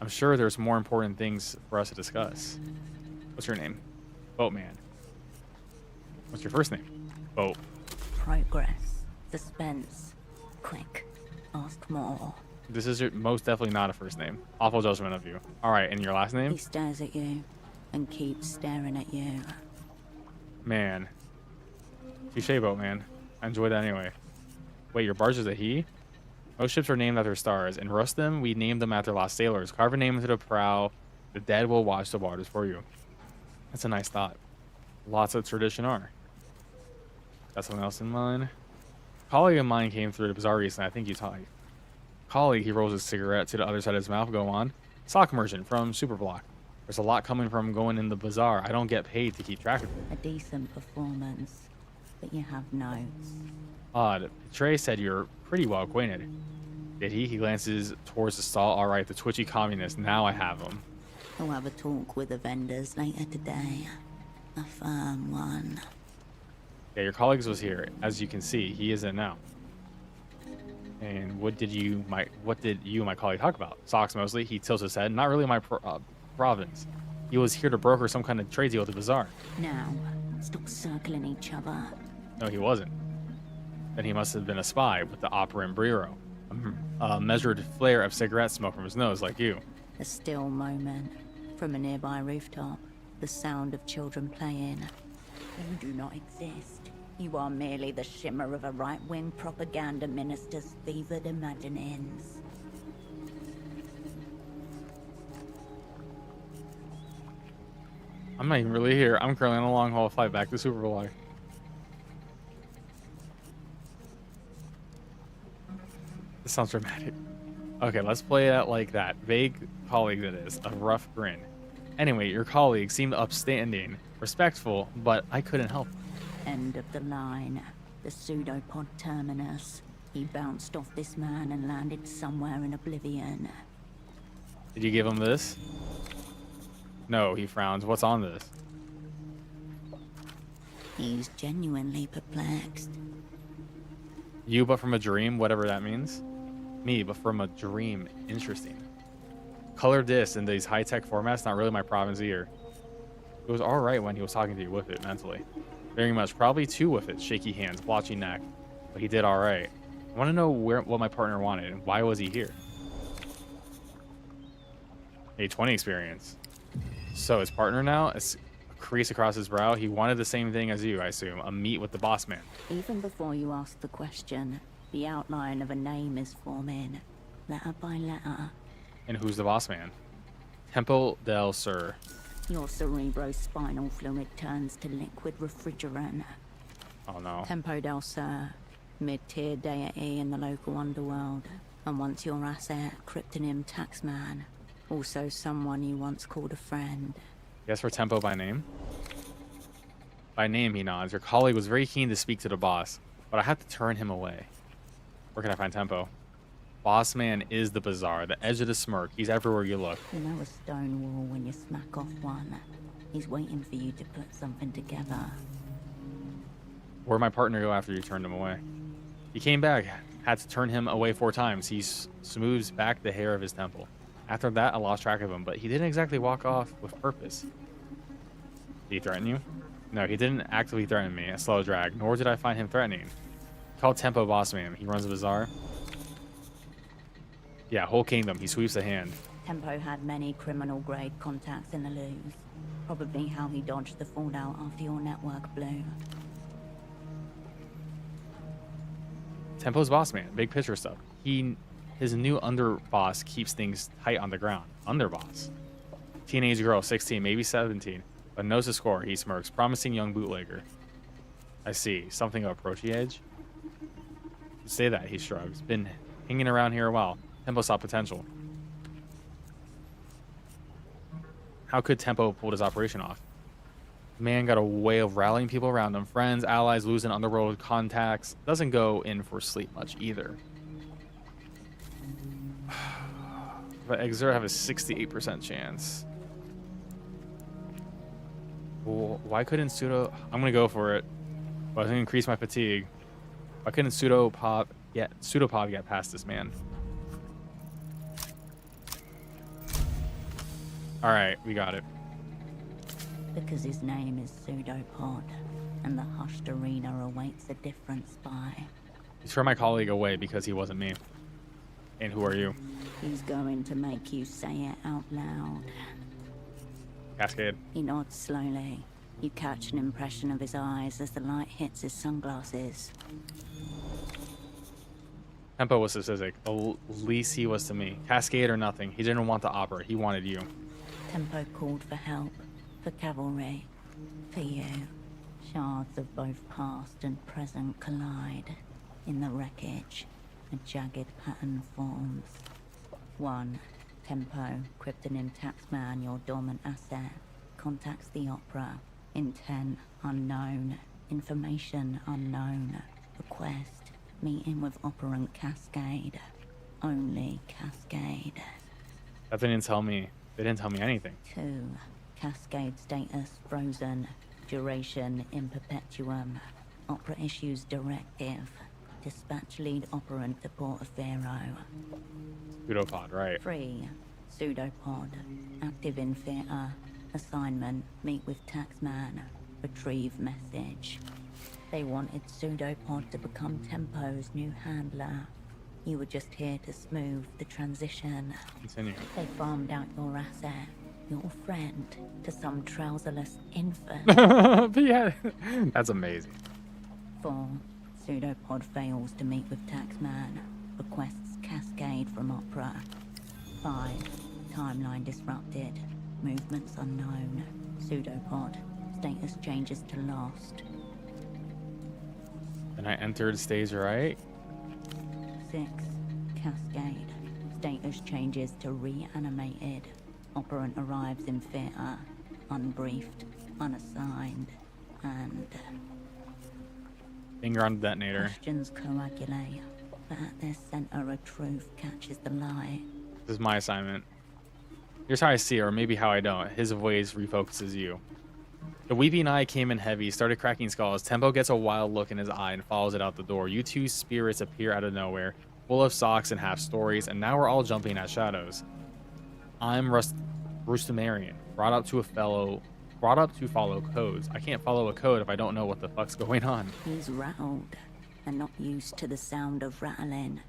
I'm sure there's more important things for us to discuss. What's your name? Boatman. What's your first name? Boat. Progress, suspense, quick, ask more. This is most definitely not a first name. Awful judgment of you. All right, and your last name? He stares at you and keeps staring at you. Man. Touché, Boatman. I enjoy that anyway. Wait, your barge is a he? Most ships are named after stars. In Rustem, we named them after lost sailors. Carve a name into the prow. The dead will watch the waters for you. That's a nice thought. Lots of tradition are. Got something else in mind? A colleague of mine came through the bazaar recently. I think you talked. Colleague, he rolls his cigarette to the other side of his mouth. Go on. Sock merchant from Superblock. There's a lot coming from going in the bazaar. I don't get paid to keep track of it. A decent performance, but you have notes. Odd. Trey said you're pretty well acquainted. Did he? He glances towards the stall. All right, the twitchy communist. Now I have him. I'll have a talk with the vendors later today. A firm one. Yeah, your colleagues was here. As you can see, he isn't now. And what did you, my colleague, talk about? Socks mostly. He tilts his head. Not really my province. He was here to broker some kind of trade deal with the bazaar. Now, stop circling each other. No, he wasn't. Then he must have been a spy with the operant bureau. A measured flare of cigarette smoke from his nose, like you. A still moment. From a nearby rooftop, the sound of children playing. You do not exist. You are merely the shimmer of a right-wing propaganda minister's fevered imaginings. I'm not even really here. I'm currently on a long-haul flight back to Superblock. This sounds dramatic. Okay, let's play it out like that. Vague colleague that is. A rough grin. Anyway, your colleague seemed upstanding, respectful, but I couldn't help. End of the line. The pseudopod terminus. He bounced off this man and landed somewhere in oblivion. Did you give him this? No, he frowns. What's on this? He's genuinely perplexed. You, but from a dream, whatever that means. Me, but from a dream. Interesting. Color disc in these high-tech formats, not really my province either. It was alright when he was talking to you with it mentally. Very much. Probably too with it. Shaky hands, blotchy neck. But he did alright. I want to know what my partner wanted and why was he here? A 20 experience. So his partner now, a crease across his brow. He wanted the same thing as you, I assume. A meet with the boss man. Even before you ask the question, the outline of a name is forming, letter by letter. And who's the boss man? Temple del Sur. Your cerebrospinal fluid turns to liquid refrigerant. Oh no. Tempo del Sur, mid-tier deity in the local underworld. And once your asset, cryptonym Taxman. Also someone you once called a friend. Guess for Tempo by name? By name, he nods. Your colleague was very keen to speak to the boss, but I had to turn him away. Where can I find Tempo? Boss man is the bazaar, the edge of the smirk. He's everywhere you look. You know a stone wall when you smack off one. He's waiting for you to put something together. Where'd my partner go after you turned him away? He came back, had to turn him away 4 times. He smooths back the hair of his temple. After that, I lost track of him, but he didn't exactly walk off with purpose. Did he threaten you? No, he didn't actively threaten me, a slow drag, nor did I find him threatening. Called Tempo boss man. He runs a bazaar. Yeah, whole kingdom. He sweeps a hand. Tempo had many criminal-grade contacts in the loose. Probably how he dodged the fallout after your network blew. Tempo's boss man. Big picture stuff. His new underboss keeps things tight on the ground. Underboss. Teenage girl, 16, maybe 17, but knows the score. He smirks. Promising young bootlegger. I see. Something of approachy edge? Say that, he shrugs. Been hanging around here a while. Tempo saw potential. How could Tempo pull this operation off? Man got a way of rallying people around him. Friends, allies, losing underworld contacts. Doesn't go in for sleep much either. But Exert have a 68% chance. Well, why couldn't pseudo... I'm gonna go for it. But I'm gonna increase my fatigue. Why couldn't pseudopod get past this man? Alright, we got it. Because his name is Pseudopod, and the hushed arena awaits a different spy. He's turned my colleague away because he wasn't me. And who are you? He's going to make you say it out loud. Cascade. He nods slowly. You catch an impression of his eyes as the light hits his sunglasses. Tempo was specific. At least he was to me. Cascade or nothing. He didn't want to operate. He wanted you. Tempo called for help. For cavalry. For you. Shards of both past and present collide. In the wreckage, a jagged pattern forms. 1. Tempo, cryptonym Taxman, your dormant asset, contacts the opera. Intent unknown. Information unknown. Request, meeting with operant Cascade. Only Cascade. That didn't tell me. They didn't tell me anything. 2. Cascade status frozen. Duration in perpetuum. Opera issues directive. Dispatch lead operant to Portofero. Pseudopod, right. 3. Pseudopod. Active in theater. Assignment. Meet with Taxman. Retrieve message. They wanted Pseudopod to become Tempo's new handler. You were just here to smooth the transition. Continue. They farmed out your asset, your friend, to some trouserless infant. But yeah, that's amazing. 4. Pseudopod fails to meet with Taxman. Requests Cascade from Opera. 5. Timeline disrupted. Movements unknown. Pseudopod. Status changes to lost. And I entered stage right. 6. Cascade. Status changes to reanimated. Operant arrives in theater, unbriefed, unassigned, and Finger on the detonator. questions coagulate, but at their center a truth catches the light. This is my assignment. Here's how I see it, or maybe how I don't. His voice refocuses you. The weeping eye came in heavy, started cracking skulls. Tempo gets a wild look in his eye and follows it out the door. You two spirits appear out of nowhere, full of socks and half stories, and now we're all jumping at shadows. I'm Rustamarian, brought up to follow codes. I can't follow a code if I don't know what the fuck's going on. He's rattled and not used to the sound of rattling.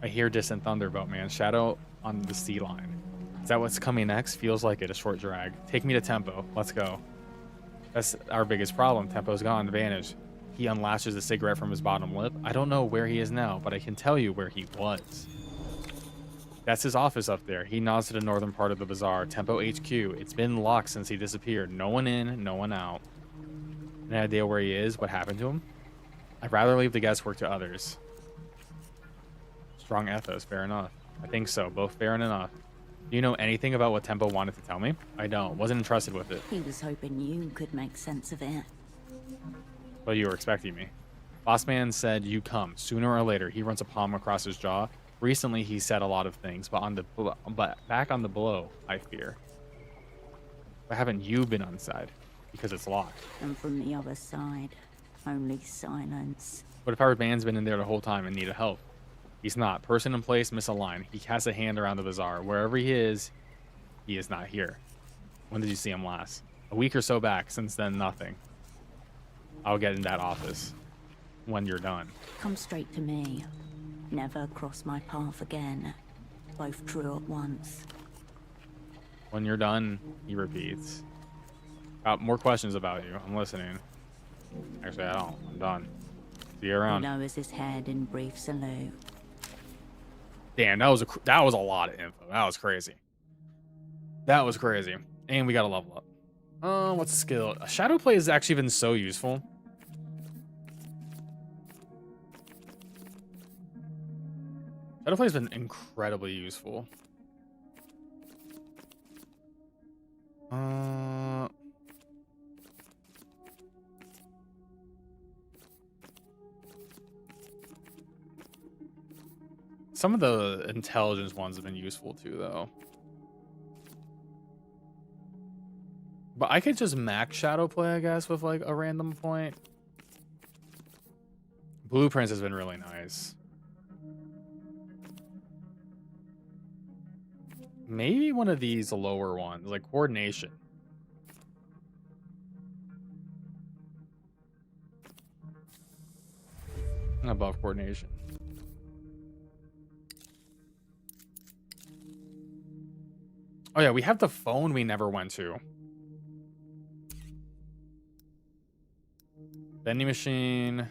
I hear distant thunder, Boatman. Shadow on the sea line. Is that what's coming next? Feels like it. A short drag. Take me to Tempo. Let's go. That's our biggest problem. Tempo's gone. Vanished. He unlashes a cigarette from his bottom lip. I don't know where he is now, but I can tell you where he was. That's his office up there. He nods to the northern part of the bazaar. Tempo HQ. It's been locked since he disappeared. No one in, no one out. Any idea where he is? What happened to him? I'd rather leave the guesswork to others. Strong ethos. Fair enough. I think so. Both fair and enough. Do you know anything about what Tempo wanted to tell me? I don't. Wasn't entrusted with it. He was hoping you could make sense of it. But you were expecting me. Boss man said you come. Sooner or later, he runs a palm across his jaw. Recently, he said a lot of things, but back on the blow, I fear. Why haven't you been on side? Because it's locked. And from the other side, only silence. What if our band's been in there the whole time and needed help? He's not. Person in place, misaligned. He casts a hand around the bazaar. Wherever he is not here. When did you see him last? A week or so back. Since then, nothing. I'll get in that office when you're done. Come straight to me. Never cross my path again. Both true at once. When you're done, he repeats. More questions about you. I'm listening. Actually, I don't. I'm done. See you around. He lowers his head in brief salute. Damn, that was a lot of info. That was crazy. That was crazy. And we got to level up. What's the skill? Shadow play has actually been so useful. Shadow play has been incredibly useful. Some of the intelligence ones have been useful too, though. But I could just max shadow play, I guess, with like a random point. Blueprints has been really nice. Maybe one of these lower ones, like coordination. Above coordination. Oh yeah, we have the phone we never went to. Vending machine.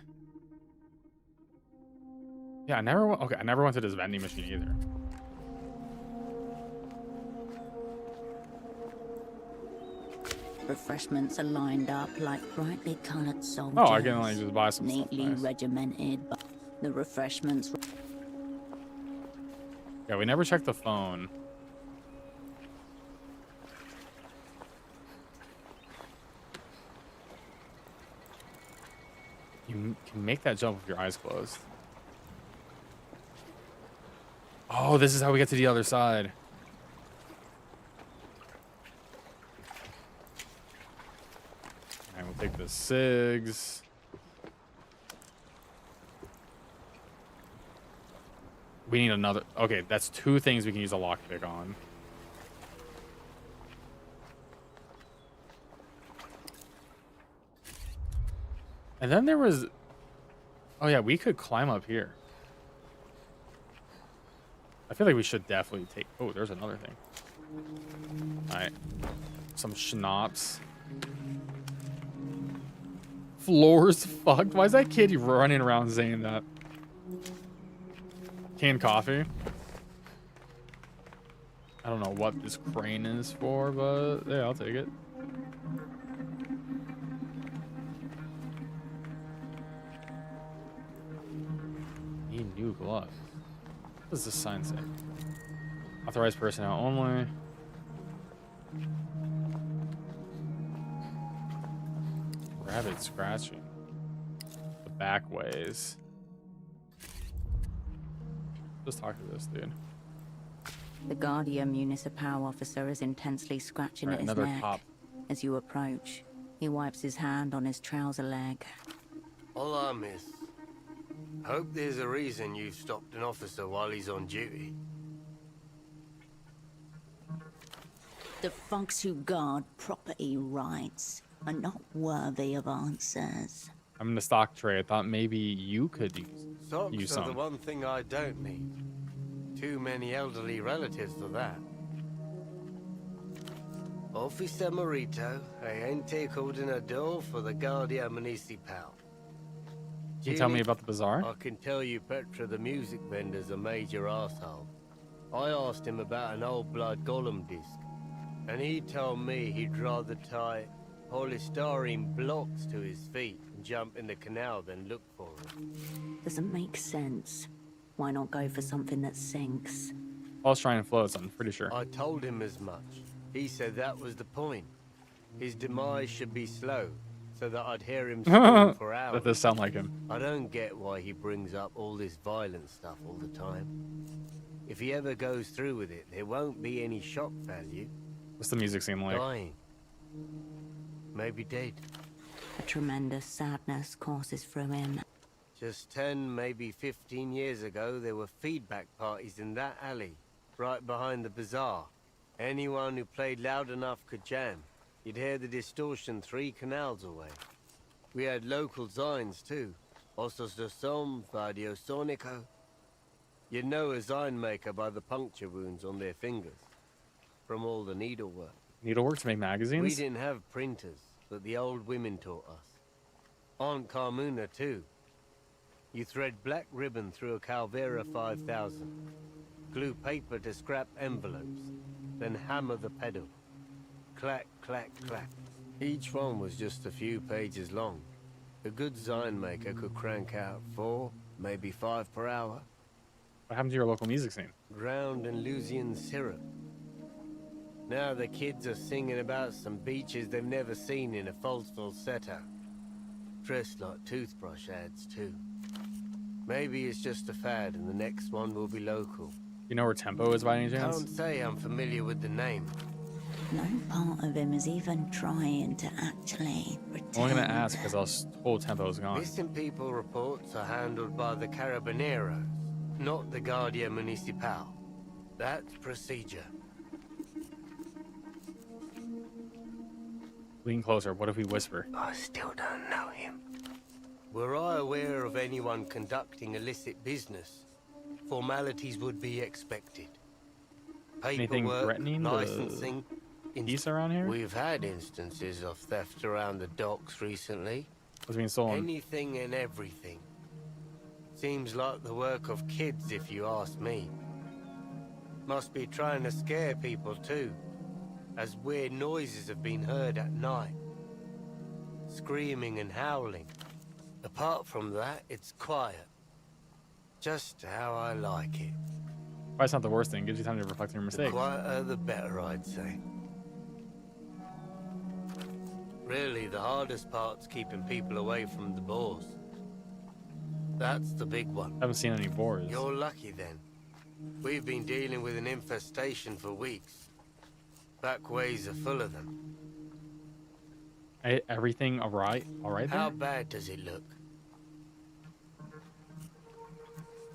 Yeah, I never went to this vending machine either. Refreshments are lined up like brightly colored soldiers. Oh, I can like just buy some neatly stuff. Nice. regimented, but the refreshments. Yeah, we never checked the phone. You can make that jump with your eyes closed. Oh, this is how we get to the other side. And we'll take the SIGs. We need another. Okay, that's two things we can use a lockpick on. And then there was... Oh yeah, we could climb up here. I feel like we should definitely take... Oh, there's another thing. Alright. Some schnapps. Floors fucked. Why is that kid running around saying that? Canned coffee. I don't know what this crane is for, but yeah, I'll take it. Need new gloves. What does this sign say? Authorized personnel only. Rabbit scratching. The back ways. Just talk to this dude. The Guardia Municipal officer is intensely scratching Right, at his another neck. cop. As you approach, he wipes his hand on his trouser leg. Hola, miss. Hope there's a reason you've stopped an officer while he's on duty. The folks who guard property rights are not worthy of answers. I'm in the stock tray. I thought maybe you could use Socks are some. the one thing I don't need. Too many elderly relatives for that. Officer Morito, gente coordinador for the Guardia Municipal. Can you tell me about the bazaar? I can tell you Petra the music vendor's a major asshole. I asked him about an old Blood Golem disc, and he told me he'd rather tie polystyrene blocks to his feet and jump in the canal than look for them. Doesn't make sense. Why not go for something that sinks? Pulse trying to floats, I'm pretty sure. I told him as much. He said that was the point. His demise should be slow, so that I'd hear him scream for hours. That does sound like him. I don't get why he brings up all this violent stuff all the time. If he ever goes through with it, there won't be any shock value. What's the music scene like? Dying. Maybe dead. A tremendous sadness courses through him. Just 10, maybe 15 years ago, there were feedback parties in that alley, right behind the bazaar. Anyone who played loud enough could jam. You'd hear the distortion 3 canals away. We had local signs too. Ossos de Som, Radio Sonico. You'd know a sign maker by the puncture wounds on their fingers, from all the needlework. Needlework to make magazines? We didn't have printers, but the old women taught us. Aunt Carmuna too. You thread black ribbon through a Calvera 5000. Glue paper to scrap envelopes, then hammer the pedal. Clack, clack, clack. Each one was just a few pages long. A good sign maker could crank out 4, maybe 5 per hour. What happened to your local music scene? Ground and Lusian syrup. Now the kids are singing about some beaches they've never seen in a false falsetto. Dressed like toothbrush ads too. Maybe it's just a fad and the next one will be local. You know where Tempo is by any chance? Can't say I'm familiar with the name. No part of him is even trying to actually pretend. I'm only gonna ask because I was told Tempo is gone. Missing people reports are handled by the Carabineros, not the Guardia Municipal. That's procedure. Lean closer. What if we whisper? I still don't know him. Were I aware of anyone conducting illicit business, formalities would be expected. Anything Paperwork, threatening the licensing. peace around here? We've had instances of theft around the docks recently. What's being stolen? Anything and everything. Seems like the work of kids, if you ask me. Must be trying to scare people too, as weird noises have been heard at night. Screaming and howling. Apart from that, it's quiet. Just how I like it. That's not the worst thing. Gives you time to reflect on your The mistakes. quieter, the better, I'd say. Really, the hardest part's keeping people away from the boars. That's the big one. Haven't seen any boars. You're lucky then. We've been dealing with an infestation for weeks. Back ways are full of them. Everything all right How there? bad does it look?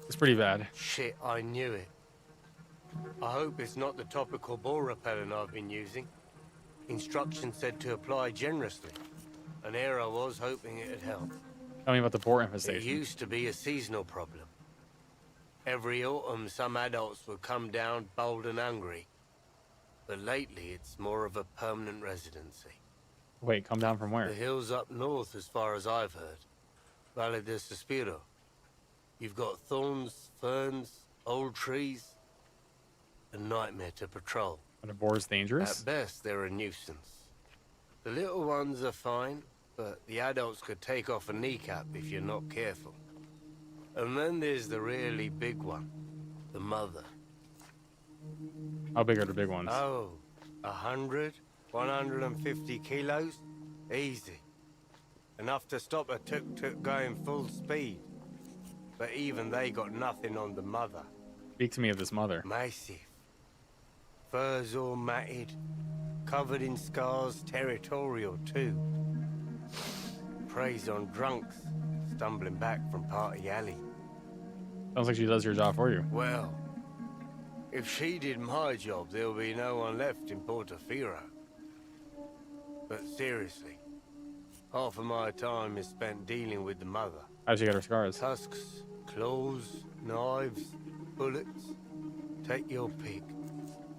It's pretty bad. Shit, I knew it. I hope it's not the topical boar repellent I've been using. Instructions said to apply generously. An error was hoping it'd help. Tell me about the boar It infestation. used to be a seasonal problem. Every autumn, some adults would come down bold and hungry. But lately, it's more of a permanent residency. Wait, come down from where? The hills up north, as far as I've heard. Valle de Suspiro. You've got thorns, ferns, old trees. A nightmare to patrol. Are the boars dangerous? At best, they're a nuisance. The little ones are fine, but the adults could take off a kneecap if you're not careful. And then there's the really big one, the mother. How big are the big ones? Oh, 100, 150 kilos? Easy. Enough to stop a tuk-tuk going full speed. But even they got nothing on the mother. Speak to me of this mother. Massive. Furs all matted, covered in scars, territorial too. Preys on drunks, stumbling back from Party Alley. Sounds like she does your job for you. Well, if she did my job, there'll be no one left in Portofino. But seriously, half of my time is spent dealing with the mother. How'd she get her scars? Tusks, claws, knives, bullets. Take your pick.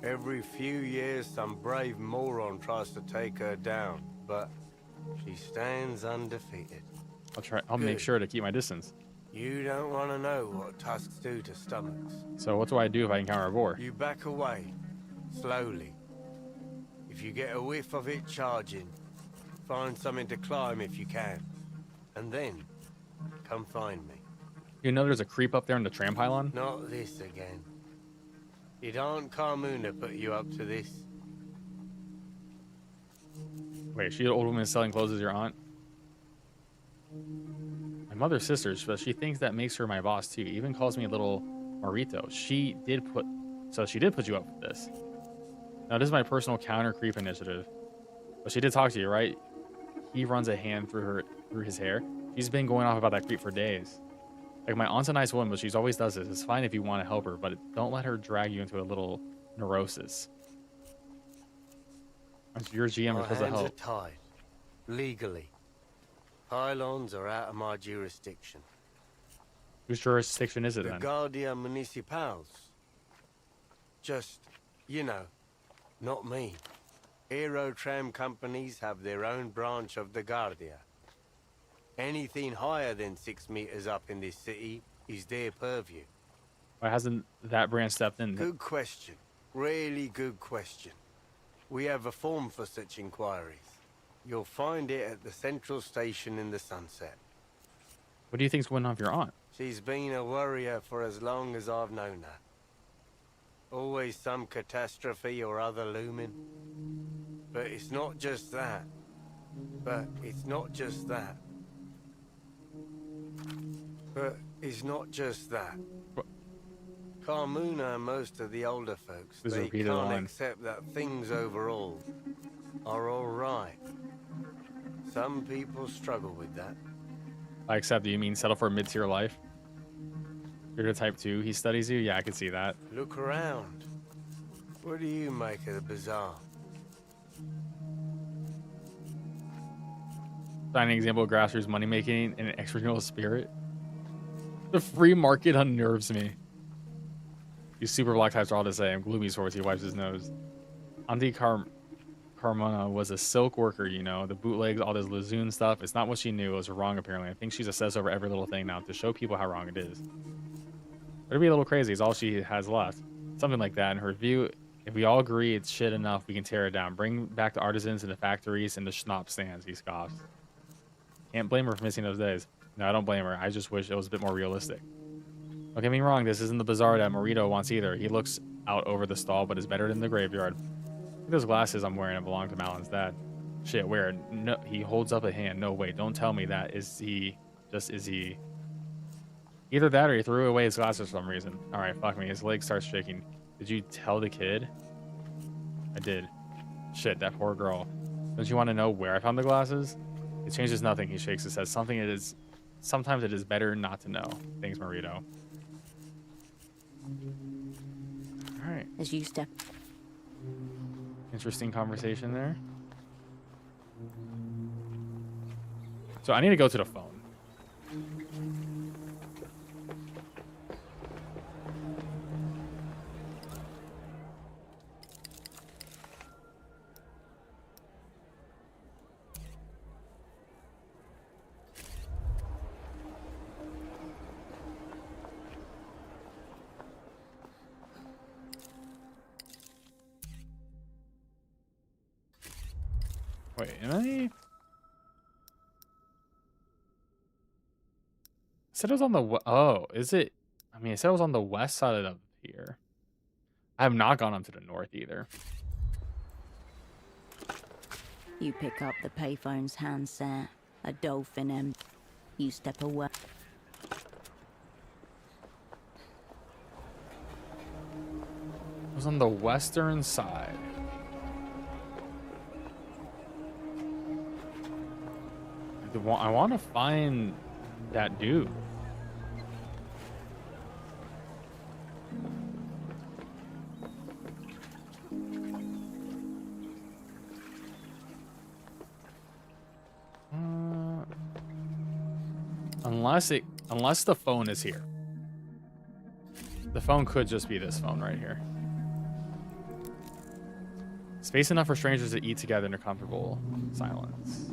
Every few years, some brave moron tries to take her down, but she stands undefeated. I'll try. I'll make sure to keep my distance. You don't want to know what tusks do to stomachs. So what do I do if I encounter a boar? You back away, slowly. If you get a whiff of it charging, find something to climb if you can. And then, come find me. You know there's a creep up there in the tram pylon? Not this again. Did Aunt Carmuna put you up to this? Wait, she an old woman selling clothes as your aunt? My mother's sister, but she thinks that makes her my boss too. Even calls me little Marito. She did put you up for this. Now this is my personal counter creep initiative. But she did talk to you, right? He runs a hand through his hair. She's been going off about that creep for days. Like, my aunt's a nice woman, but she's always does this. It's fine if you want to help her, but don't let her drag you into a little neurosis. As your GM are supposed to My hands help. are tied. Legally. Pylons are out of my jurisdiction. Whose jurisdiction is it The then? Guardia Municipals. Just, you know, not me. Aero tram companies have their own branch of the Guardia. Anything higher than 6 meters up in this city is their purview. Why hasn't that branch stepped in? Good question. Really good question. We have a form for such inquiries. You'll find it at the central station in the Sunset. What do you think's going on with your aunt? She's been a worrier for as long as I've known her. Always some catastrophe or other looming. But it's not just that. But it's not just that. What? Carmuna and most of the older folks, This is a they repeated can't line. accept that things overall are alright. Some people struggle with that. I accept. Do you mean settle for a mid-tier life? You're the type 2. He studies you? Yeah, I can see that. Look around. What do you make of the bazaar? Shining example of grassroots money making in an external spirit. The free market unnerves me. These super block types are all the same. Gloomy swords, he wipes his nose. Auntie Carmona was a silk worker, you know. The bootlegs, all this Lazoon stuff. It's not what she knew. It was wrong, apparently. I think she's obsessed over every little thing now to show people how wrong it is. But it'd be a little crazy. It's all she has left. Something like that. In her view, if we all agree it's shit enough, we can tear it down. Bring back the artisans and the factories and the schnapps stands, he scoffs. Can't blame her for missing those days. No, I don't blame her. I just wish it was a bit more realistic. Don't get me wrong, this isn't the bazaar that Morito wants either. He looks out over the stall, but is better than the graveyard. Look at those glasses I'm wearing that belong to Malin's dad. Shit, where? No, he holds up a hand. No, wait, don't tell me that. Is he... Either that or he threw away his glasses for some reason. Alright, fuck me. His leg starts shaking. Did you tell the kid? I did. Shit, that poor girl. Don't you want to know where I found the glasses? It changes nothing, he shakes his head. Sometimes it is better not to know. Thanks, Marito. Alright. As you step Interesting conversation there. So I need to go to the phone. Wait, am I? Said it was on the oh, is it? I mean, it said it was on the west side of here. I have not gone up to the north either. You pick up the payphone's handset, a dolphin, and you step away. It was on the western side. I want to find that dude. Unless the phone is here. The phone could just be this phone right here. Space enough for strangers to eat together in a comfortable silence.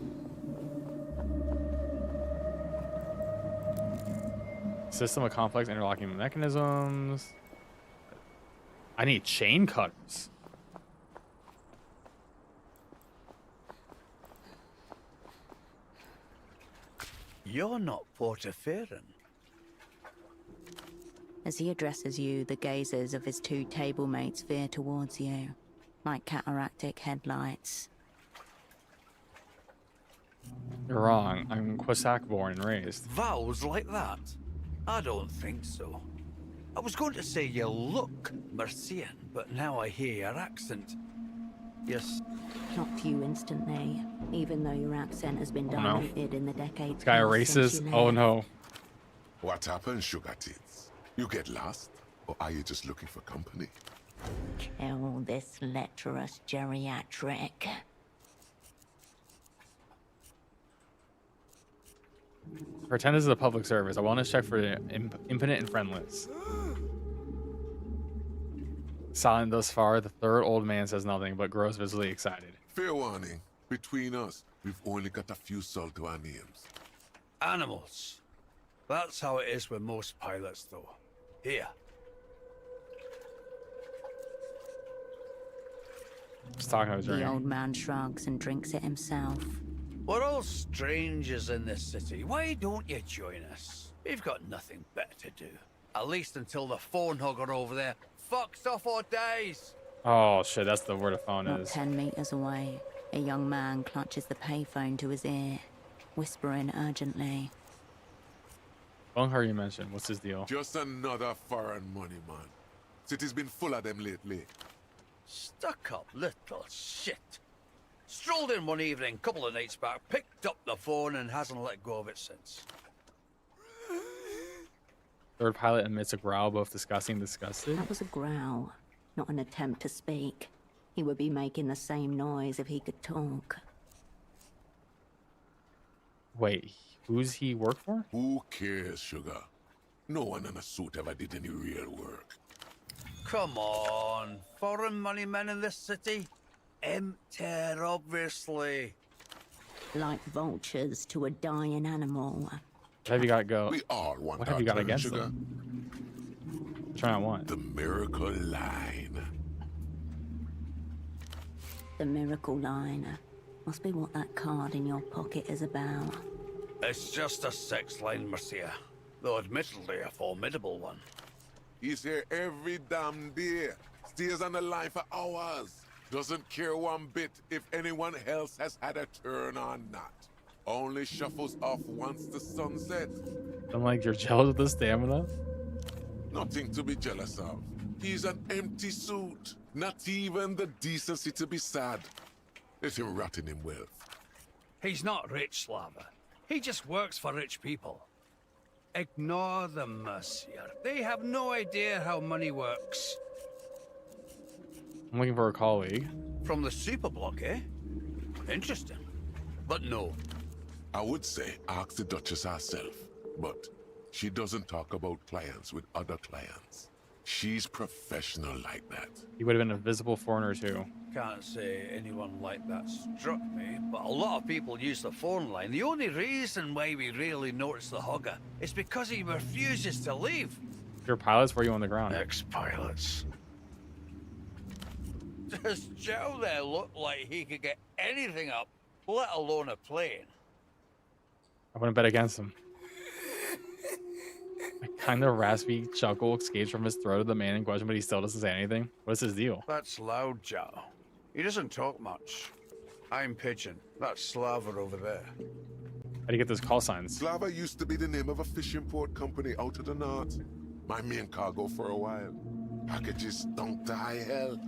System of complex interlocking mechanisms. I need chain cutters. You're not Portaferan. As he addresses you, the gazes of his two table mates veer towards you, like cataractic headlights. You're wrong. I'm Quasac born and raised. Vows like that? I don't think so. I was going to say you look Mercian, but now I hear your accent. Yes. Clocked you instantly, even though your accent has been diluted in the decades. This guy erases. Oh no. What happened, Sugar Tits? You get lost? Or are you just looking for company? Kill this lecherous geriatric. Pretend this is a public service. I want to check for impotent and friendless. Silent thus far, the third old man says nothing, but grows visibly excited. Fair warning. Between us, we've only got a few salt to our names. Animals. That's how it is with most pilots, though. Here. Just talking about his The drink. old man shrugs and drinks it himself. We're all strangers in this city. Why don't you join us? We've got nothing better to do. At least until the phone hugger over there fucks off or dies. Oh shit, that's the where the phone Not is. 10 meters away, a young man clutches the payphone to his ear, whispering urgently. Phone her you mentioned. What's his deal? Just another foreign money, man. City's been full of them lately. Stuck up little shit. Strolled in one evening, couple of nights back, picked up the phone and hasn't let go of it since. Third pilot emits a growl, both disgusting and disgusted. That was a growl, not an attempt to speak. He would be making the same noise if he could talk. Wait, who's he work for? Who cares, Sugar? No one in a suit ever did any real work. Come on, foreign money men in this city? Empty, obviously. Like vultures to a dying animal. What have you got go? We all want What our have you got turn, against Sugar. them? Trying out what? The miracle line. The miracle line. Must be what that card in your pocket is about. It's just a sex line, Mercia. Though admittedly a formidable one. He's here every damn day. Stays on the line for hours. Doesn't care one bit if anyone else has had a turn or not. Only shuffles off once the sun sets. I'm like, you're jealous of the stamina? Nothing to be jealous of. He's an empty suit. Not even the decency to be sad. Let him rot in him wealth. He's not rich, Slava. He just works for rich people. Ignore them, Mercia. They have no idea how money works. I'm looking for a colleague. From the superblock, eh? Interesting. But no. I would say ask the Duchess herself, but she doesn't talk about clients with other clients. She's professional like that. He would have been a visible foreigner too. Can't say anyone like that struck me, but a lot of people use the phone line. The only reason why we rarely notice the hugger is because he refuses to leave. Your pilots were you on the ground? Ex-pilots. Does Joe there look like he could get anything up, let alone a plane? I wouldn't bet against him. A kind of raspy chuckle escapes from his throat of the man in question, but he still doesn't say anything. What's his deal? That's Loud Jow. He doesn't talk much. I'm Pigeon. That's Slava over there. How do you get those call signs? Slava used to be the name of a fish import company out of the north. My main cargo for a while. Packages stunk to high hell.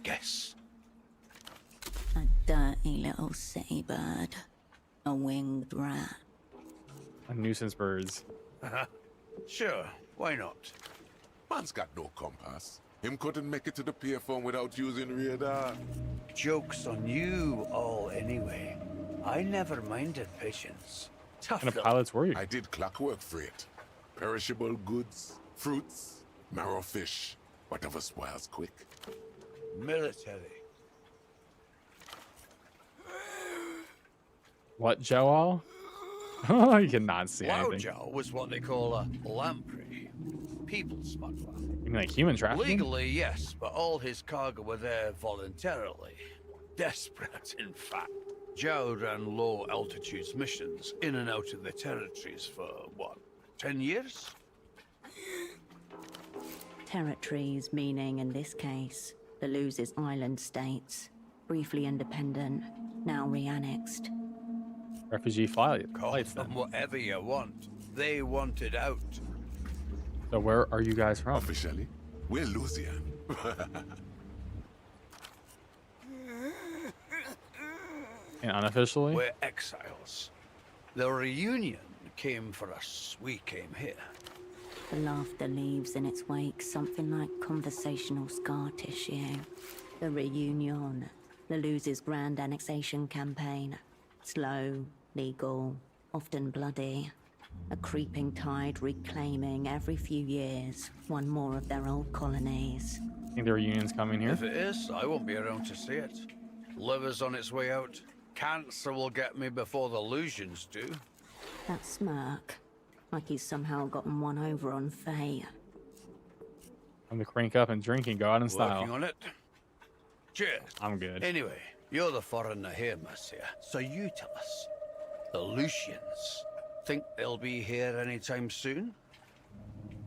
Guess. A dirty little city bird. A winged rat. A nuisance birds. Sure, why not? Man's got no compass. Him couldn't make it to the payphone without using radar. Joke's on you all anyway. I never minded Pigeons. Tough What kind of luck. pilots were you? I did clockwork freight. Perishable goods, fruits, marrow fish, whatever spoils quick. Military. What, Joel? You cannot see Loud anything. Jow was what they call a lamprey. People smuggler. You mean like human trafficking? Legally, yes, but all his cargo were there voluntarily. Desperate, in fact. Jow ran low altitudes missions in and out of the territories for, what, 10 years? Territories meaning, in this case, the Losers Island states. Briefly independent, now re-annexed. Refugee Call flights them then. whatever you want. They wanted out. So where are you guys from? Officially, we're Lusian. And unofficially? We're exiles. The reunion came for us. We came here. The laughter leaves in its wake something like conversational scar tissue. The reunion, the Losers' grand annexation campaign. Slow, legal, often bloody. A creeping tide reclaiming every few years one more of their old colonies. Think the reunion's coming here? If it is, I won't be around to see it. Liver's on its way out. Cancer will get me before the illusions do. That smirk, like he's somehow gotten one over on Faye. I'm to crank up and drink and go out in style. Working on it. Cheers. I'm good. Anyway, you're the foreigner here, Monsieur. So you tell us. The Lucians. Think they'll be here anytime soon?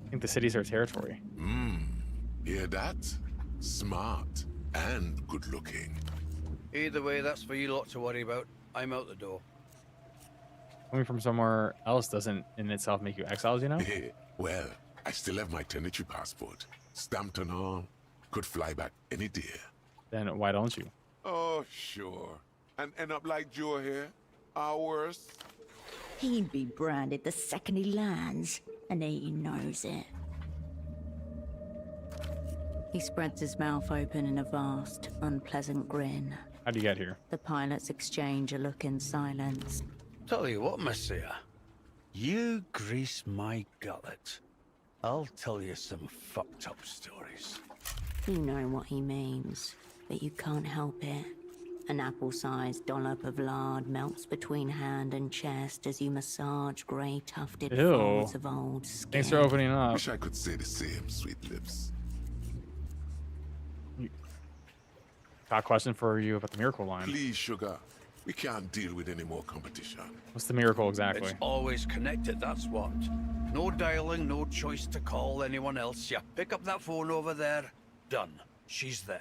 I think the city's our territory. Hear that? Smart and good looking. Either way, that's for you lot to worry about. I'm out the door. Coming from somewhere else doesn't in itself make you exiles, you know? Well, I still have my tenantry passport. Stamped and all. Could fly back any day. Then why don't you? Oh, sure. And end up like Joe here? Or worse? He'd be branded the second he lands, and he knows it. He spreads his mouth open in a vast, unpleasant grin. How'd you get here? The pilots exchange a look in silence. Tell you what, Monsieur. You grease my gullet. I'll tell you some fucked up stories. You know what he means, but you can't help it. An apple-sized dollop of lard melts between hand and chest as you massage grey tufted Ew. folds of old skin. Thanks for opening up. Wish I could say the same, sweet lips. Got a question for you about the miracle line. Please, sugar. We can't deal with any more competition. What's the miracle exactly? It's always connected, that's what. No dialing, no choice to call anyone else. You pick up that phone over there, done. She's there.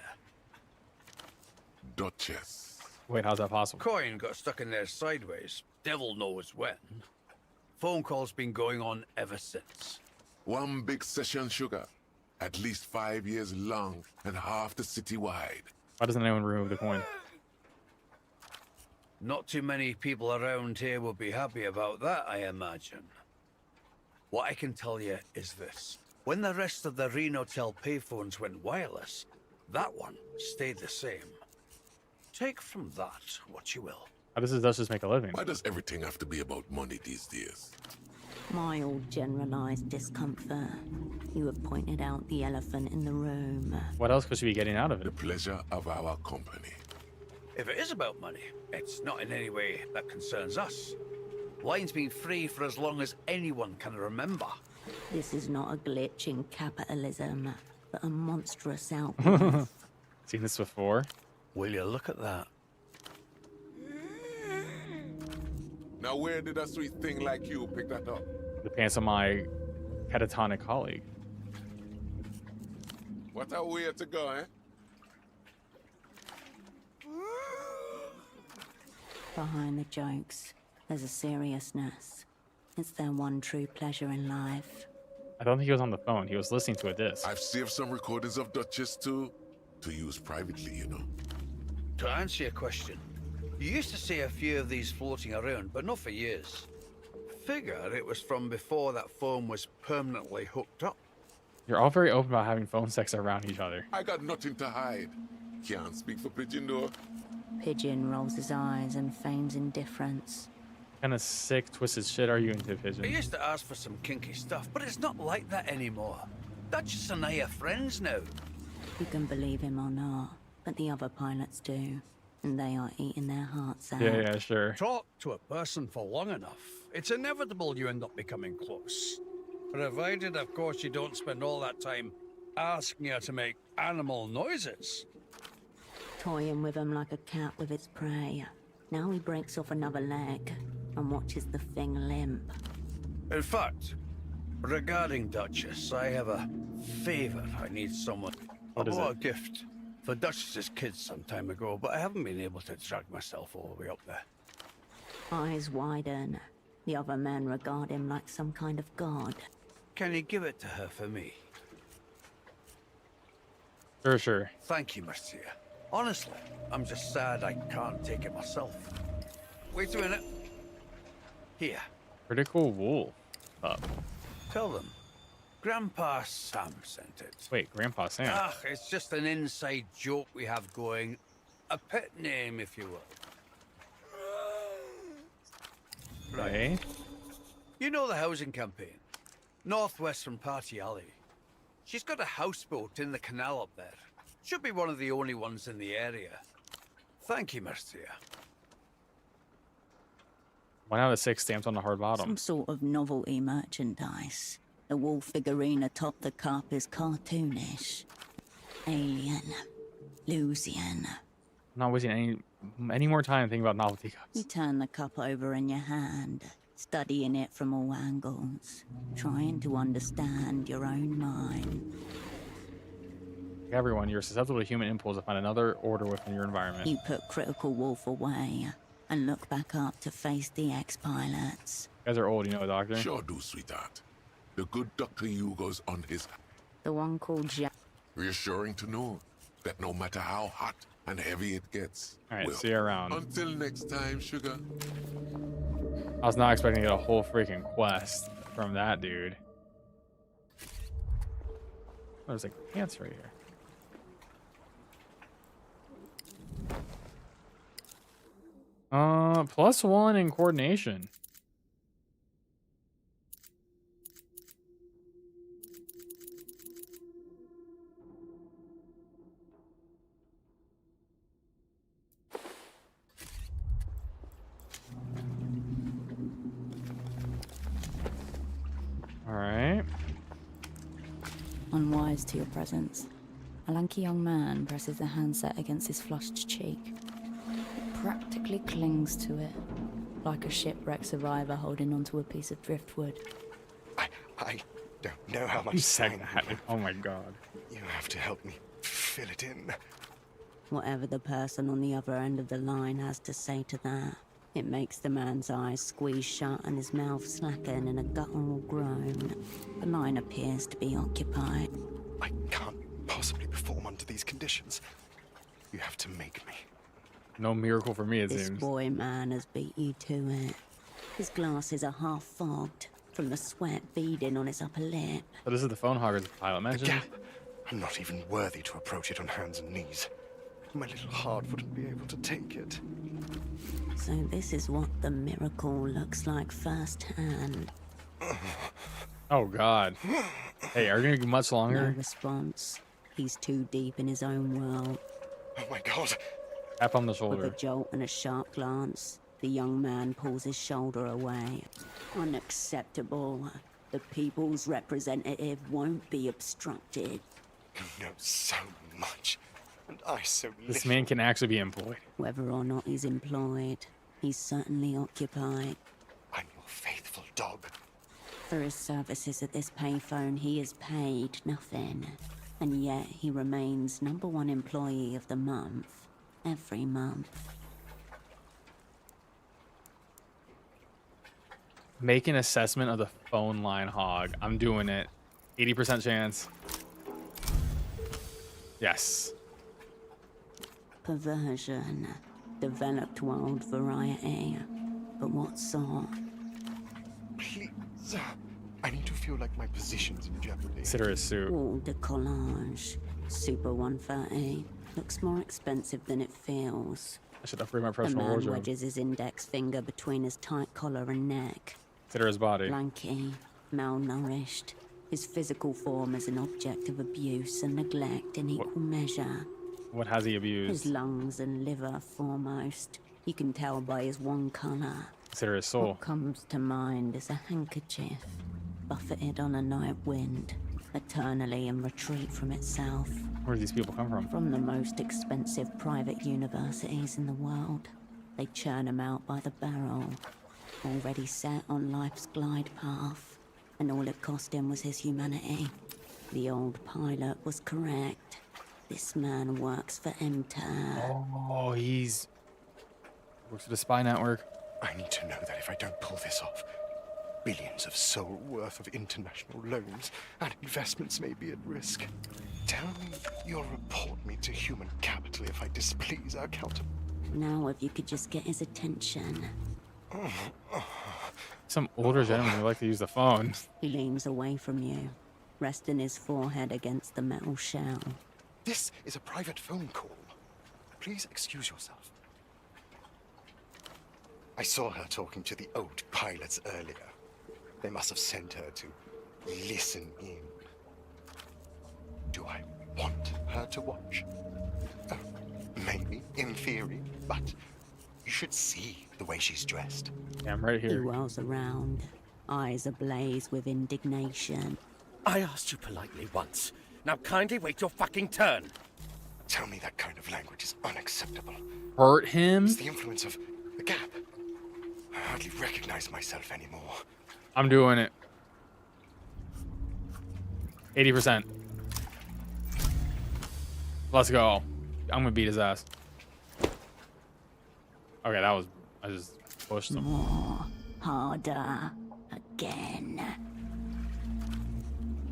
Duchess. Wait, how's that possible? Coin got stuck in there sideways. Devil knows when. Phone call's been going on ever since. One big session, sugar. At least 5 years long and half the city wide. Why doesn't anyone remove the coin? Not too many people around here will be happy about that, I imagine. What I can tell you is this. When the rest of the Renotel payphones went wireless, that one stayed the same. Take from that what you will. How does this Duchess make a living? Why does everything have to be about money these days? Mild generalized discomfort. You have pointed out the elephant in the room. What else could she be getting out of The it? pleasure of our company. If it is about money, it's not in any way that concerns us. Line's been free for as long as anyone can remember. This is not a glitch in capitalism, but a monstrous outgrowth. Seen this before? Will you look at that? Now where did a sweet thing like you pick that up? The pants of my catatonic colleague. What a way to go, eh? Behind the jokes, there's a seriousness. It's their one true pleasure in life. I don't think he was on the phone. He was listening to a disc. I've saved some recordings of Duchess too, to use privately, you know. To answer your question, you used to see a few of these floating around, but not for years. Figure it was from before that phone was permanently hooked up. You're all very open about having phone sex around each other. I got nothing to hide. Can't speak for Pigeon though. Pigeon rolls his eyes and feigns indifference. What kind of sick, twisted shit are you into, I Pigeon? used to ask for some kinky stuff, but it's not like that anymore. Duchess and I are friends now. You can believe him or not, but the other pilots do. And they are eating their hearts out. Yeah, sure. Talk to a person for long enough, it's inevitable you end up becoming close. Provided, of course, you don't spend all that time asking her to make animal noises. Toying with him like a cat with its prey. Now he breaks off another leg and watches the thing limp. In fact, regarding Duchess, I have a favor I need someone. What is bought it? a gift for Duchess's kids some time ago, but I haven't been able to drag myself all the way up there. Eyes widen. The other men regard him like some kind of god. Can you give it to her for me? Sure. Thank you, Marcia. Honestly, I'm just sad I can't take it myself. Wait a minute. Here, Critical wool. tell them. Grandpa Sam sent it. Wait, Grandpa Sam. Ah, it's just an inside joke we have going. A pet name, if you will. Okay. You know the housing campaign? Northwest from Party Alley. She's got a houseboat in the canal up there. Should be one of the only ones in the area. Thank you, Marcia. 1 out of 6 stamped on the hard bottom. Some sort of novelty merchandise. The wool figurine atop the cup is cartoonish. Alien. Lucian. I'm not wasting any more time thinking about novelty You cups. turn the cup over in your hand, studying it from all angles, trying to understand your own mind. Everyone, you're susceptible to human impulse to find another order within your environment. You put Critical Wolf away and look back up to face the ex-pilots. You guys are old, you know, Doctor. Sure do, sweetheart. The good Dr. Hugo's on his... The one called Jack. Reassuring to know that no matter how hot and heavy it gets... All right, well, see you around. Until next time, sugar. I was not expecting to get a whole freaking quest from that dude. There's like pants right here. +1 in coordination. All right. Unwise to your presence. A lanky young man presses a handset against his flushed cheek. It practically clings to it, like a shipwrecked survivor holding onto a piece of driftwood. I don't know how much You said time that. Oh my god. you have to help me fill it in. Whatever the person on the other end of the line has to say to that, it makes the man's eyes squeeze shut and his mouth slacken in a guttural groan. The line appears to be occupied. I can't possibly perform under these conditions. You have to make me. No miracle for me, it This seems. boy man has beat you to it. His glasses are half fogged from the sweat beading on his upper lip. So this is the phone hogger the pilot mentioned. Gap. I'm not even worthy to approach it on hands and knees. My little heart wouldn't be able to take it. So this is what the miracle looks like firsthand. Oh god. Hey, are you gonna get much No longer? response. He's too deep in his own world. Oh my god. Tap on the With a shoulder. jolt and a sharp glance, the young man pulls his shoulder away. Unacceptable. The people's representative won't be obstructed. You know so much, and I so little. This man can actually be employed. Whether or not he's employed, he's certainly occupied. I'm your faithful dog. For his services at this payphone, he is paid nothing. And yet he remains #1 employee of the month. Every month. Make an assessment of the phone line hog. I'm doing it. 80% chance. Yes. Perversion. Developed wild variety. But what sort? Please. I need to feel like my position's in jeopardy. Consider his suit. Wall de collage. Super 130. Looks more expensive than it feels. I should upgrade my The personal man wardrobe. wedges his index finger between his tight collar and neck. Consider his body. Lanky, malnourished. His physical form is an object of abuse and neglect in equal measure. What has he His abused? lungs and liver foremost. You can tell by his one color. Consider his soul. What comes to mind is a handkerchief, buffeted on a night wind, eternally in retreat from itself. Where do these people come from? From the most expensive private universities in the world. They churn them out by the barrel, already set on life's glide path. And all it cost him was his humanity. The old pilot was correct. This man works for Erdteee. Oh, he's works for the spy network. I need to know that if I don't pull this off, billions of soul worth of international loans and investments may be at risk. Tell me you'll report me to human capital if I displease our counter. Now if you could just get his attention. Some older gentleman who like to use the phone. He leans away from you, resting his forehead against the metal shell. This is a private phone call. Please excuse yourself. I saw her talking to the old pilots earlier. They must have sent her to listen in. Do I want her to watch? Oh, maybe, in theory, but you should see the way she's dressed. Yeah, I'm right He here. whirls around, eyes ablaze with indignation. I asked you politely once. Now kindly wait your fucking turn. Tell me that kind of language is unacceptable. Hurt him? It's the influence of the gap. I hardly recognize myself anymore. I'm doing it. 80%. Let's go. I'm gonna beat his ass. Okay, that was... I just pushed him. More, harder, again.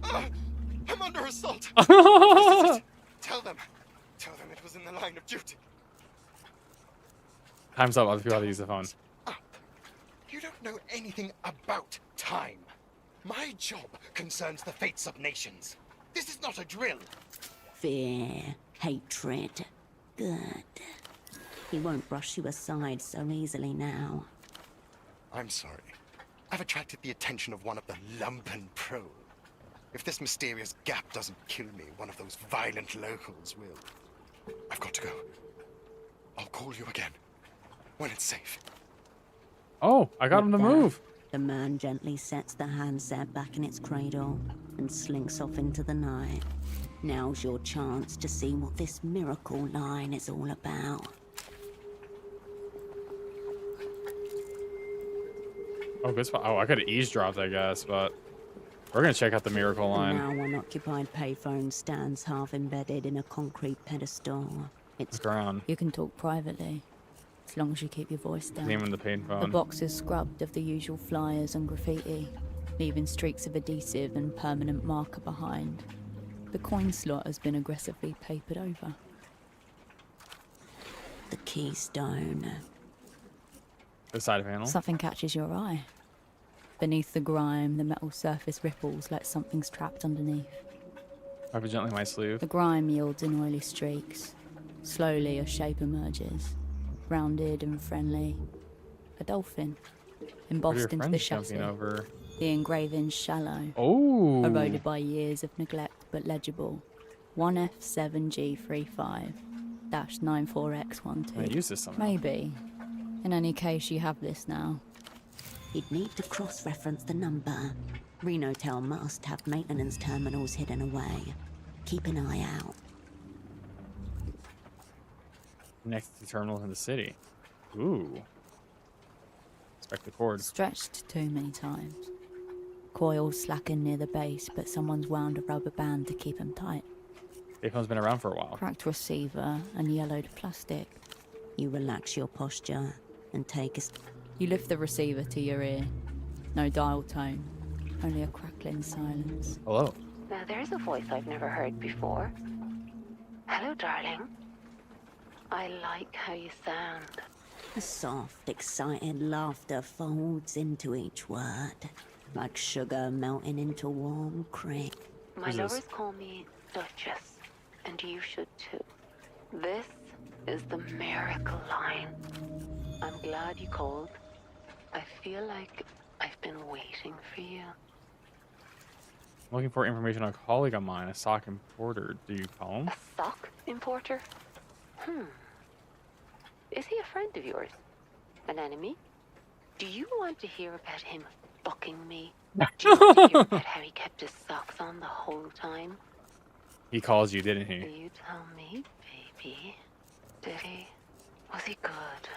I'm under assault. This is it. Tell them it was in the line of duty. Time's up. Other people have to use the phone. You don't know anything about time. My job concerns the fates of nations. This is not a drill. Fear, hatred. Good. He won't brush you aside so easily now. I'm sorry. I've attracted the attention of one of the lumpen pro. If this mysterious gap doesn't kill me, one of those violent locals will. I've got to go. I'll call you again when it's safe. Oh, I got him to move. The man gently sets the handset back in its cradle and slinks off into the night. Now's your chance to see what this miracle line is all about. Oh, good spot. Oh, I could have eavesdropped, I guess, but we're gonna check out the miracle The line. now unoccupied payphone stands half embedded in a concrete pedestal. It's Look around. You can talk privately, as long as you keep your voice down. Name on the paid phone. The box is scrubbed of the usual flyers and graffiti, leaving streaks of adhesive and permanent marker behind. The coin slot has been aggressively papered over. the keystone. The side panel. Something catches your eye. Beneath the grime, the metal surface ripples like something's trapped underneath. Wipe it gently my sleeve. The grime yields in oily streaks. Slowly, a shape emerges, rounded and friendly. A dolphin, embossed into the chassis. Over. The engraving's shallow. Oh. Eroded by years of neglect, but legible. 1F7G35-94X12. I use this somehow. Maybe. In any case, you have this now. You'd need to cross-reference the number. Renotel must have maintenance terminals hidden away. Keep an eye out. Next to terminals in the city. Ooh. Inspect the cord. Stretched too many times. coils slacking near the base, but someone's wound a rubber band to keep them tight. Payphone's been around for a while. Cracked receiver and yellowed plastic. You relax your posture and take a... You lift the receiver to your ear. No dial tone, only a crackling silence. Hello. Now there's a voice I've never heard before. Hello, darling. I like how you sound. A soft, excited laughter folds into each word, like sugar melting into warm cream. My lovers call me Duchess, and you should too. This is the miracle line. I'm glad you called. I feel like I've been waiting for you. I'm looking for information on a colleague of mine, a sock importer. Do you call him? A sock importer? Is he a friend of yours? An enemy? Do you want to hear about him fucking me? Do you want to hear about how he kept his socks on the whole time? He calls you, didn't he? You tell me, baby. Did he? Was he good?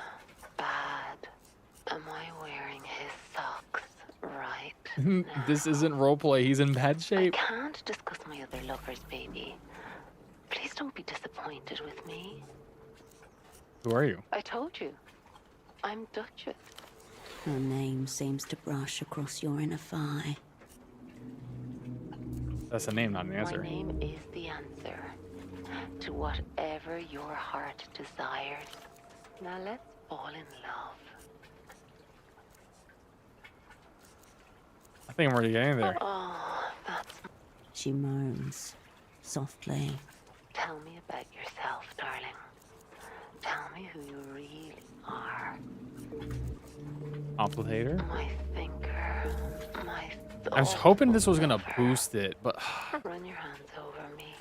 Bad? Am I wearing his socks right? This isn't roleplay. He's in bad shape. I can't discuss my other lovers, baby. Please don't be disappointed with me. Who are you? I told you. I'm Duchess. Her name seems to brush across your inner thigh. That's a name, not an answer. My name is the answer to whatever your heart desires. Now let's fall in love. I think I'm already getting there. Oh, that's... She moans, softly. Tell me about yourself, darling. Tell me who you really are. Complicator? My thinker, my thought. I was hoping this was gonna boost it, but Run your hands over me.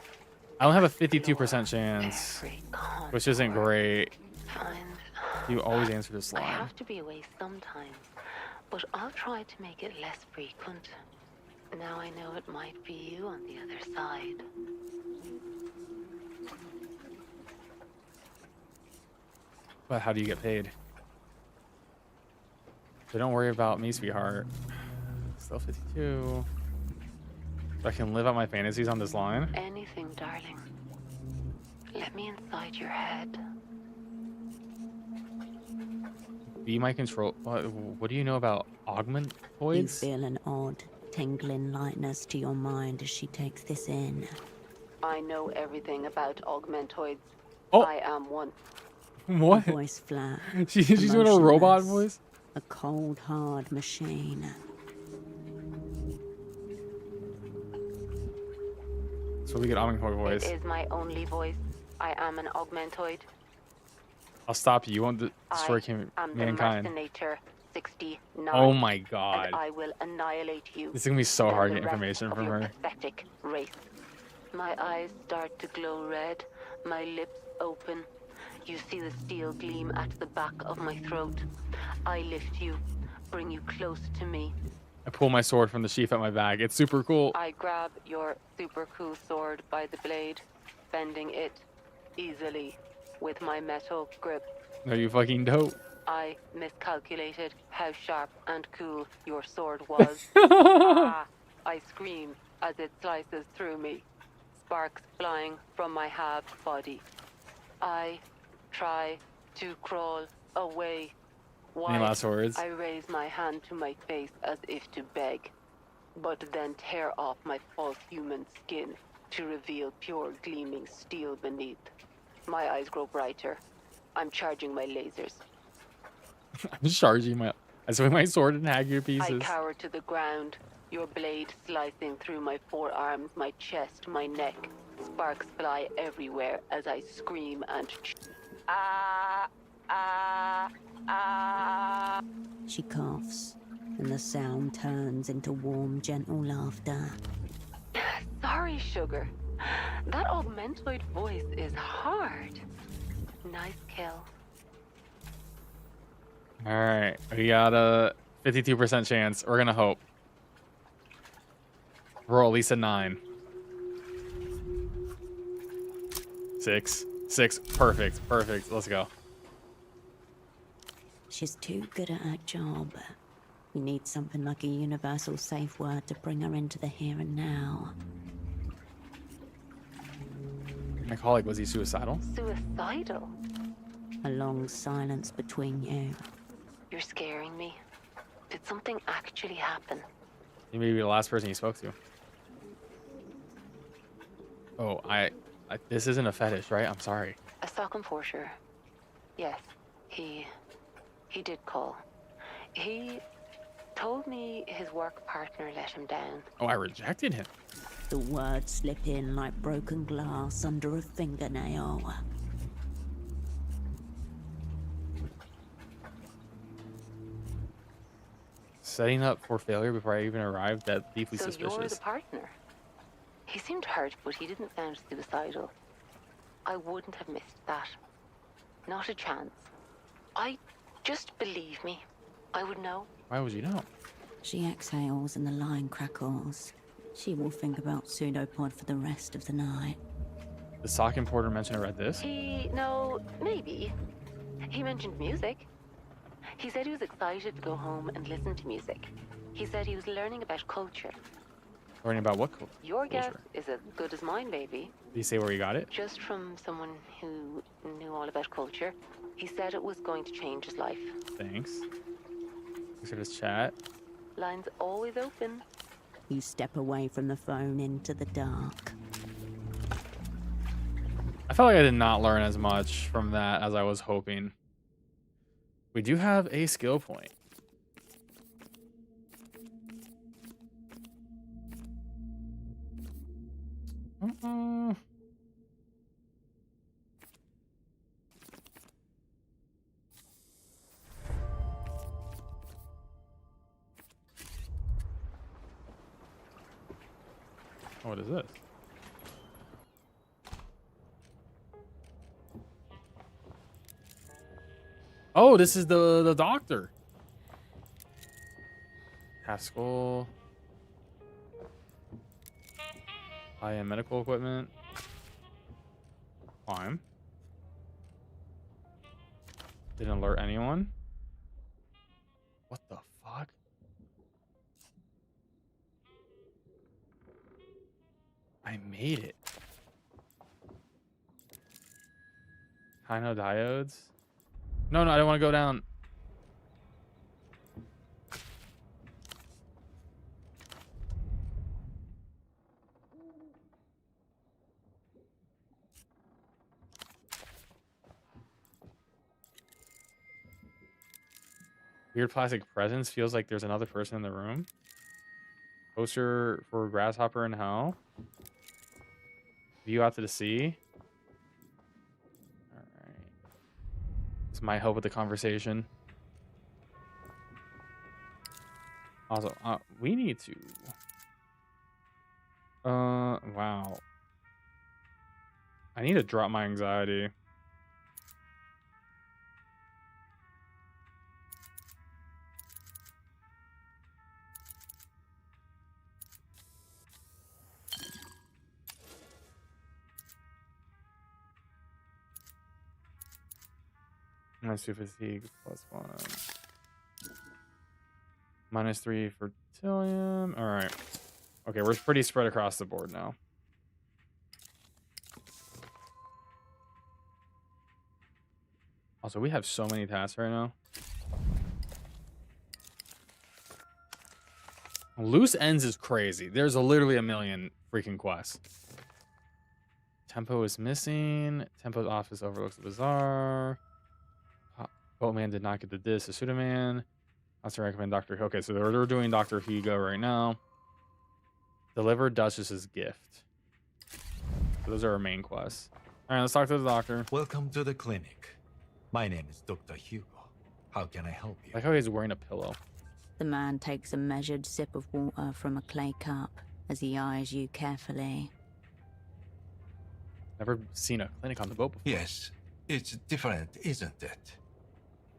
I don't have a 52% chance, which isn't great. Find... You always answer this I line. have to be away sometimes, but I'll try to make it less frequent. Now I know it might be you on the other side. But how do you get paid? So don't worry about me, sweetheart. Still 52. I can live out my fantasies on this line. Anything, darling. Let me inside your head. Be my control. What do you know about You augmentoids? feel an odd, tingling lightness to your mind as she takes this in. I know everything about augmentoids. Oh. I am one. What? Her voice flat. She's doing a robot emotionless. voice? A cold, hard machine. So we get augmentoid voice. It is my only voice. I am an augmentoid. I'll stop you. You won't destroy I am mankind. the Mercenator 69. Oh my god. And I will annihilate you. This is gonna be so hard to and get the rest information of from your her. Pathetic race. My eyes start to glow red. My lips open. You see the steel gleam at the back of my throat. I lift you, bring you close to me. I pull my sword from the sheath at my bag. It's super cool. I grab your super cool sword by the blade, bending it easily with my metal grip. No, you fucking dope. I miscalculated how sharp and cool your sword was. Ah, I scream as it slices through me, sparks flying from my halved body. I try to crawl away. Any last words? I raise my hand to my face as if to beg, but then tear off my false human skin to reveal pure gleaming steel beneath. My eyes grow brighter. I'm charging my lasers. I'm charging my. I swing my sword and hag your I pieces. cower to the ground, your blade slicing through my forearms, my chest, my neck. Sparks fly everywhere as I scream and ah, ah, ah. She coughs, and the sound turns into warm, gentle laughter. Sorry, sugar. That augmentoid voice is hard. Nice kill. Alright, we got a 52% chance. We're gonna hope. Roll at least a 9. 6. 6. Perfect. Perfect. Let's go. She's too good at her job. We need something like a universal safe word to bring her into the here and now. My colleague, was he suicidal? Suicidal? A long silence between you. You're scaring me. Did something actually happen? He may be the last person he spoke to. Oh, this isn't a fetish, right? I'm sorry. A sock and Porter. Yes, he did call. He told me his work partner let him down. Oh, I rejected him. The words slip in like broken glass under a fingernail. Setting up for failure before I even arrived, that's deeply So suspicious. you're the partner. He seemed hurt, but he didn't sound suicidal. I wouldn't have missed that. Not a chance. Just believe me. I would know. Why would you know? She exhales and the line crackles. She will think about pseudopod for the rest of the night. The sock importer mentioned I read this? No, maybe. He mentioned music. He said he was excited to go home and listen to music. He said he was learning about culture. Learning about what culture? Your guess is as good as mine, baby. Did he say where he got it? Just from someone who knew all about culture. He said it was going to change his life. Thanks. Thanks for this chat. Line's always open. You step away from the phone into the dark. I felt like I did not learn as much from that as I was hoping. We do have a skill point. What is this? Oh, this is the doctor. Haskell. High-end medical equipment. Climb. Didn't alert anyone. What the fuck? I made it. Hino diodes. No, I don't want to go down. Weird plastic presence. Feels like there's another person in the room. Poster for Grasshopper in Hell. View out to the sea. Alright. This might help with the conversation. Also, we need to... wow. I need to drop my anxiety. -2 fatigue +1. -3 for Tillium. All right. Okay, we're pretty spread across the board now. Also, we have so many tasks right now. Loose ends is crazy. There's literally a million freaking quests. Tempo is missing. Tempo's office overlooks the bazaar. Boatman did not get the disc. The Pseudoman. Also recommend Dr. Okay, so they're doing Dr. Hugo right now. Deliver Duchess's gift. So those are our main quests. All right, let's talk to the doctor. Welcome to the clinic. My name is Dr. Hugo. How can I help you? I like how he's wearing a pillow. The man takes a measured sip of water from a clay cup as he eyes you carefully. Never seen a clinic on the boat before. Yes, it's different, isn't it?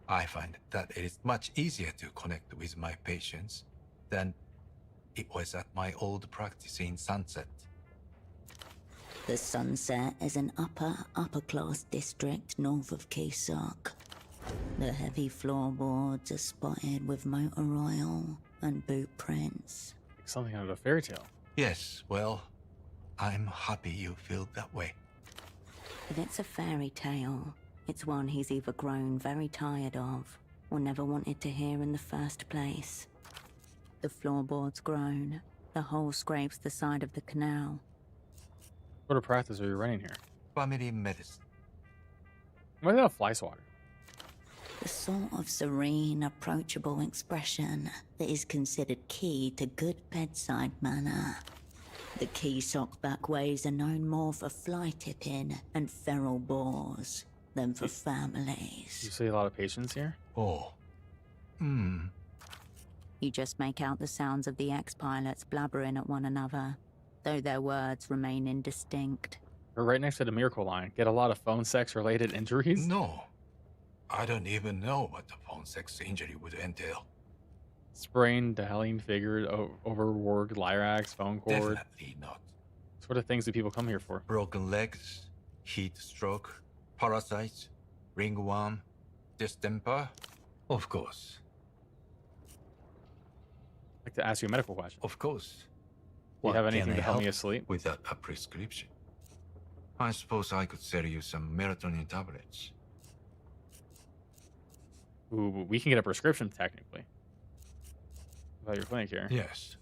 I find that it is much easier to connect with my patients than it was at my old practice in Sunset. The Sunset is an upper class district north of Keysark. The heavy floorboards are spotted with motor oil and boot prints. Like something out of a fairy tale. Yes, well, I'm happy you feel that way. If it's a fairy tale, it's one he's either grown very tired of or never wanted to hear in the first place. The floorboards groan. The hole scrapes the side of the canal. What a practice are you running here? Family medicine. Why do they have fly swatter? The sort of serene, approachable expression that is considered key to good bedside manner. The key sockback ways are known more for fly tipping and feral boars than for families. You see a lot of patients here? Oh. You just make out the sounds of the ex-pilots blabbering at one another, though their words remain indistinct. We're right next to the miracle line. Get a lot of phone sex-related injuries? No. I don't even know what the phone sex injury would entail. Sprained, dialing figured, overworked, lyrax, phone cord. Definitely not. What sort of things do people come here for? Broken legs, heat stroke, parasites, ringworm, distemper. Of course. I'd like to ask you a medical question. Of course. Do you have anything to help me asleep? Without a prescription. I suppose I could sell you some melatonin tablets. Ooh, we can get a prescription technically. About your clinic here. Yes.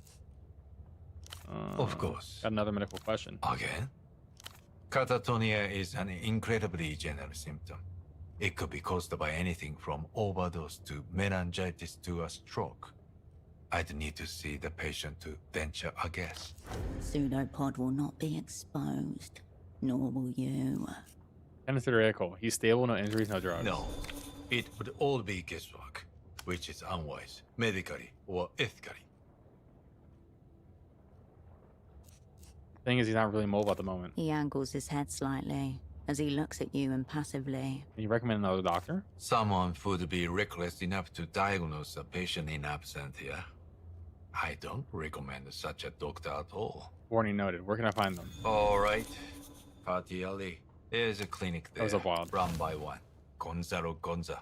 Of course. Got another medical question. Again? Catatonia is an incredibly general symptom. It could be caused by anything from overdose to meningitis to a stroke. I'd need to see the patient to venture a guess. Pseudopod will not be exposed, nor will you. And theoretical. He's stable, no injuries, no drugs. No. It would all be guesswork, which is unwise, medically or ethically. Thing is, he's not really mobile at the moment. He angles his head slightly as he looks at you impassively. Can you recommend another doctor? Someone would be reckless enough to diagnose a patient in absentia. I don't recommend such a doctor at all. Warning noted. Where can I find them? All right. Party Alley. There's a clinic there. That was a wild. Run by one. Gonzalo Gonza.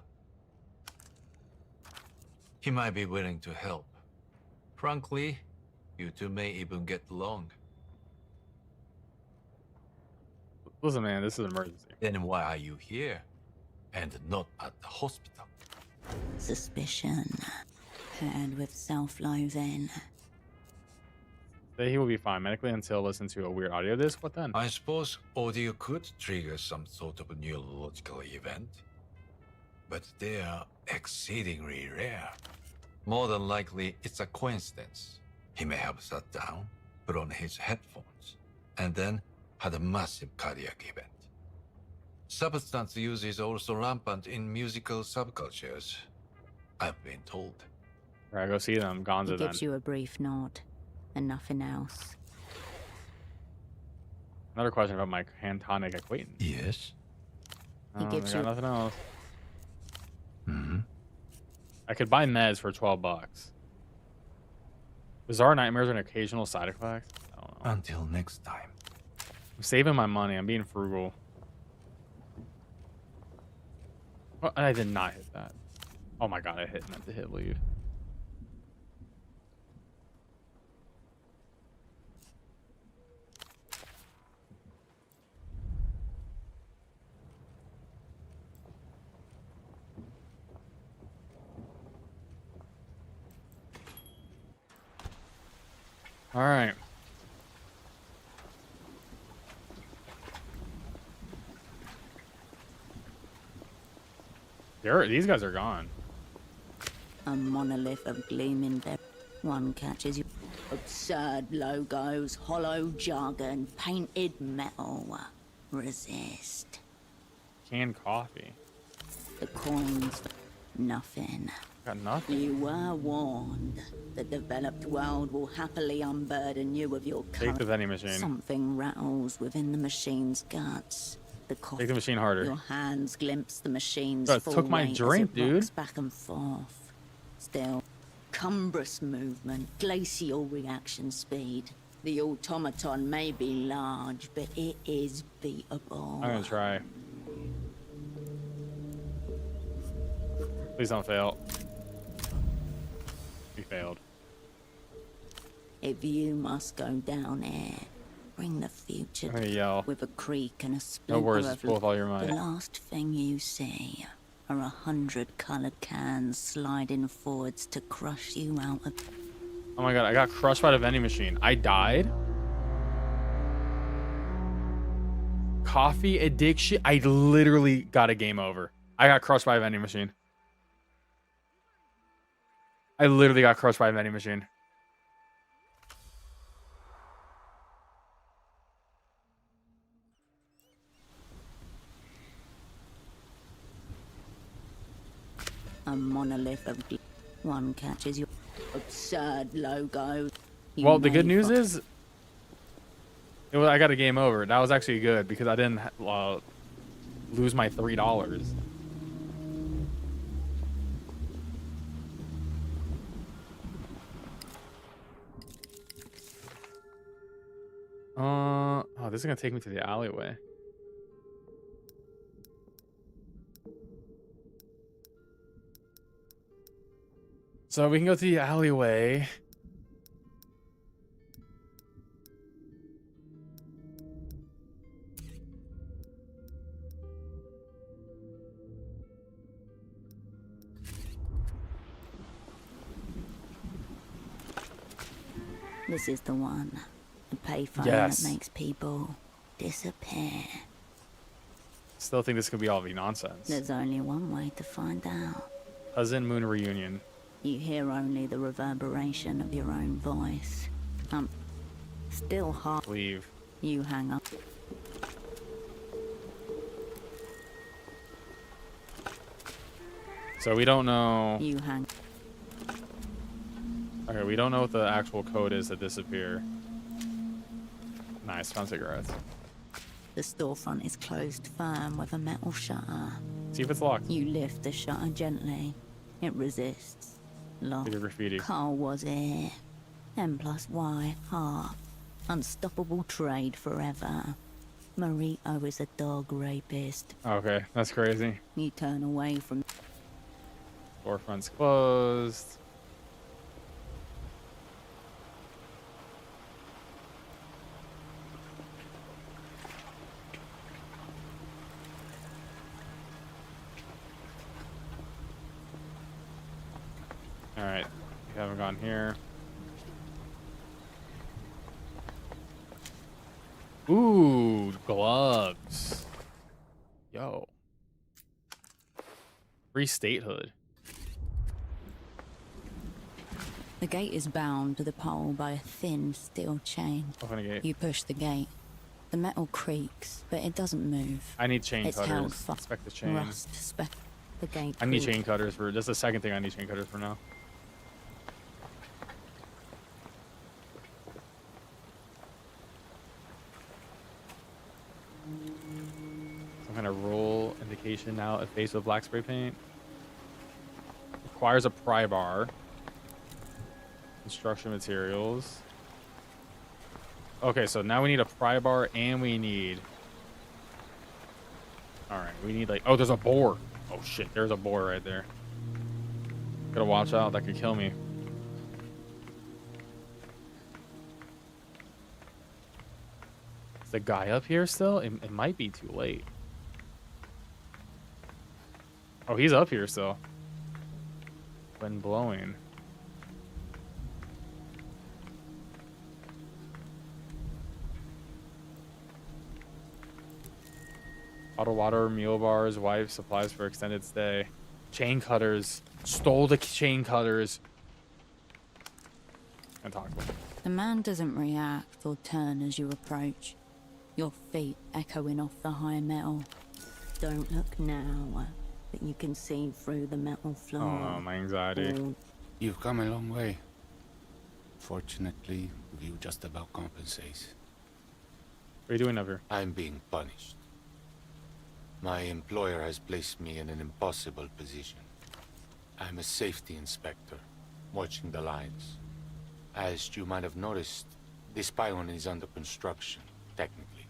He might be willing to help. Frankly, you two may even get along. Listen, man, this is an emergency. Then why are you here? And not at the hospital? Suspicion, paired with self-loathing. Say he will be fine medically until listen to a weird audio disc. What then? I suppose audio could trigger some sort of neurological event. But they are exceedingly rare. More than likely, it's a coincidence. He may have sat down, put on his headphones, and then had a massive cardiac event. Substance use is also rampant in musical subcultures, I've been told. All right, go see them. Gonza He then. gives you a brief nod, and nothing else. Another question about my cantonic acquaintance. Yes? He gives I got you nothing else. Mm-hmm. I could buy meds for $12. Bizarre nightmares are an occasional side effect. I don't know. Until next time. I'm saving my money. I'm being frugal. Oh, I did not hit that. Oh my god, I meant to hit leave. All right. These guys are gone. a monolith of gleaming there. One catches you. Absurd logos, hollow jargon, painted metal. Resist. Canned coffee. The coins, nothing. Got nothing. You were warned. The developed world will happily unburden you of your Take the vending machine. Something rattles within the machine's guts. The coffee. Make the machine harder. Your hands glimpse the machine's Bro, it full took my weight drink, as it rocks dude. back and forth. Still, cumbrous movement, glacial reaction speed. The automaton may be large, but it is beatable. I'm gonna try. Please don't fail. We failed. If you must go down there, bring the future There you go. with a creak and a No splinter worries, of full with all your the might. last thing you see are 100 colored cans sliding forwards to crush you out of. Oh my god, I got crushed by the vending machine. I died. Coffee addiction. I literally got a game over. I got crushed by a vending machine. I literally got crushed by a vending machine. A monolith of one catches your absurd logo. You Well, the may good news fi- is, I got a game over. That was actually good because I didn't lose my $3. Oh, this is gonna take me to the alleyway. So we can go to the alleyway. This is the one. The payphone Yes. that makes people disappear. Still think this could be all be nonsense. There's only one way to find out. Cousin Moon reunion. You hear only the reverberation of your own voice. Still hard. Leave. You hang up. So we don't know. You hang. Okay, we don't know what the actual code is to disappear. Nice, found cigarettes. The storefront is closed firm with a metal shutter. See if it's locked. You lift the shutter gently. It resists. Locked. Look at graffiti. Carl was here. M plus Y, half. Unstoppable trade forever. Marito is a dog rapist. Okay, that's crazy. You turn away from. Storefront's closed. Alright, we haven't gone here. Ooh, gloves. Yo. Free statehood. The gate is bound to the pole by a thin steel chain. Open the gate. You push the gate. The metal creaks, but it doesn't move. I need chain It's held cutters. fa- Inspect the chain. Rust spec. The gate. I need creaks. chain cutters for. That's the second thing I need chain cutters for now. Some kind of roll indication now. A face with black spray paint. Requires a pry bar. Construction materials. Okay, so now we need a pry bar and we need. Alright, we need like. Oh, there's a boar. Oh shit, there's a boar right there. Gotta watch out, that could kill me. Is the guy up here still? It might be too late. Oh, he's up here still. Wind blowing. Bottled water, meal bars, wife, supplies for extended stay. Chain cutters. Stole the chain cutters. And talk about it. The man doesn't react or turn as you approach. Your feet echoing off the high metal. Don't look now, but you can see through the metal floor. Oh no, my anxiety. You've come a long way. Fortunately, the view just about compensates. What are you doing up here? I'm being punished. My employer has placed me in an impossible position. I'm a safety inspector, watching the lines. As you might have noticed, this pylon is under construction, technically.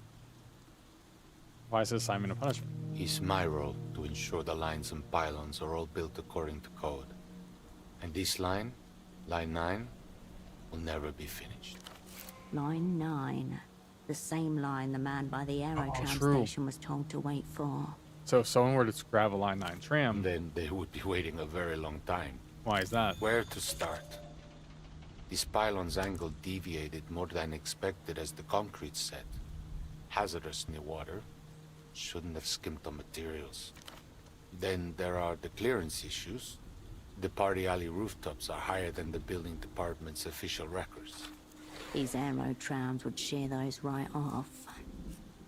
Why is this assignment a punishment? It's my role to ensure the lines and pylons are all built according to code. And this line, Line 9, will never be finished. Line 9. The same line the man by the aerotram station was told to wait for. So if someone were to grab a Line 9 tram... Then they would be waiting a very long time. Why is that? Where to start? This pylon's angle deviated more than expected as the concrete set. Hazardous near water. Shouldn't have skimped on materials. Then there are the clearance issues. The party alley rooftops are higher than the building department's official records. These aerotrams would shear those right off.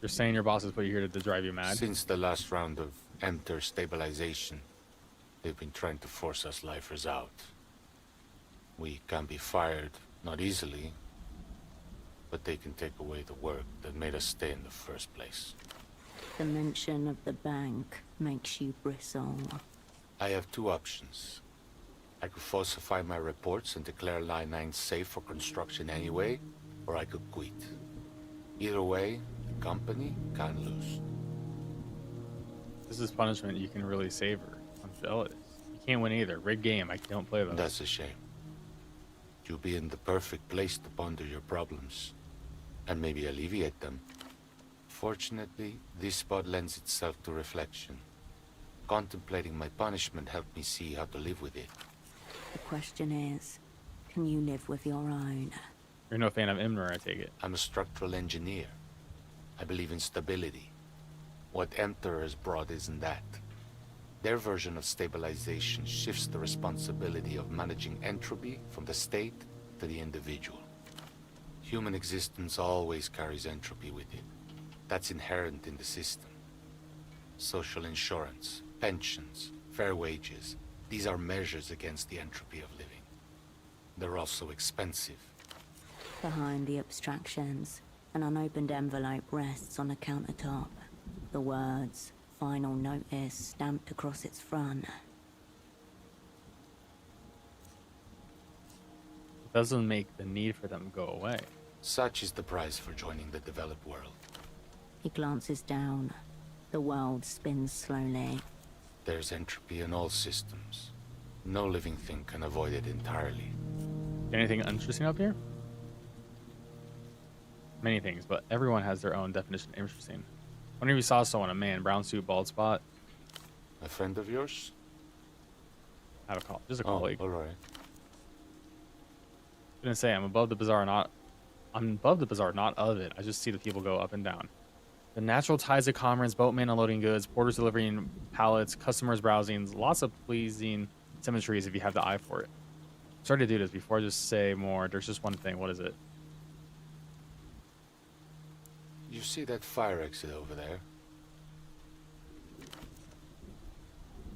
You're saying your bosses put you here to drive you mad? Since the last round of Enter stabilization, they've been trying to force us lifers out. We can be fired, not easily, but they can take away the work that made us stay in the first place. The mention of the bank makes you bristle. I have two options. I could falsify my reports and declare Line 9 safe for construction anyway, or I could quit. Either way, the company can't lose. This is punishment you can really savor. I'm jealous. You can't win either. Rigged game. I don't play those. That's a shame. You'll be in the perfect place to ponder your problems, and maybe alleviate them. Fortunately, this spot lends itself to reflection. Contemplating my punishment helped me see how to live with it. The question is, can you live with your own? You're no fan of Imner, I take it. I'm a structural engineer. I believe in stability. What Emperor has brought isn't that. Their version of stabilization shifts the responsibility of managing entropy from the state to the individual. Human existence always carries entropy with it. That's inherent in the system. Social insurance, pensions, fair wages, these are measures against the entropy of living. They're also expensive. Behind the abstractions, an unopened envelope rests on a countertop. The words, "Final Notice," stamped across its front. It doesn't make the need for them go away. Such is the price for joining the developed world. He glances down. The world spins slowly. There's entropy in all systems. No living thing can avoid it entirely. Anything interesting up here? Many things, but everyone has their own definition of interesting. Whenever you saw someone, a man, brown suit, bald spot. A friend of yours? I have a call. Just a colleague. Oh, all right. Didn't say I'm above the bazaar, not of it. I just see the people go up and down. The natural ties of commerce, boatmen unloading goods, porters delivering pallets, customers browsing, lots of pleasing symmetries if you have the eye for it. Sorry to do this before I just say more. There's just one thing. What is it? You see that fire exit over there?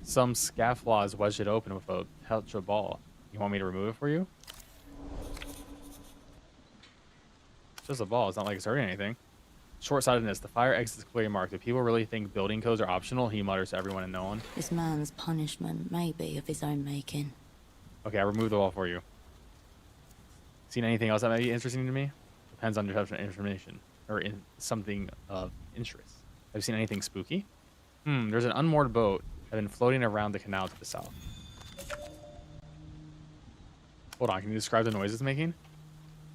Some scafflaws wedged it open with a Tetra ball. You want me to remove it for you? It's just a ball. It's not like it's hurting anything. Short-sightedness. The fire exit is clearly marked. If people really think building codes are optional, he mutters to everyone and no one. This man's punishment may be of his own making. Okay, I removed the wall for you. Seen anything else that might be interesting to me? Depends on your type of information. Or in something of interest. Have you seen anything spooky? There's an unmoored boat that has been floating around the canal to the south. Hold on, can you describe the noise it's making?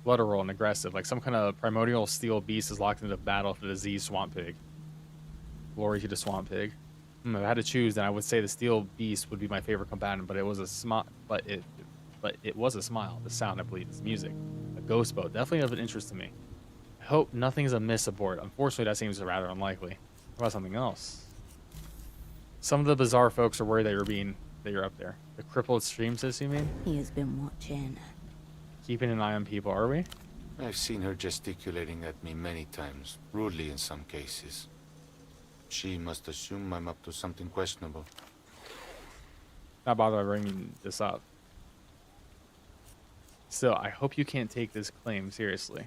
Guttural and aggressive, like some kind of primordial steel beast is locked into battle for the diseased swamp pig. Glory to the swamp pig. If I had to choose, then I would say the steel beast would be my favorite combatant, but it was a smile. But it was a smile. The sound, I believe, is music. A ghost boat, definitely of an interest to me. I hope nothing's amiss aboard. Unfortunately, that seems rather unlikely. What about something else? Some of the bizarre folks are worried that you're up there. The crippled streamers, you mean? He has been watching. Keeping an eye on people, are we? I've seen her gesticulating at me many times, rudely in some cases. She must assume I'm up to something questionable. Not bother by bringing this up. Still, I hope you can't take this claim seriously.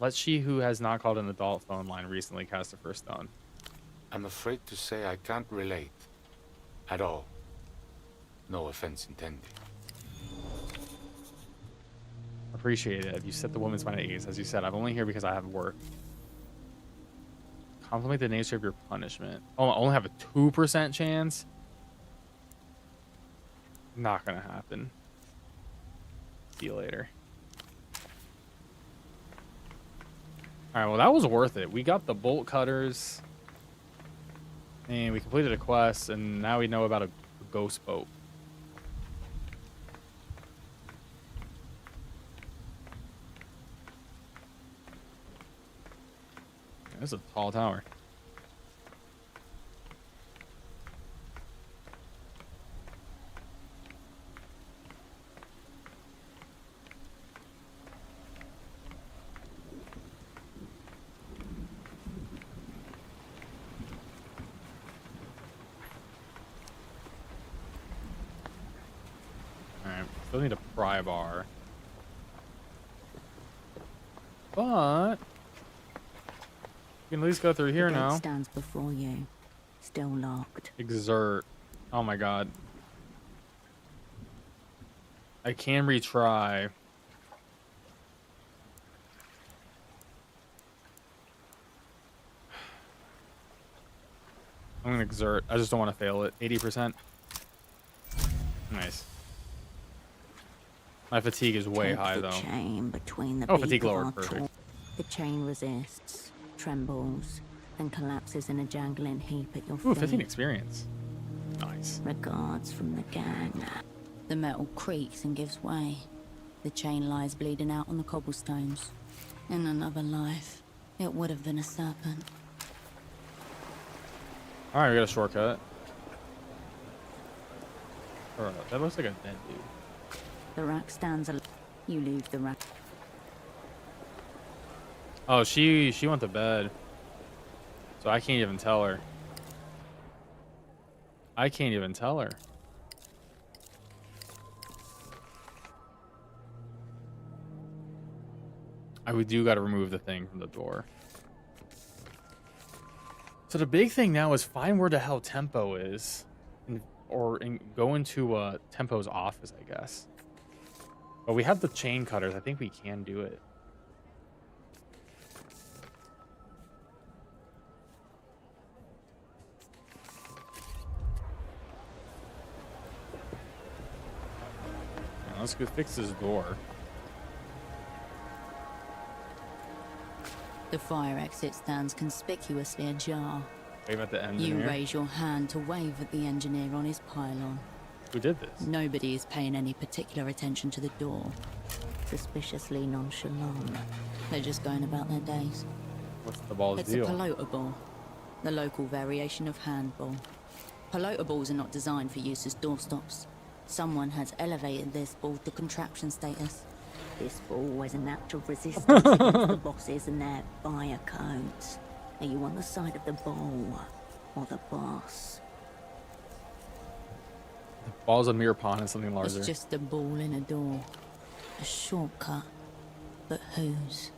Let she who has not called an adult phone line recently cast her first stone. I'm afraid to say I can't relate. At all. No offense intended. Appreciate it. You set the woman's mind at ease. As you said, I'm only here because I have work. Compliment the nature of your punishment. Oh, I only have a 2% chance? Not gonna happen. See you later. Alright, well that was worth it. We got the bolt cutters. And we completed a quest, and now we know about a ghost boat. This is a tall tower. Alright, still need a pry bar. But you can at least go through here the gate now. Stands before you, still locked. Exert. Oh my god. I can retry. I'm gonna exert. I just don't want to fail it. 80%. Nice. My fatigue is way Take high the though. Chain between the Oh, beak fatigue of lowered. our Perfect. torch. The chain resists, trembles, and collapses in a jangling heap at your Ooh, feet. 15 experience. Nice. Regards from the gang. The metal creaks and gives way. The chain lies bleeding out on the cobblestones. In another life, it would have been a serpent. Alright, we got a shortcut. Alright, that looks like a dead dude. The rack stands you leave the rack. Oh, she went to bed. So I can't even tell her. I can't even tell her. We do got to remove the thing from the door. So the big thing now is find where the hell Tempo is, or go into Tempo's office, I guess. But we have the chain cutters. I think we can do it. Now, let's go fix this door. The fire exit stands conspicuously ajar. Wave at the engineer. You raise your hand to wave at the engineer on his pylon. Who did this? Nobody is paying any particular attention to the door. Suspiciously nonchalant. They're just going about their days. What's the ball's It's deal? a pelota ball, the local variation of handball. Pelota balls are not designed for use as doorstops. Someone has elevated this ball to contraption status. This ball is a natural resistance against the bosses and their fire codes. Are you on the side of the ball or the boss? The ball's a mirror pawn and something larger. It's just a ball in a door. A shortcut. But whose?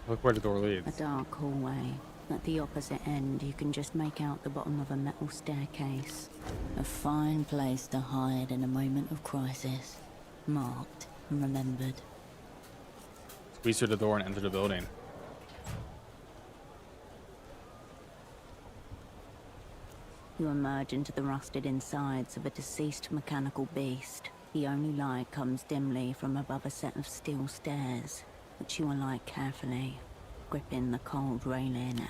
Look where the door A leads. dark hallway. At the opposite end, you can just make out the bottom of a metal staircase. A fine place to hide in a moment of crisis. Marked and remembered. Squeeze through the door and enter the building. You emerge into the rusted insides of a deceased mechanical beast. The only light comes dimly from above a set of steel stairs, which you alight carefully, gripping the cold railing.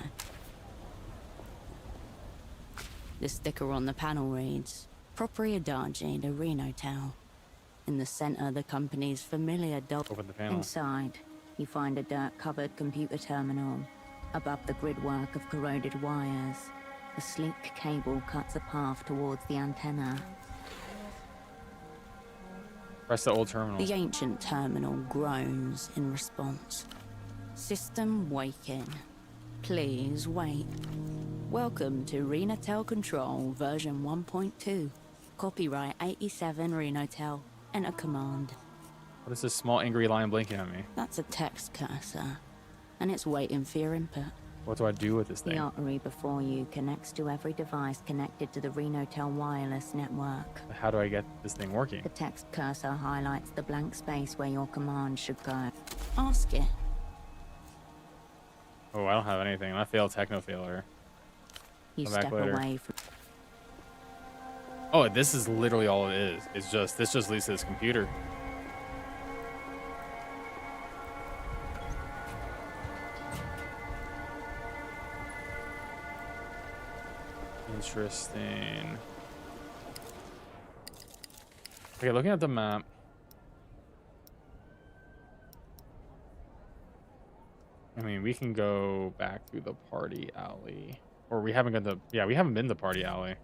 The sticker on the panel reads, Propriedade de Renotel. In the center, the company's familiar Open the panel. Inside, you find a dirt-covered computer terminal. Above the gridwork of corroded wires, a sleek cable cuts a path towards the antenna. Press the old terminal. The ancient terminal groans in response. System waking. Please wait. Welcome to Renotel Control version 1.2. Copyright 87 Renotel. Enter command. What is this small angry line blinking at me? That's a text cursor, and it's waiting for your input. What do I do with this The thing? artery before you connects to every device connected to the Renotel wireless network. How do I get this thing working? The text cursor highlights the blank space where your command should go. Ask it. Oh, I don't have anything. I failed techno failure. You Come back step later. away from. Oh, this is literally all it is. It's just this just leads to this computer. Interesting. Okay, looking at the map. I mean, we can go back through the party alley. Or we haven't got the... Yeah, we haven't been to party alley.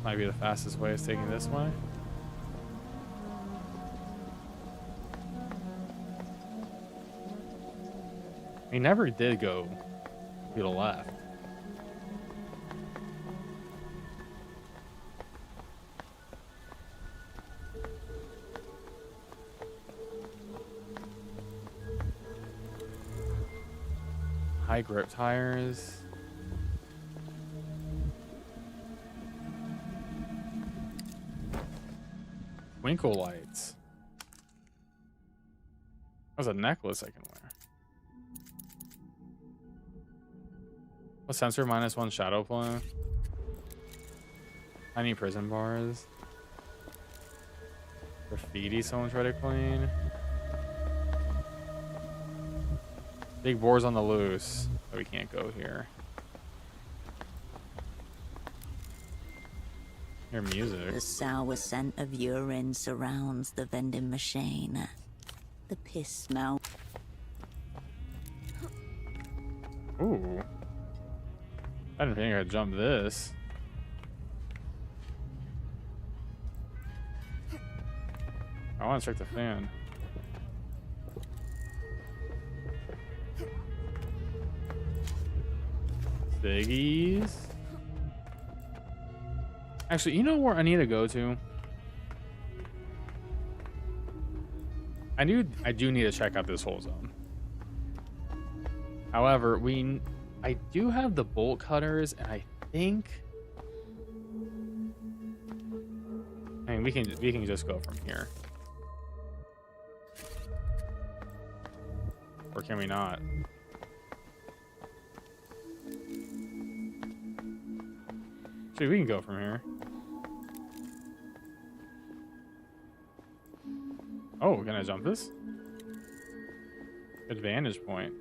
Might be the fastest way is taking this way. We never did go to the left. High grip tires. Twinkle lights. That's a necklace I can wear. A sensor -1 shadow play. Tiny prison bars. Graffiti someone tried to clean. Big boars on the loose. Oh, we can't go here. Hear music. The sour scent of urine surrounds the vending machine. The piss smell. Ooh. I didn't think I'd jump this. I want to check the fan. Biggies. Actually, you know where I need to go to? I do need to check out this whole zone. However, I do have the bolt cutters, and I think we can just go from here. Or can we not? Actually, we can go from here. Oh, can I jump this? Advantage point.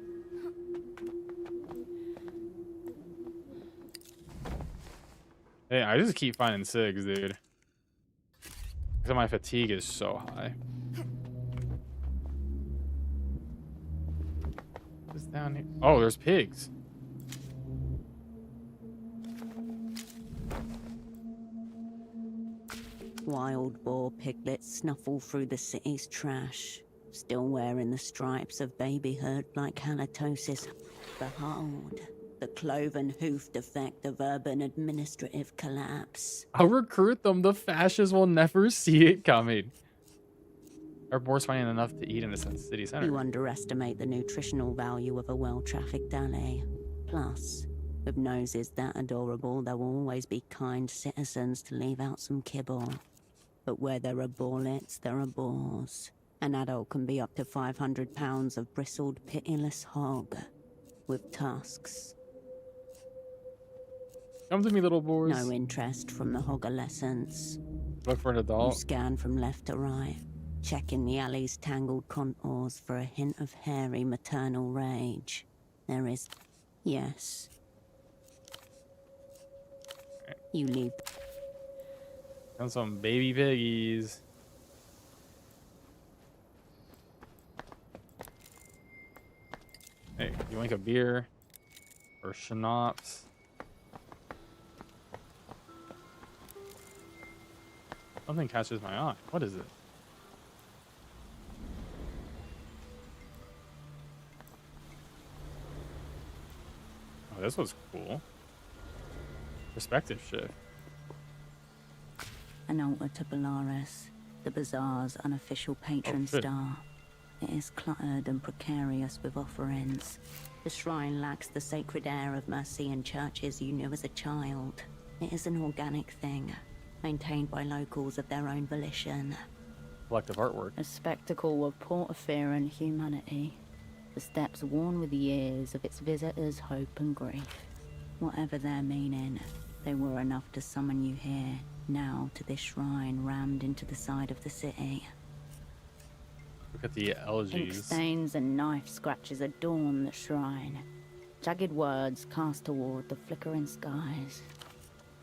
Hey, I just keep finding SIGs, dude. Because my fatigue is so high. What's down here? Oh, there's pigs. Wild boar piglets snuffle through the city's trash, still wearing the stripes of babyhood like halitosis. Behold, the cloven-hoofed effect of urban administrative collapse. I'll recruit them. The fascists will never see it coming. Our boar's finding enough to eat in the city center. You underestimate the nutritional value of a well-trafficked alley. Plus, with noses that adorable, there will always be kind citizens to leave out some kibble. But where there are boarlets, there are boars. An adult can be up to 500 pounds of bristled, pitiless hog with tusks. Come to me, little boars. No interest from the hogolescents. Look for an adult. You scan from left to right, checking the alley's tangled contours for a hint of hairy maternal rage. There is... Yes. You leave... Got some baby piggies. Hey, you like a beer? Or schnapps? Something catches my eye. What is it? Oh, this was cool. Perspective shift. An altar to Belarus, the bazaar's unofficial patron star. It is cluttered and precarious with offerings. The shrine lacks the sacred air of Mercian churches you knew as a child. It is an organic thing, maintained by locals of their own volition. collective artwork. A spectacle of Portaferan humanity. The steps worn with years of its visitors' hope and grief. Whatever their meaning, they were enough to summon you here, now to this shrine rammed into the side of the city. Look at the Ink elegies. stains and knife scratches adorn the shrine. Jagged words cast toward the flickering skies.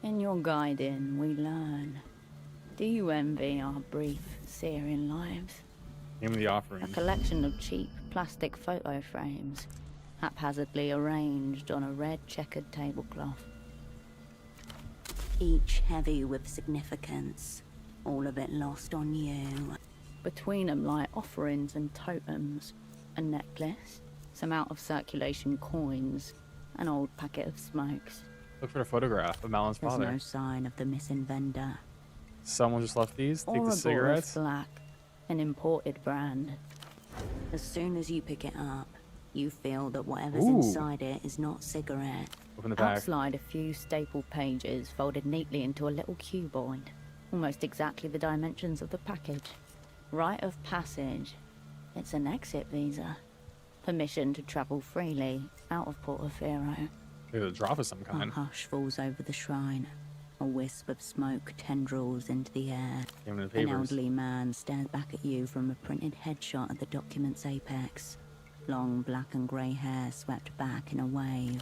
In your guiding, we learn. Do you envy our brief, searing lives? Name of the offering. A collection of cheap plastic photo frames, haphazardly arranged on a red checkered tablecloth. Each heavy with significance, all of it lost on you. Between them lie offerings and totems, a necklace, some out of circulation coins, an old packet of smokes. Look for a photograph of Malin's There's father. no sign of the missing vendor. Someone just left these. Take the Ouroboros cigarettes. Black, an imported brand. As soon as you pick it up, you feel that whatever's Ooh. inside it is not cigarette. Open the bag. Outslide a few staple pages folded neatly into a little cuboid, almost exactly the dimensions of the package. Rite of passage. It's an exit visa. Permission to travel freely out of Portaferro. There's a drop of some A kind. hush falls over the shrine. A wisp of smoke tendrils into the air. Came in the An papers. elderly man stares back at you from a printed headshot at the document's apex. Long black and grey hair swept back in a wave.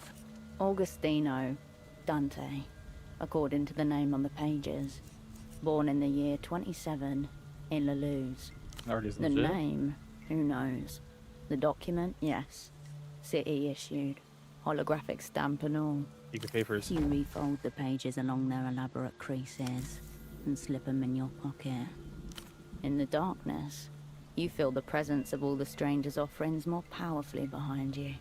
Augustino Dante, according to the name on the pages. Born in the year 27 in La Luz. Already The legit. name, who knows? The document, yes. City issued. Holographic stamp and all. You can papers. You refold the pages along their elaborate creases and slip them in your pocket. In the darkness, you feel the presence of all the strangers' offerings more powerfully behind you.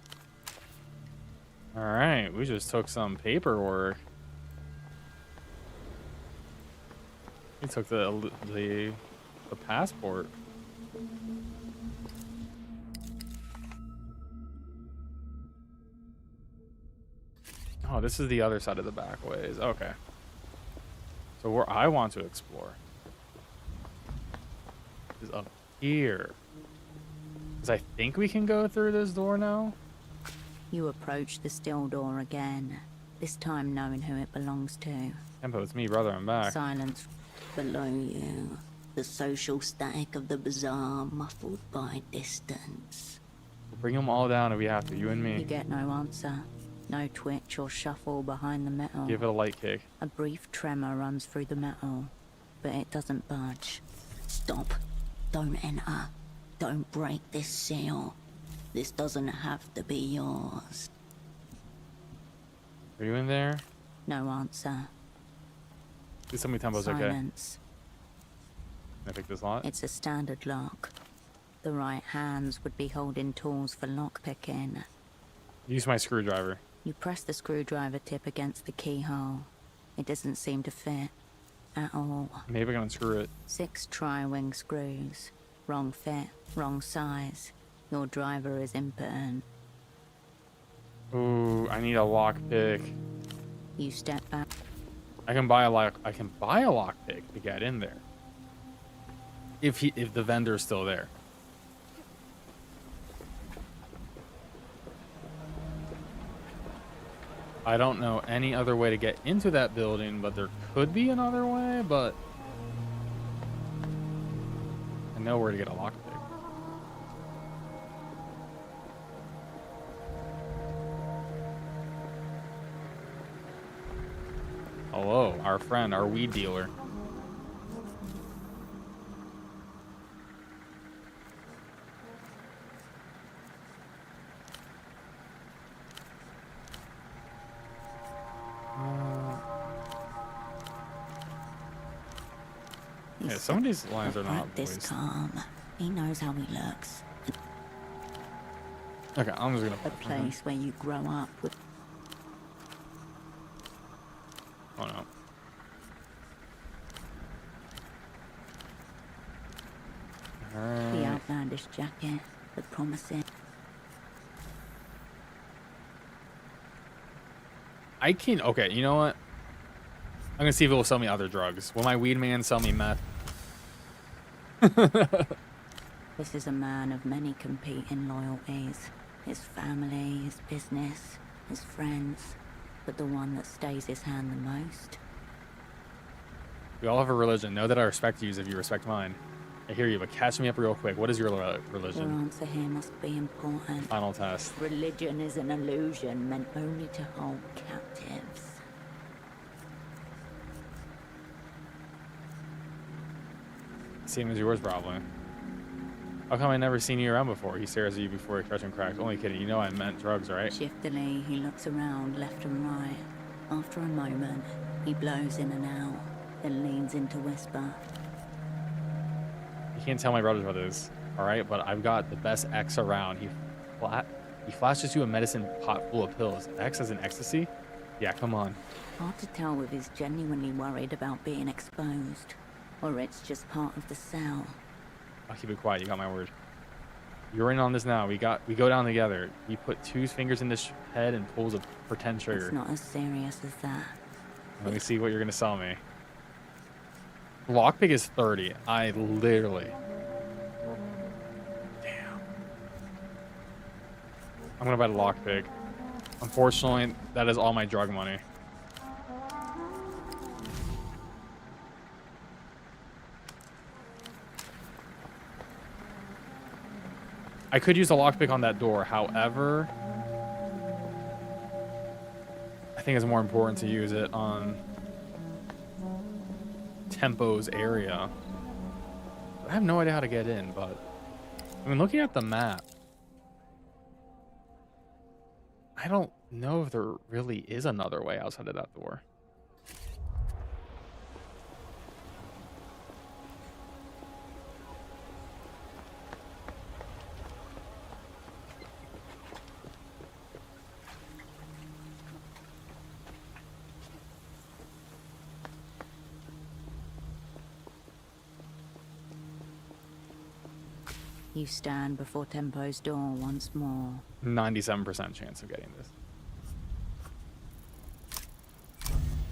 All right, we just took some paperwork. We took the passport. Oh, this is the other side of the back ways. Okay. So where I want to explore is up here. Because I think we can go through this door now. You approach the steel door again, this time knowing who it belongs to. Tempo, it's me, brother. I'm back. Silence below you. The social static of the bazaar muffled by distance. We'll bring them all down if we have to, you and You me. get no answer. No twitch or shuffle behind the metal. Give it a light kick. A brief tremor runs through the metal, but it doesn't budge. Stop. Don't enter. Don't break this seal. This doesn't have to be yours. Are you in there? No answer. Please tell me Tempo's okay. Silence. Can I pick this lock? It's a standard lock. The right hands would be holding tools for lockpicking. Use my screwdriver. You press the screwdriver tip against the keyhole. It doesn't seem to fit at all. Maybe I can unscrew it. 6 tri-wing screws. Wrong fit, wrong size. Your driver is impotent. Ooh, I need a lockpick. You step back. I can buy a lockpick to get in there. If the vendor's still there. I don't know any other way to get into that building, but there could be another way, but I know where to get a lockpick. Hello, our friend, our weed dealer. Yeah, some of these lines are not This voiced. calm. He knows how he looks. Okay, I'm just gonna. A place where you grow up with. Oh no. The Alright. outlandish jacket, the promising. I can. Okay, you know what? I'm gonna see if it will sell me other drugs. Will my weed man sell me meth? This is a man of many competing loyalties. His family, his business, his friends. But the one that stays his hand the most. We all have a religion. Know that I respect you if you respect mine. I hear you, but catch me up real quick. What is your Your religion? answer here must be important. Final test. Religion is an illusion meant only to hold captives. Same as yours, probably. How come I never seen you around before? He stares at you before he catching cracks. Only kidding. You know I meant drugs, right? Shiftily, he looks around left and right. After a moment, he blows in and out, then leans in to whisper. You can't tell my brothers what it is, all right? But I've got the best X around. He flashes you a medicine pot full of pills. X as in ecstasy? Yeah, come on. Hard to tell if he's genuinely worried about being exposed, or it's just part of the sell. I'll keep it quiet. You got my word. You're in on this now. We go down together. He put 2 fingers in his head and pulls a pretend trigger. It's not as serious as that. Let me see what you're gonna sell me. Lockpick is 30. I literally. Damn. I'm gonna buy the lockpick. Unfortunately, that is all my drug money. I could use a lockpick on that door. However, I think it's more important to use it on Tempo's area. I have no idea how to get in, but I mean, looking at the map, I don't know if there really is another way outside of that door. You stand before Tempo's door once more. 97% chance of getting this.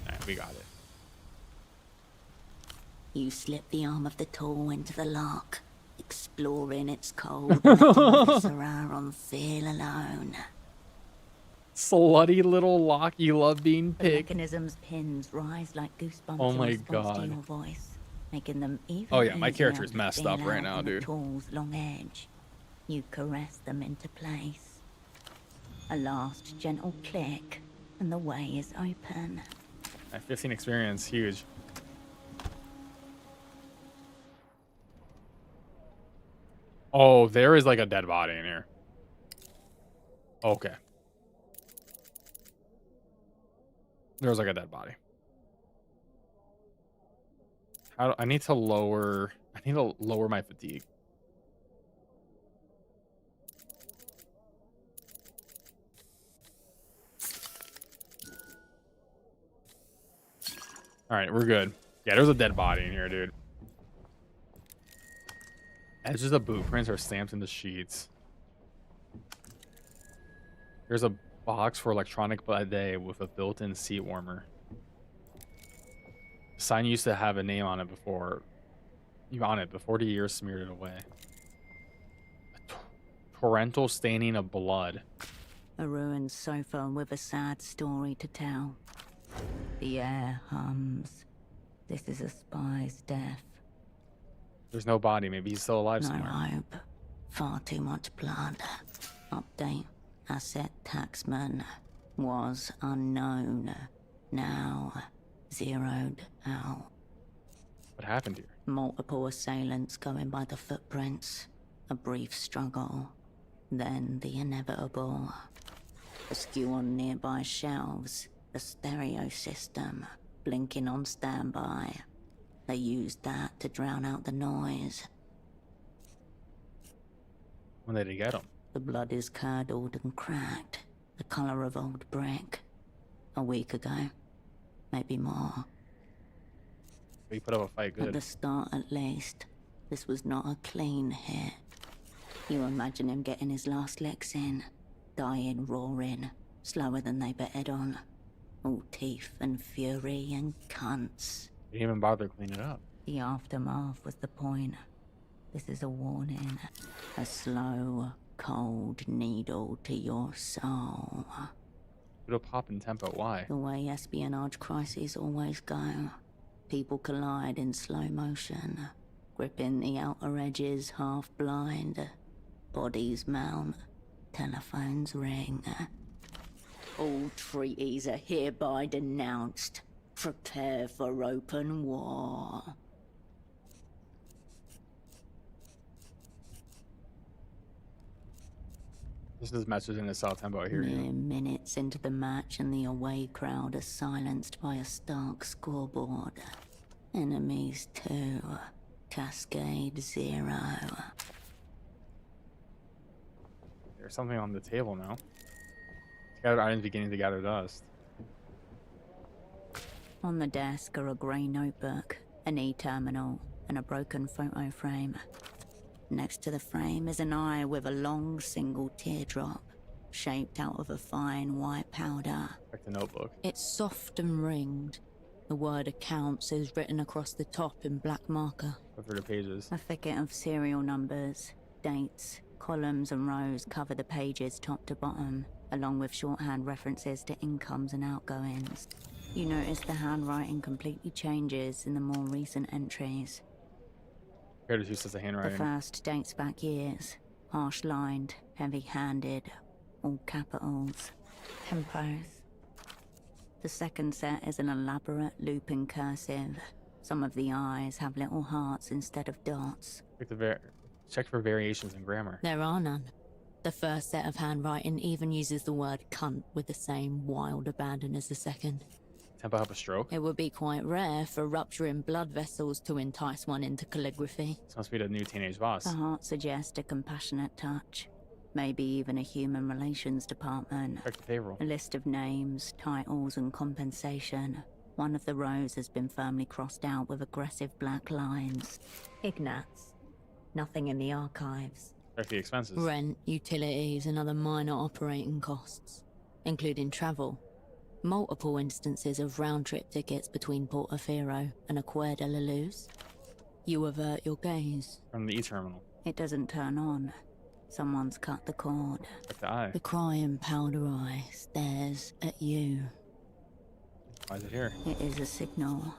Alright, we got it. You slip the arm of the tool into the lock, exploring its cold viscera on feel alone. Slutty little lock, you love being The picked. mechanism's pins rise like goosebumps Oh my in response to God. your voice, making them even Oh yeah, my easier character is to messed feel up right out now, on the dude. tool's long edge. You caress them into place. A last gentle click, and the way is open. 15 experience, huge. Oh, there is like a dead body in here. Okay. There's like a dead body. I need to lower my fatigue. All right, we're good. Yeah, there's a dead body in here, dude. Edges of boot prints are stamped into sheets. There's a box for electronic bidet with a built-in seat warmer. The sign used to have a name on it before. Before the years smeared it away. A torrential staining of blood. A ruined sofa with a sad story to tell. The air hums. This is a spy's death. There's no body. Maybe he's still alive No somewhere. hope. Far too much blood. Update. Asset taxman was unknown. Now zeroed out. What happened here? Multiple assailants going by the footprints. A brief struggle. Then the inevitable. Askew on nearby shelves. The stereo system. Blinking on standby. They used that to drown out the noise. When did they get him? The blood is curdled and cracked. The color of old brick. A week ago. Maybe more. We put up a fight At good. the start, at least, this was not a clean hit. You imagine him getting his last licks in, dying roaring, slower than they betted on. All teeth and fury and cunts. They didn't even bother cleaning it up. The aftermath was the point. This is a warning. A slow, cold needle to your soul. It'll pop in tempo. Why? The way espionage crises always go. People collide in slow motion, gripping the outer edges half blind. Bodies mount, telephones ring. All treaties are hereby denounced. Prepare for open war. This is message in a solid tempo. I hear Mere you. minutes into the match and the away crowd are silenced by a stark scoreboard. Enemies 2, Cascade 0. There's something on the table now. Scattered items beginning to gather dust. On the desk are a grey notebook, an e-terminal, and a broken photo frame. Next to the frame is an eye with a long single teardrop, shaped out of a fine white powder. Like the notebook. It's soft and ringed. The word accounts is written across the top in black marker. Go through the pages. A thicket of serial numbers, dates, columns and rows cover the pages top to bottom, along with shorthand references to incomes and outgoings. You notice the handwriting completely changes in the more recent entries. Here's use as a The handwriting. first dates back years, harsh-lined, heavy-handed, all capitals, tempos. The second set is an elaborate looping cursive. Some of the eyes have little hearts instead of dots. Check for variations in grammar. There are none. The first set of handwriting even uses the word cunt with the same wild abandon as the second. Tempo have a stroke. It would be quite rare for rupturing blood vessels to entice one into calligraphy. This must be the new teenage boss. The heart suggests a compassionate touch. Maybe even a human relations department. Check the payroll. A list of names, titles, and compensation. One of the rows has been firmly crossed out with aggressive black lines. Ignatz. Nothing in the archives. Check the expenses. Rent, utilities, and other minor operating costs, including travel. Multiple instances of round-trip tickets between Portofino and Acquair de la Luz. You avert your gaze. From the e-terminal. It doesn't turn on. Someone's cut the cord. Check the eye. The crying powder eye stares at you. Why is it here? It is a signal.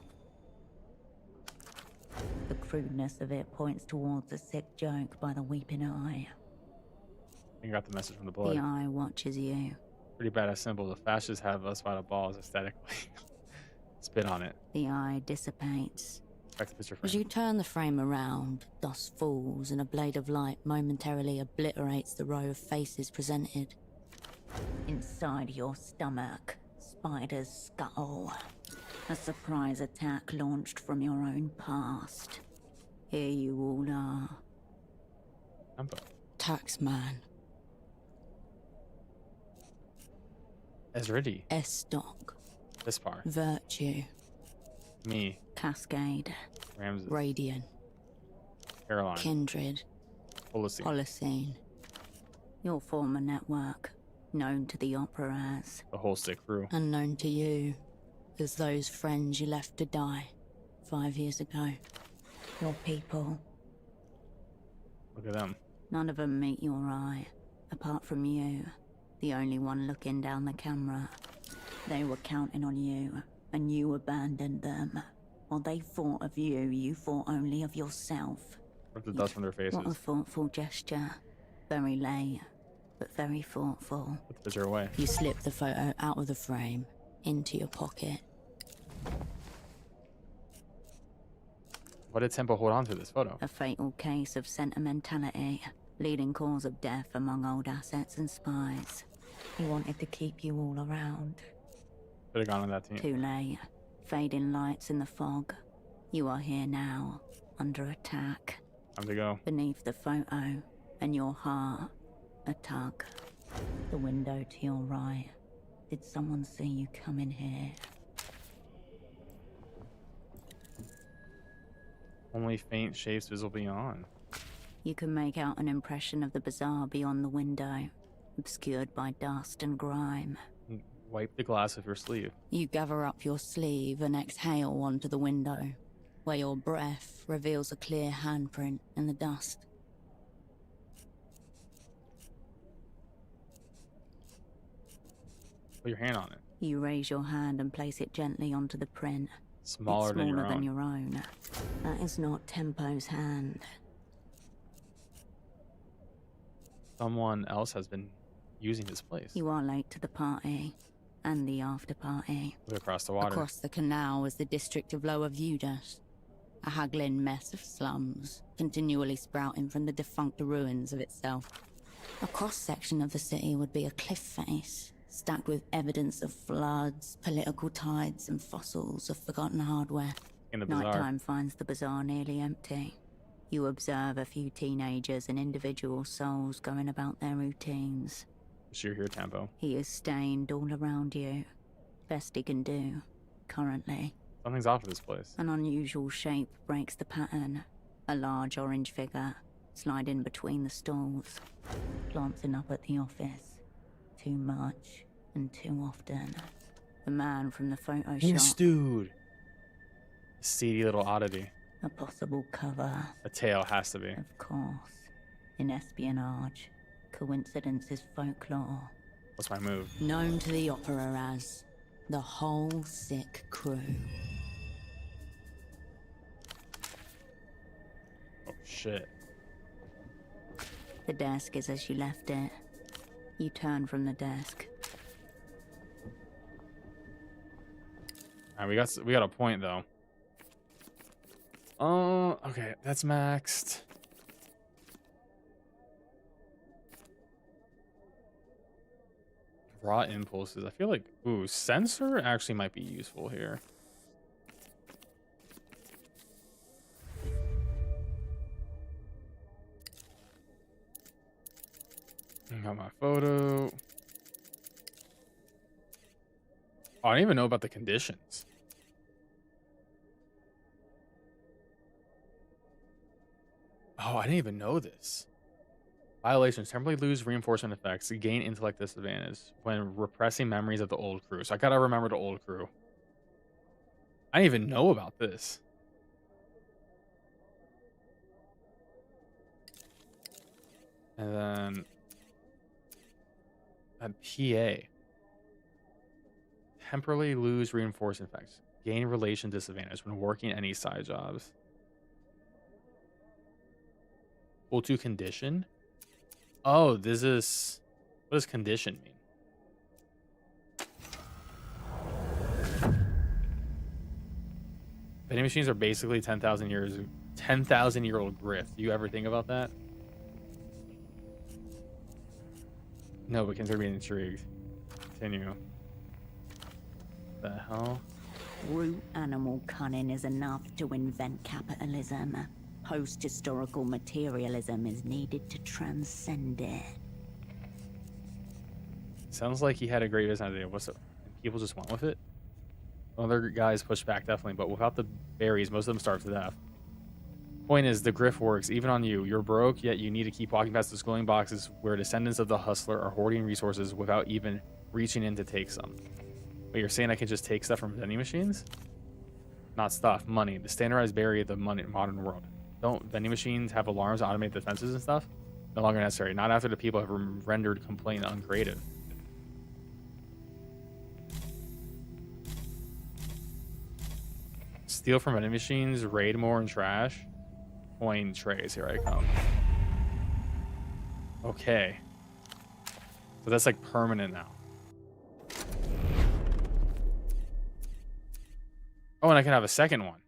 The crudeness of it points towards a sick joke by the weeping eye. You got the message from the The blood. eye watches you. Pretty badass symbol. The fascists have us by the balls aesthetically. Spit on it. The eye dissipates. Back to picture frame. As you turn the frame around, dust falls and a blade of light momentarily obliterates the row of faces presented. Inside your stomach, spiders scuttle. A surprise attack launched from your own past. Here you all are. Tempo. Taxman. Ezridi. Estoc. This part. Virtue. Me. Cascade. Ramses. Radiant. Caroline. Kindred. Holocene. Holocene. Your former network, known to the opera as... The whole sick crew. Unknown to you, as those friends you left to die 5 years ago. Your people. Look at them. None of them meet your eye, apart from you, the only one looking down the camera. They were counting on you, and you abandoned them. While they thought of you, you thought only of yourself. Rip the dust from their faces. What a thoughtful gesture. Very late, but very thoughtful. Put the picture away. You slip the photo out of the frame, into your pocket. Why did Tempo hold on to this photo? A fatal case of sentimentality, leading cause of death among old assets and spies. He wanted to keep you all around. Should have gone on that team. Too late. Fading lights in the fog. You are here now, under attack. Time to go. Beneath the photo, and your heart, a tug. The window to your right. Did someone see you come in here? Only faint shapes visible beyond. You can make out an impression of the bazaar beyond the window, obscured by dust and grime. Wipe the glass of your sleeve. You gather up your sleeve and exhale onto the window. where your breath reveals a clear handprint in the dust. Put your hand on it. You raise your hand and place it gently onto the print. Smaller it's than smaller your than own. your own. That is not Tempo's hand. Someone else has been using this place. You are late to the party. And the after party. Look across the water. Across the canal is the district of Lower Vudas. A haggling mess of slums, continually sprouting from the defunct ruins of itself. A cross-section of the city would be a cliff face, stacked with evidence of floods, political tides, and fossils of forgotten hardware. In the bazaar. Nighttime finds the bazaar nearly empty. You observe a few teenagers and individual souls going about their routines. You're here, Tempo. He is stained all around you. Best he can do, currently. Something's off with this place. An unusual shape breaks the pattern. A large orange figure, sliding between the stalls. Glancing up at the office. Too much and too often. The man from the photo shop. This dude. Seedy little oddity. A possible cover. A tail has to be. Of course. In espionage. Coincidence is folklore. What's my move? Known to the opera as the whole sick crew. Oh shit. The desk is as you left it. You turn from the desk. Alright, we got a point though. Oh, okay, that's maxed. Raw impulses. I feel like, ooh, sensor actually might be useful here. Got my photo. Oh, I didn't even know about the conditions. Oh, I didn't even know this. Violations temporarily lose reinforcement effects, gain intellect disadvantage when repressing memories of the old crew. So I gotta remember the old crew. I didn't even know about this. And then a PA. Temporarily lose reinforcement effects. Gain relation disadvantage when working any side jobs. Equal to condition. Oh, this is... What does condition mean? Vending machines are basically 10,000 years... 10,000-year-old grift. You ever think about that? No, but consider being intrigued. Continue. The hell? Root animal cunning is enough to invent capitalism. Post-historical materialism is needed to transcend it. Sounds like he had a great business idea. What's up? People just went with it? Other guys pushed back, definitely, but without the berries, most of them starve to death. Point is, the grift works, even on you. You're broke, yet you need to keep walking past the schooling boxes where descendants of the hustler are hoarding resources without even reaching in to take some. But you're saying I can just take stuff from vending machines? Not stuff, money. The standardized berry of the modern world. Don't vending machines have alarms to automate defenses and stuff? No longer necessary. Not after the people have rendered complaint uncreative. Steal from vending machines, raid more and trash. Coin trays, here I come. Okay. So that's like permanent now. Oh, and I can have a second one.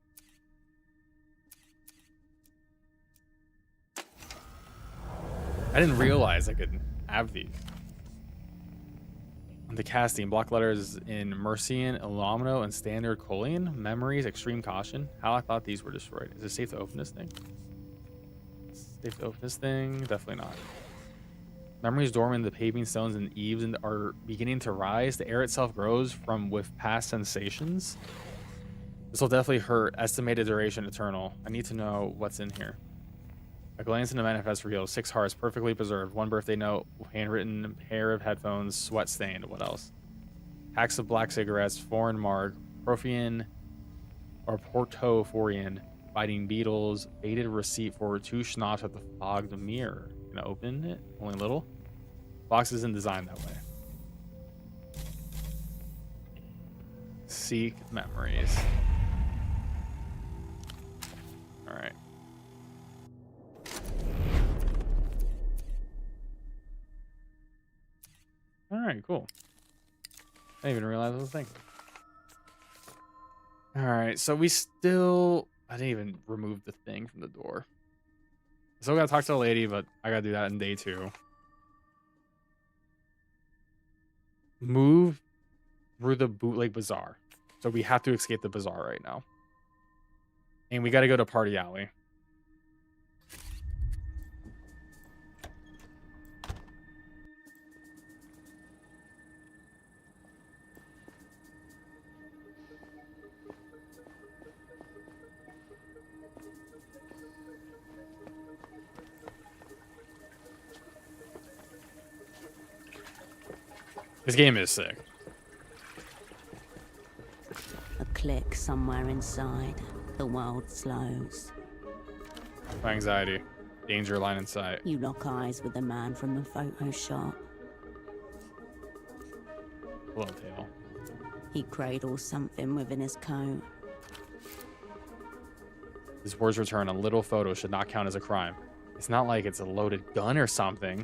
I didn't realize I could have these. The casting, block letters in Mercian, Illumino, and Standard Colian. Memories, extreme caution. How I thought these were destroyed. Is it safe to open this thing? Safe to open this thing? Definitely not. Memories dormant in the paving stones and eaves are beginning to rise. The air itself grows from with past sensations. This will definitely hurt. Estimated duration eternal. I need to know what's in here. A glance in the manifest reveals 6 hearts perfectly preserved. 1 birthday note, handwritten, pair of headphones, sweat stained. What else? Packs of black cigarettes, foreign mark, Profian or Portoforian, fighting beetles. Baited receipt for 2 schnapps at the fogged mirror. Gonna open it? Only a little? Box isn't designed that way. Seek memories. Alright. Alright, cool. I didn't even realize I was thinking. Alright, so we still... I didn't even remove the thing from the door. Still gotta talk to the lady, but I gotta do that in day 2. Move through the bootleg bazaar. So we have to escape the bazaar right now. And we gotta go to Party Alley. This game is sick. A click somewhere inside. The world slows. My anxiety. Danger line in sight. You lock eyes with the man from the photo shop. Hello, tail. He cradles something within his coat. His words return. A little photo should not count as a crime. It's not like it's a loaded gun or something.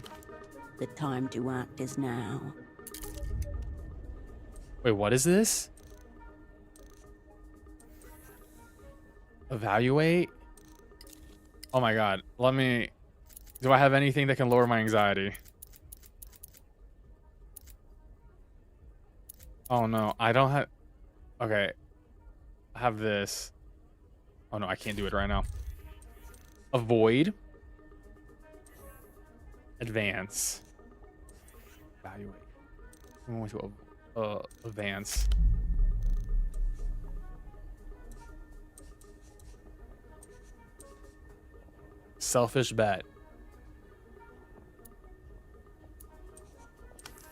The time to act is now. Wait, what is this? Evaluate? Oh my god. Let me... Do I have anything that can lower my anxiety? Oh no, I don't have... Okay. I have this. Oh no, I can't do it right now. Avoid. Advance. Evaluate. I'm going to advance. Selfish bet.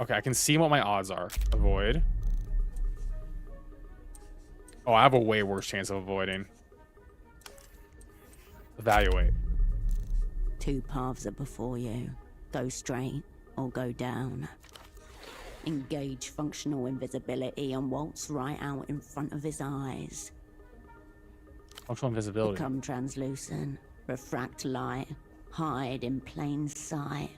Okay, I can see what my odds are. Avoid. Oh, I have a way worse chance of avoiding. Evaluate. 2 paths are before you. Go straight or go down. Engage functional invisibility and waltz right out in front of his eyes. Functional invisibility. Become translucent. Refract light. Hide in plain sight.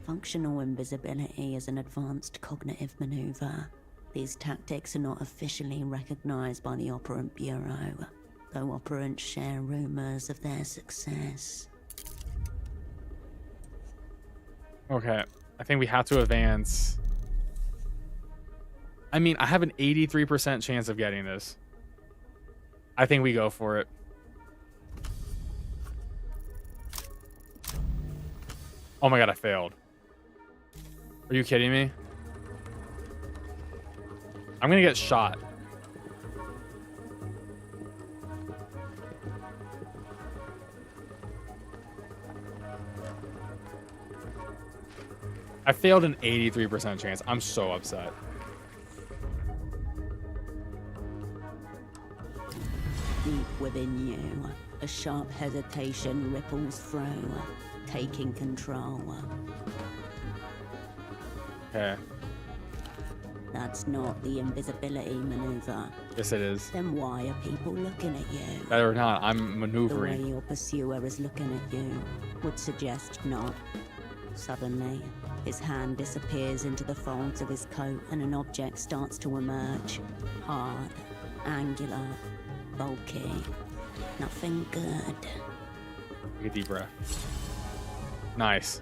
Functional invisibility is an advanced cognitive maneuver. These tactics are not officially recognized by the Operant Bureau, though operants share rumors of their success. Okay, I think we have to advance. I mean, I have an 83% chance of getting this. I think we go for it. Oh my god, I failed. Are you kidding me? I'm gonna get shot. I failed an 83% chance. I'm so upset. Deep within you, a sharp hesitation ripples through, taking control. Okay. That's not the invisibility maneuver. Yes, it is. Then why are people looking at you? Better or not, I'm The way maneuvering. your pursuer is looking at you would suggest not. Suddenly, his hand disappears into the folds of his coat and an object starts to emerge. Hard, angular, bulky. Nothing good. Take a deep breath. Nice.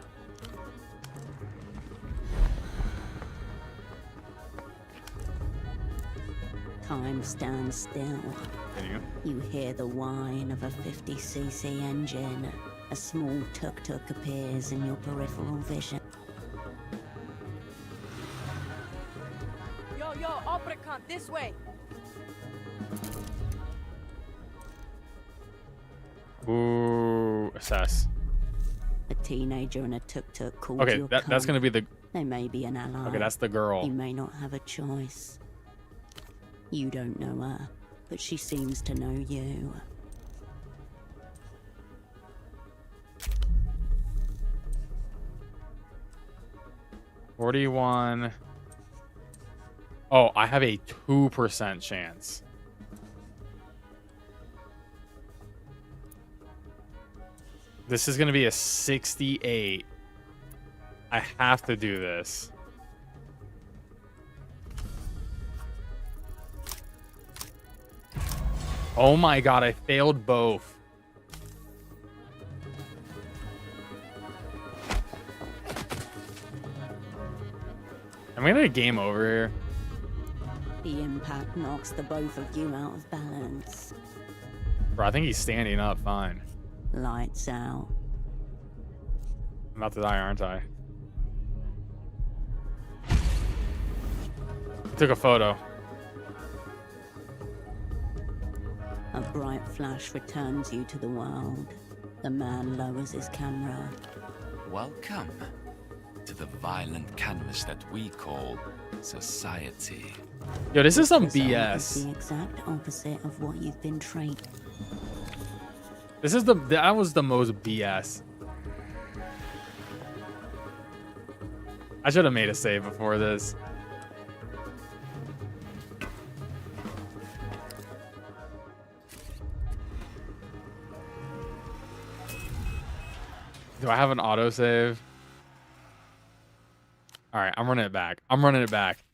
Time stands still. Continue. You hear the whine of a 50cc engine. A small tuk-tuk appears in your peripheral vision. Yo, Apricot, this way. Ooh, assess. A teenager in a tuk-tuk calls Okay, your that's gonna be the... They may be an ally. Okay, that's the girl. You may not have a choice. You don't know her, but she seems to know you. 41. Oh, I have a 2% chance. This is going to be a 68. I have to do this. Oh my god, I failed both. Am I gonna get game over here? The impact knocks the both of you out of balance. Bro, I think he's standing up fine. Lights out. I'm about to die, aren't I? Took a photo. A bright flash returns you to the world. The man lowers his camera. Welcome to the violent canvas that we call society. Yo, this is some It's BS. the exact opposite of what you've been trained. This is that was the most BS. I should have made a save before this. Do I have an autosave? All right, I'm running it back. I'm running it back.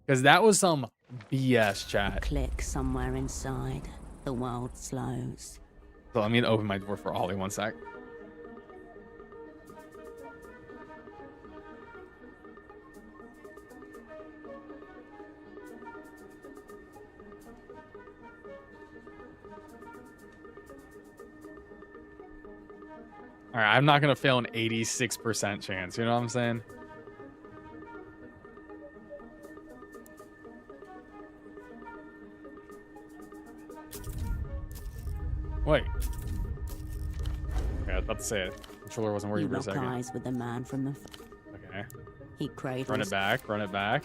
Because that was some BS, chat. Click somewhere inside. The world slows. So let me open my door for Ollie 1 sec. All right, I'm not going to fail an 86% chance. You know what I'm saying? Wait. Okay, I was about to say it. Controller wasn't working You for a lock second. eyes with the man from the... Okay. He cradles... Run it back. Run it back.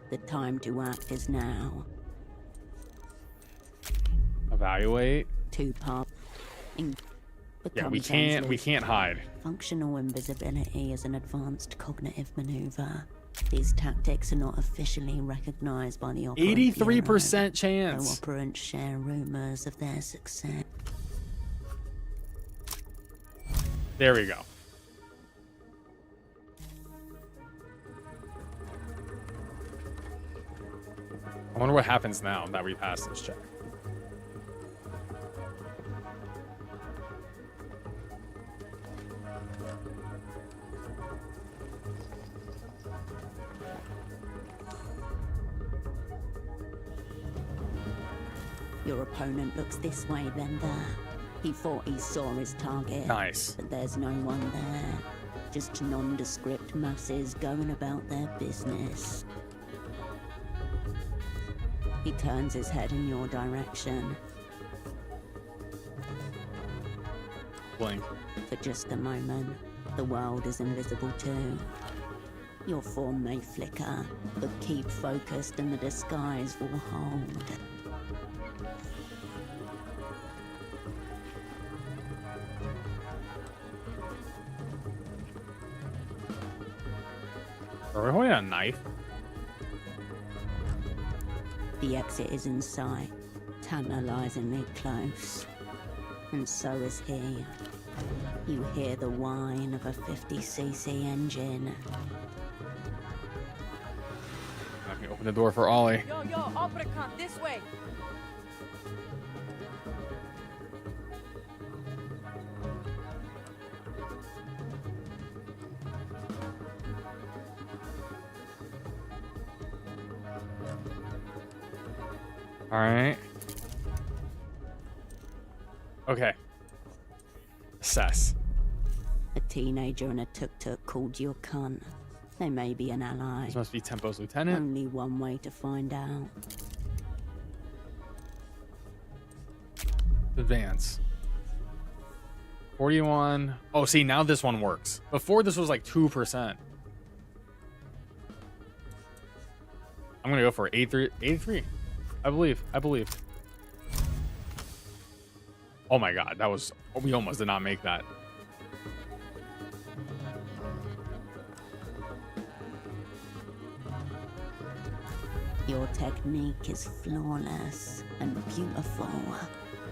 The time to act is now. Evaluate. Two-part... Yeah, we can't hide. Functional invisibility is an advanced cognitive maneuver. These tactics are not officially recognized by the operant 83% chance. Though operants share rumors of their success. There we go. I wonder what happens now that we pass this check. Your opponent looks this way, then there. He thought he saw his target. Nice. But there's no one there. Just nondescript masses going about their business. He turns his head in your direction. Blink. For just a moment, the world is invisible too. Your form may flicker, but keep focused and the disguise will hold. Are we holding a knife? The exit is in sight, tantalizingly close. And so is he. You hear the whine of a 50cc engine. Let me open the door for Ollie. Yo, Opricon, this way. All right. Okay. Assess. A teenager and a tuk-tuk called you a cunt. They may be an ally. This must be Tempo's lieutenant. Only one way to find out. Advance. 41. Oh, see, now this one works. Before this was like 2%. I'm going to go for 83. 83. I believe. Oh my god, that was... We almost did not make that. Your technique is flawless and beautiful.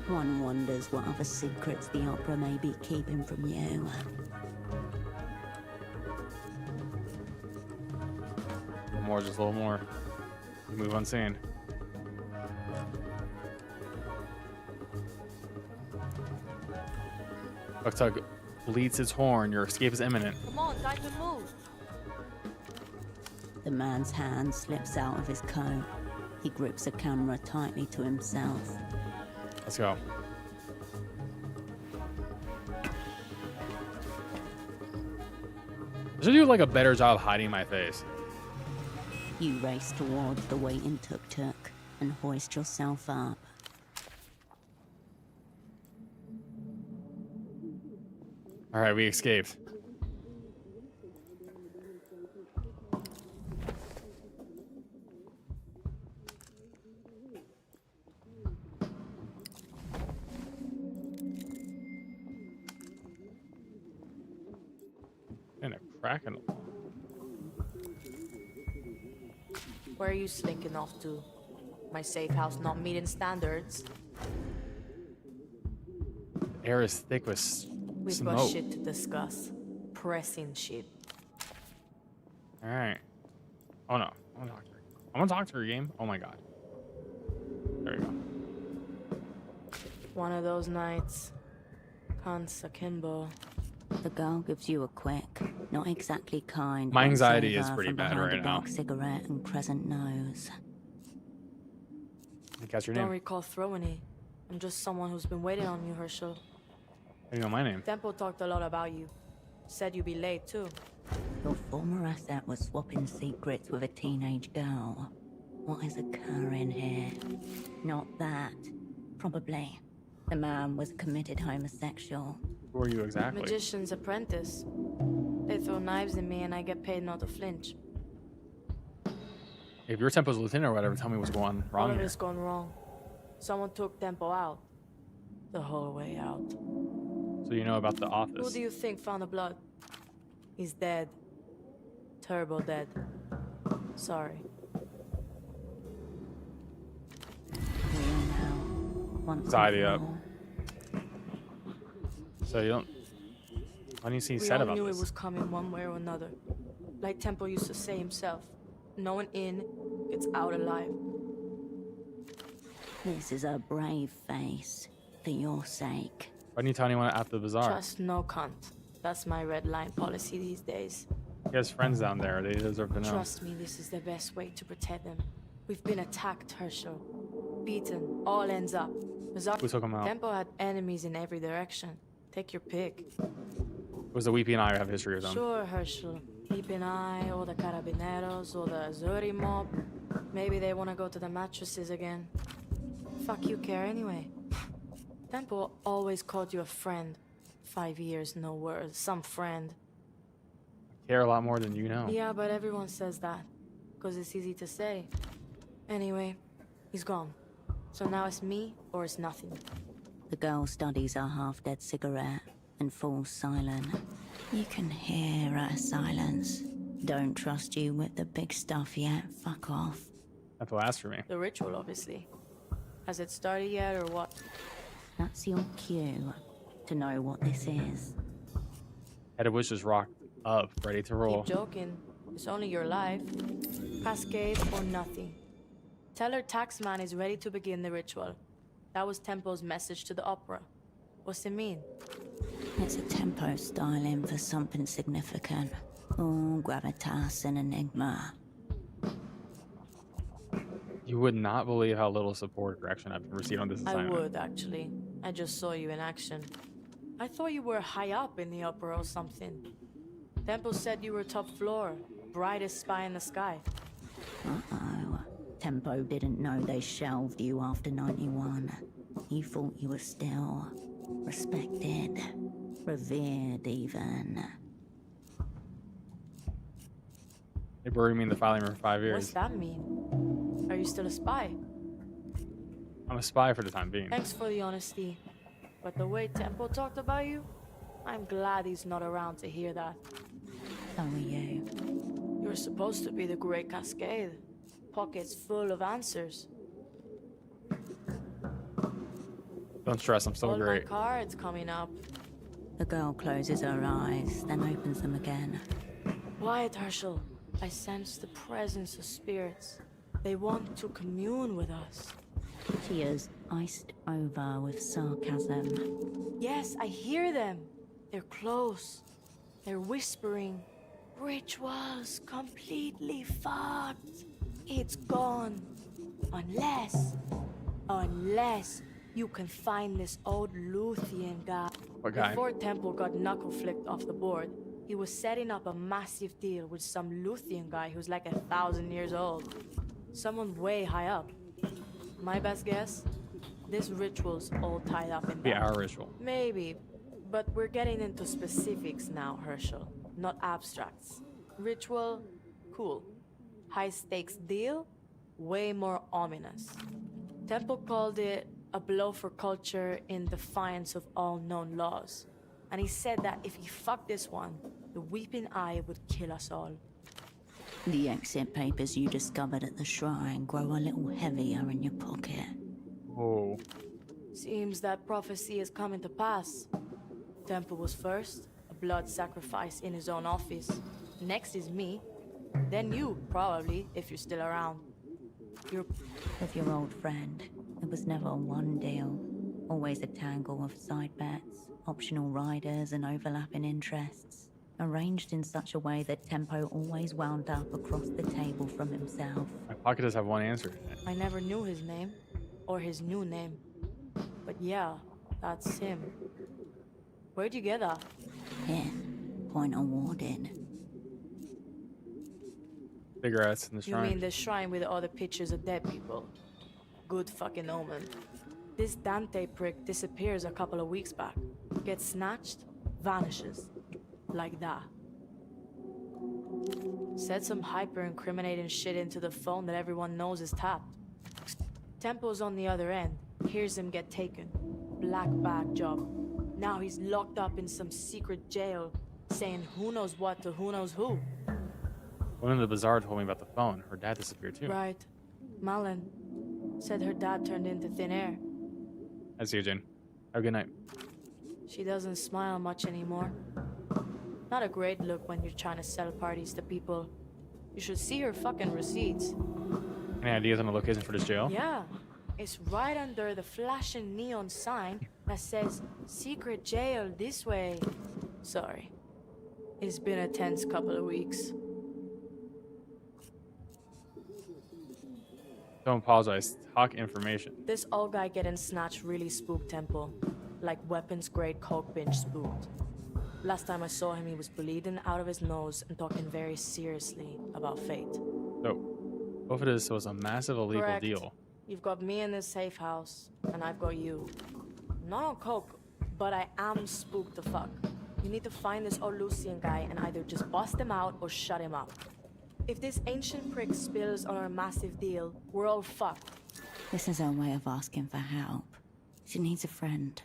One wonders what other secrets the opera may be keeping from you. A little more, just a little more. Move unseen. Bucktug bleats his horn. Your escape is imminent. Come on, time to move. The man's hand slips out of his coat. He grips the camera tightly to himself. Let's go. I should do like a better job hiding my face. You race towards the waiting tuk-tuk and hoist yourself up. All right, we escaped. And a kraken. Where are you slinking off to? My safe house not meeting standards? The air is thick with We've smoke. got shit to discuss. Pressing shit. All right. Oh no, I want to talk to her. I want to talk to her, game. Oh my god. There we go. One of those nights. Kansa Kimbo. The girl gives you a quick, not exactly kind. My anxiety is once-over pretty from bad behind right a now. dark cigarette and crescent nose. Catch your Don't name. recall throwing it. I'm just someone who's been waiting on you, Herschel. How do you know my name? Tempo talked a lot about you. Said you'd be late, too. Your former asset was swapping secrets with a teenage girl. What is occurring here? Not that. Probably. The man was a committed homosexual. Who are you exactly? Magician's apprentice. They throw knives at me and I get paid not to flinch. If you're Tempo's lieutenant or whatever, tell me what's going All wrong of here. it's gone wrong. Someone took Tempo out. The whole way out. So you know about the Who office. do you think found the blood? He's dead. Turbo dead. Sorry. Anxiety up. So you don't. Why don't you see We sad all about knew this? it was coming one way or another. Like Tempo used to say himself. No one in gets out alive. This is a brave face. For your sake. Why didn't you tell anyone at the bazaar? Trust no cunt. That's my red line policy these days. He has friends down there. They deserve to know. Trust me, this is the best way to protect them. We've been attacked, Herschel. Beaten. All ends up. Bazaar. Who took 'em out? Tempo had enemies in every direction. Take your pick. It was the Weepy and I have history with them. Sure, Herschel. Keeping eye, or the Carabineros, or the Azuri mob. Maybe they want to go to the mattresses again. Fuck you care anyway. Tempo always called you a friend. 5 years, no words. Some friend. I care a lot more than you know. Yeah, but everyone says that. Because it's easy to say. Anyway, he's gone. So now it's me, or it's nothing. The girl studies her half-dead cigarette and falls silent. You can hear her silence. Don't trust you with the big stuff yet. Fuck off. That's the last for me. The ritual, obviously. Has it started yet, or what? That's your cue to know what this is. Head of Wishes rocked up, ready to roll. Keep joking. It's only your life. Cascade or nothing. Tell her Taxman is ready to begin the ritual. That was Tempo's message to the opera. What's it mean? It's a tempo styling for something significant. All gravitas and enigma. You would not believe how little support direction I've received on this I assignment. would, actually. I just saw you in action. I thought you were high up in the opera or something. Tempo said you were top floor, brightest spy in the sky. Uh-oh. Tempo didn't know they shelved you after 91. He thought you were still respected, revered even. They buried me in the filing room for 5 years. What's that mean? Are you still a spy? I'm a spy for the time being. Thanks for the honesty. But the way Tempo talked about you, I'm glad he's not around to hear that. So are you. You're supposed to be the Great Cascade. pockets full of answers. Don't stress, I'm still All great. my cards coming up. The girl closes her eyes, then opens them again. Quiet, Herschel. I sense the presence of spirits. They want to commune with us. She is iced over with sarcasm. Yes, I hear them. They're close. They're whispering. Rituals completely fucked. It's gone. Unless you can find this old Luthien guy. What guy? Before Temple got knuckle flicked off the board, he was setting up a massive deal with some Luthien guy who's like 1,000 years old. Someone way high up. My best guess? This ritual's all tied up in that. Yeah, our ritual. Maybe, but we're getting into specifics now, Herschel, not abstracts. Ritual, cool. High stakes deal, way more ominous. Temple called it a blow for culture in defiance of all known laws. And he said that if he fucked this one, the Weeping Eye would kill us all. The exit papers you discovered at the shrine grow a little heavier in your pocket. Whoa. Seems that prophecy is coming to pass. Temple was first, a blood sacrifice in his own office. Next is me. Then you, probably, if you're still around. You're... With your old friend, it was never one deal. Always a tangle of side bets, optional riders, and overlapping interests. Arranged in such a way that Tempo always wound up across the table from himself. My pocket does have one answer. I never knew his name, or his new name. But yeah, that's him. Where'd you get that? Here, point awarded. Cigarettes in the You shrine. mean the shrine with all the pictures of dead people? Good fucking omen. This Dante prick disappears a couple of weeks back. Gets snatched, vanishes. Like that. Said some hyper-incriminating shit into the phone that everyone knows is tapped. Tempo's on the other end. Hears him get taken. Black bag job. Now he's locked up in some secret jail, saying who knows what to who knows who. Woman in the bazaar told me about the phone. Her dad disappeared too. Right. Malin said her dad turned into thin air. I see you, Jane. Have a good night. She doesn't smile much anymore. Not a great look when you're trying to sell parties to people. You should see her fucking receipts. Any ideas on the location for this jail? Yeah. It's right under the flashing neon sign that says secret jail this way. Sorry. It's been a tense couple of weeks. Don't apologize. Talk information. This old guy getting snatched really spooked Temple. Like weapons grade coke binge spooked. Last time I saw him, he was bleeding out of his nose and talking very seriously about fate. So, both of this was a massive illegal Correct. deal. You've got me in this safe house, and I've got you. Not on coke, but I am spooked the fuck. You need to find this old Lucian guy and either just bust him out or shut him up. If this ancient prick spills on our massive deal, we're all fucked. This is her way of asking for help. She needs a friend.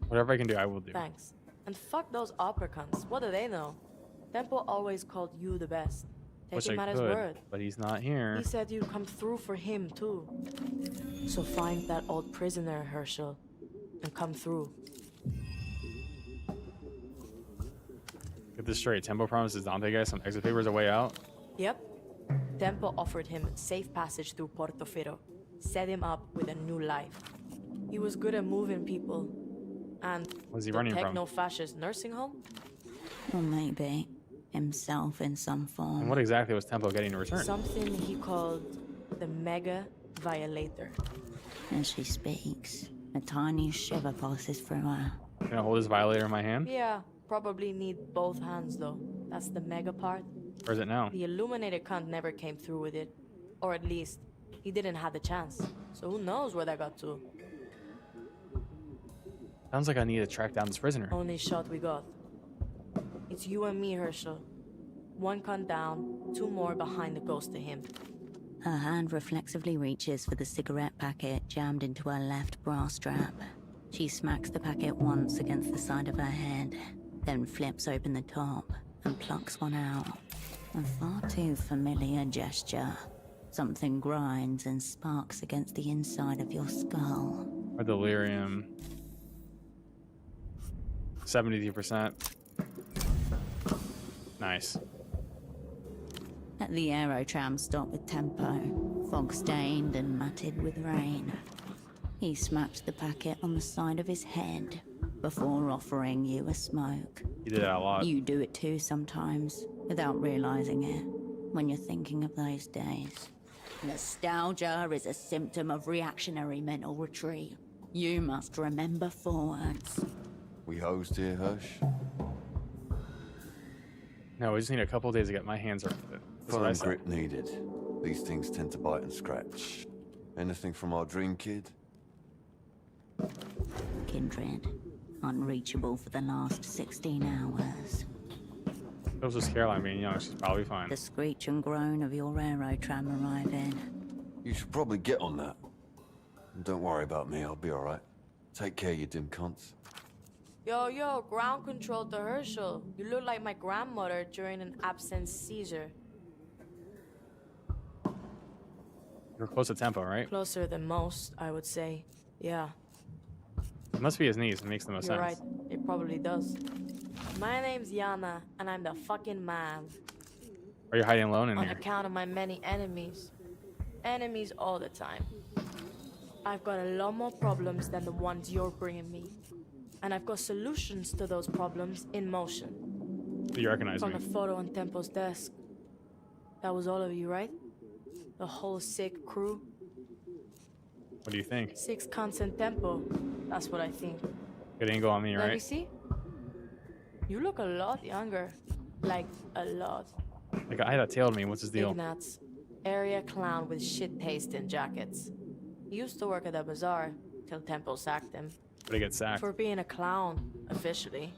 Whatever I can do, I will do. Thanks. And fuck those opera cunts. What do they know? Temple always called you the best. Take Wish him I at his could, word. but he's not here. He said you'd come through for him, too. So find that old prisoner, Herschel, and come through. Get this straight. Tempo promises Dante guy some exit papers a way out. Yep. Tempo offered him safe passage through Portofino. Set him up with a new life. He was good at moving people. And Where's he the running from? techno-fascist nursing home? Or maybe himself in some form. And what exactly was Tempo getting in return? Something he called the Mega Violator. As she speaks, a tiny shiver passes through her. Gonna hold this violator in my hand? Yeah, probably need both hands though. That's the mega part. Where's it now? The illuminated cunt never came through with it. Or at least, he didn't have the chance. So who knows where that got to. Sounds like I need to track down this prisoner. Only shot we got. It's you and me, Herschel. One cunt down, two more behind the ghost to him. Her hand reflexively reaches for the cigarette packet jammed into her left bra strap. She smacks the packet once against the side of her head, then flips open the top, and plucks one out. A far too familiar gesture. Something grinds and sparks against the inside of your skull. A delirium. 72%. Nice. At the aerotram stop with Tempo, fog-stained and matted with rain. He smacked the packet on the side of his head before offering you a smoke. He did that a lot. You do it too sometimes, without realizing it, when you're thinking of those days. Nostalgia is a symptom of reactionary mental retreat. You must remember forwards. We hosed here, Hush? No, we just need a couple days to get my hands around it. That's what I Firm said. grip needed. These things tend to bite and scratch. Anything from our dream kid? Kindred, unreachable for the last 16 hours. It was just Caroline being young, she's probably fine. The screech and groan of your aerotram arriving. You should probably get on that. And don't worry about me, I'll be alright. Take care, you dim cunts. Yo, ground control to Herschel. You look like my grandmother during an absence seizure. You're close to Tempo, right? Closer than most, I would say. Yeah, It must be his knees, it makes the most you're sense. right. It probably does. My name's Yana, and I'm the fucking man. Are you hiding alone in On here? account of my many enemies. Enemies all the time. I've got a lot more problems than the ones you're bringing me. And I've got solutions to those problems in motion. You recognize From me. the photo on Tempo's desk. That was all of you, right? The whole sick crew? What do you think? 6 constant Tempo. That's what I think. Good angle on me, Let me right? see. You look a lot younger. Like, a lot. Like, I had a tail to me, what's his deal? Ignatz. Area clown with shit taste in jackets. He used to work at the bazaar till Tempo sacked him. But he gets sacked. For being a clown, officially.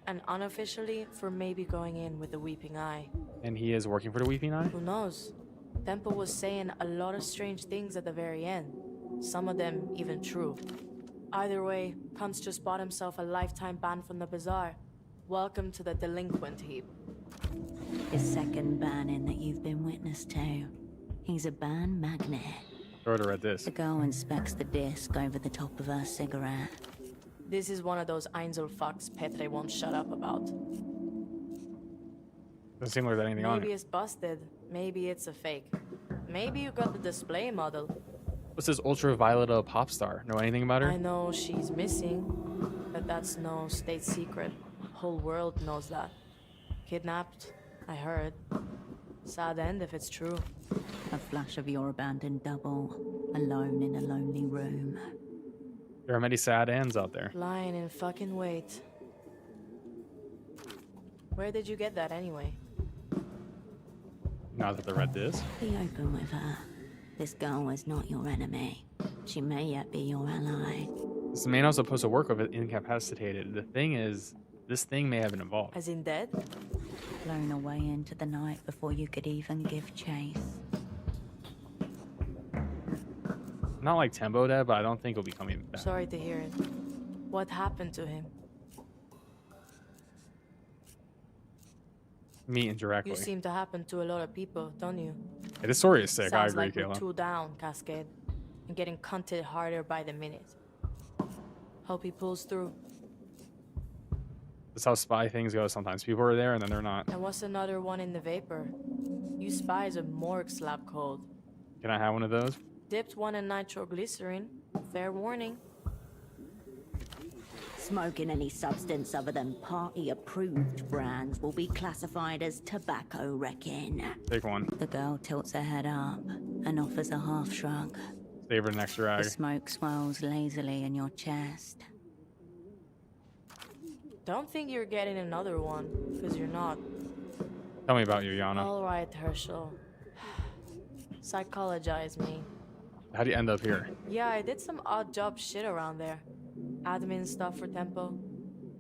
And unofficially, for maybe going in with the weeping eye. And he is working for the Weeping Eye? Who knows? Tempo was saying a lot of strange things at the very end. Some of them even true. Either way, Kuntz just bought himself a lifetime ban from the bazaar. Welcome to the delinquent heap. His second ban-in that you've been witness to. He's a ban magnet. Throw her at this. The girl inspects the disc over the top of her cigarette. This is one of those Einzel fucks Petre won't shut up about. Doesn't seem like there's anything on Maybe it. it's busted. Maybe it's a fake. Maybe you got the display model. What's this ultraviolet pop star? Know anything about her? I know she's missing, but that's no state secret. Whole world knows that. Kidnapped, I heard. Sad end if it's true. A flash of your abandoned double, alone in a lonely room. There are many sad ends out there. Lying in fucking wait. Where did you get that anyway? Now that I read this. Be open with her. This girl is not your enemy. She may yet be your ally. This man was supposed to work with it incapacitated. The thing is, this thing may have been involved. As in dead? Blown away into the night before you could even give chase. Not like Tempo dead, but I don't think he'll be coming back. Sorry to hear it. What happened to him? Me indirectly. You seem to happen to a lot of people, don't you? Yeah, this story is sick. Sounds I agree, like we're Kayla. 2 down, Cascade. And getting cunted harder by the minute. Hope he pulls through. That's how spy things go sometimes. People are there and then they're not. And what's another one in the vapor? You spies are morgue slab cold. Can I have one of those? Dipped one in nitroglycerin. Fair warning. Smoking any substance other than party-approved brands will be classified as tobacco wrecking. Take one. The girl tilts her head up and offers a half shrug. Save her next drag. The smoke swirls lazily in your chest. Don't think you're getting another one, because you're not. Tell me about you, Yana. All right, Herschel. Psychologize me. How do you end up here? Yeah, I did some odd job shit around there. Admin stuff for Tempo.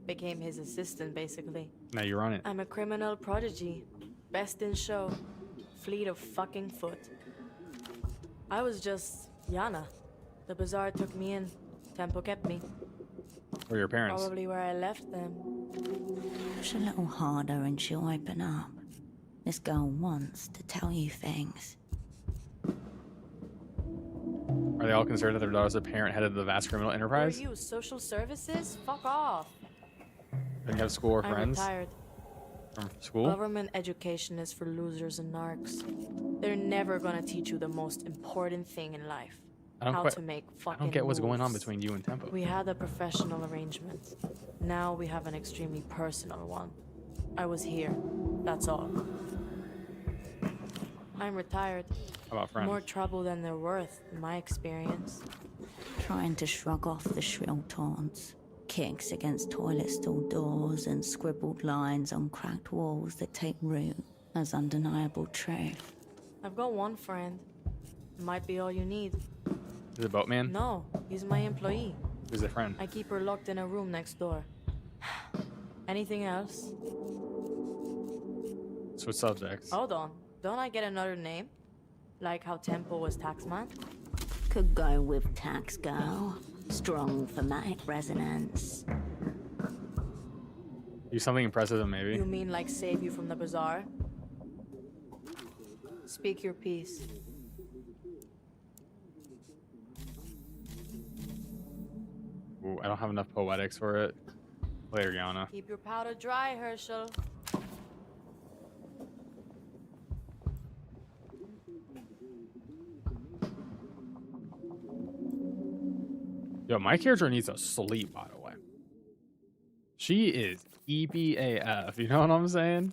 Became his assistant, basically. Now you run it. I'm a criminal prodigy. Best in show. Fleet of fucking foot. I was just Yana. The bazaar took me in. Tempo kept me. Where are your parents? Probably where I left them. Push a little harder and she'll open up. This girl wants to tell you things. Are they all concerned that their daughter's a parent headed to the vast criminal Who are enterprise? you, social services? Fuck off. And you have school or I'm friends retired. from school? Government education is for losers and narcs. They're never gonna teach you the most important thing in life. How to make fucking I don't get what's going on moves. between you and Tempo. We had a professional arrangement. Now we have an extremely personal one. I was here. That's all. I'm retired. How about friends? More trouble than they're worth, in my experience. Trying to shrug off the shrill taunts. Kicks against toilet stall doors and scribbled lines on cracked walls that take root as undeniable truth. I've got one friend. Might be all you need. Is it Boatman? No, he's my employee. Who's a friend? I keep her locked in a room next door. Anything else? Switch subjects. Hold on. Don't I get another name? Like how Tempo was Taxman? Could go with Tax Girl. Strong thematic resonance. Do something impressive, then maybe. You mean like save you from the bazaar? Speak your piece. Ooh, I don't have enough poetics for it. Later, Yana. Keep your powder dry, Herschel. Yo, my character needs to sleep, by the way. She is EPAF, you know what I'm saying?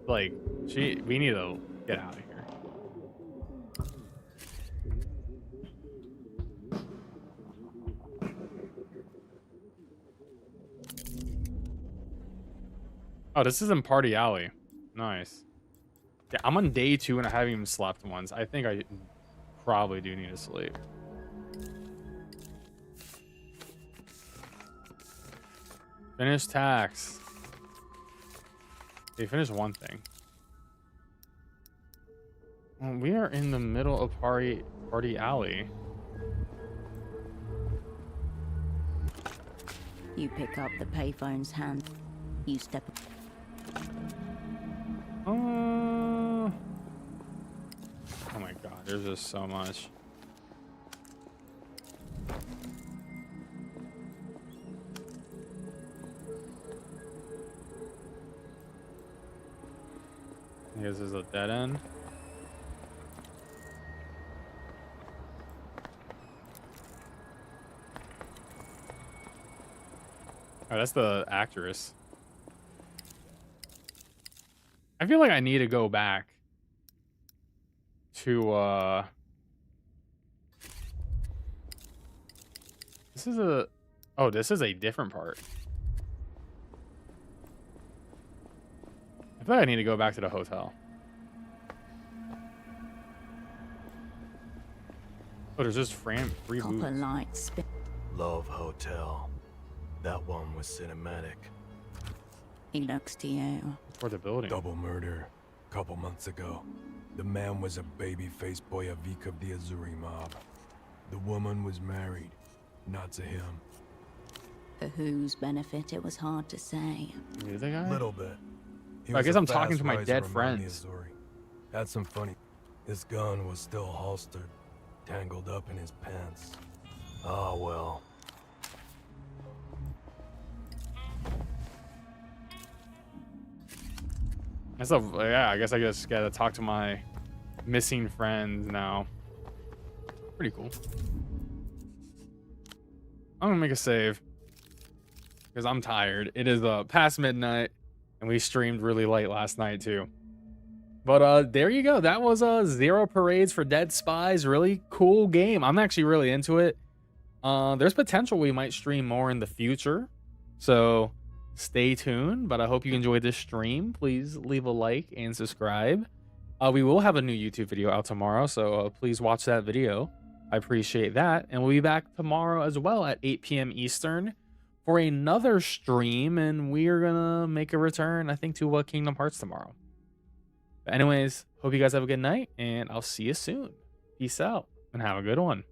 Like, we need to get out of here. Oh, this is in Party Alley. Nice. Yeah, I'm on day 2 and I haven't even slept once. I think I probably do need to sleep. Finish tax. They finished one thing. Well, we are in the middle of Party Alley. You pick up the payphone's hand. You step. Oh my god, there's just so much. I guess this is a dead end. Oh, that's the actress. I feel like I need to go back to this is a different part. I feel like I need to go back to the hotel. Oh, there's just free booze. Copper lights. Love Hotel. That one was cinematic. He looks to you. For the building. Double murder. Couple months ago. The man was a baby-faced Boyavik of the Azuri mob. The woman was married. Not to him. For whose benefit, it was hard to say. You the guy? Little bit. He I was guess a I'm talking fast to my riser dead among the friends. Azuri. Had some funny. His gun was still holstered, tangled up in his pants. Ah, well. Yeah, I guess I just gotta talk to my missing friends now. Pretty cool. I'm gonna make a save because I'm tired. It is past midnight and we streamed really late last night too. But there you go. That was 0 Parades for Dead Spies. Really cool game. I'm actually really into it. There's potential we might stream more in the future. So stay tuned, but I hope you enjoyed this stream. Please leave a like and subscribe. We will have a new YouTube video out tomorrow, so please watch that video. I appreciate that. And we'll be back tomorrow as well at 8 p.m. Eastern for another stream, and we are gonna make a return, I think, to Kingdom Hearts tomorrow. But anyways, hope you guys have a good night, and I'll see you soon. Peace out, and have a good one.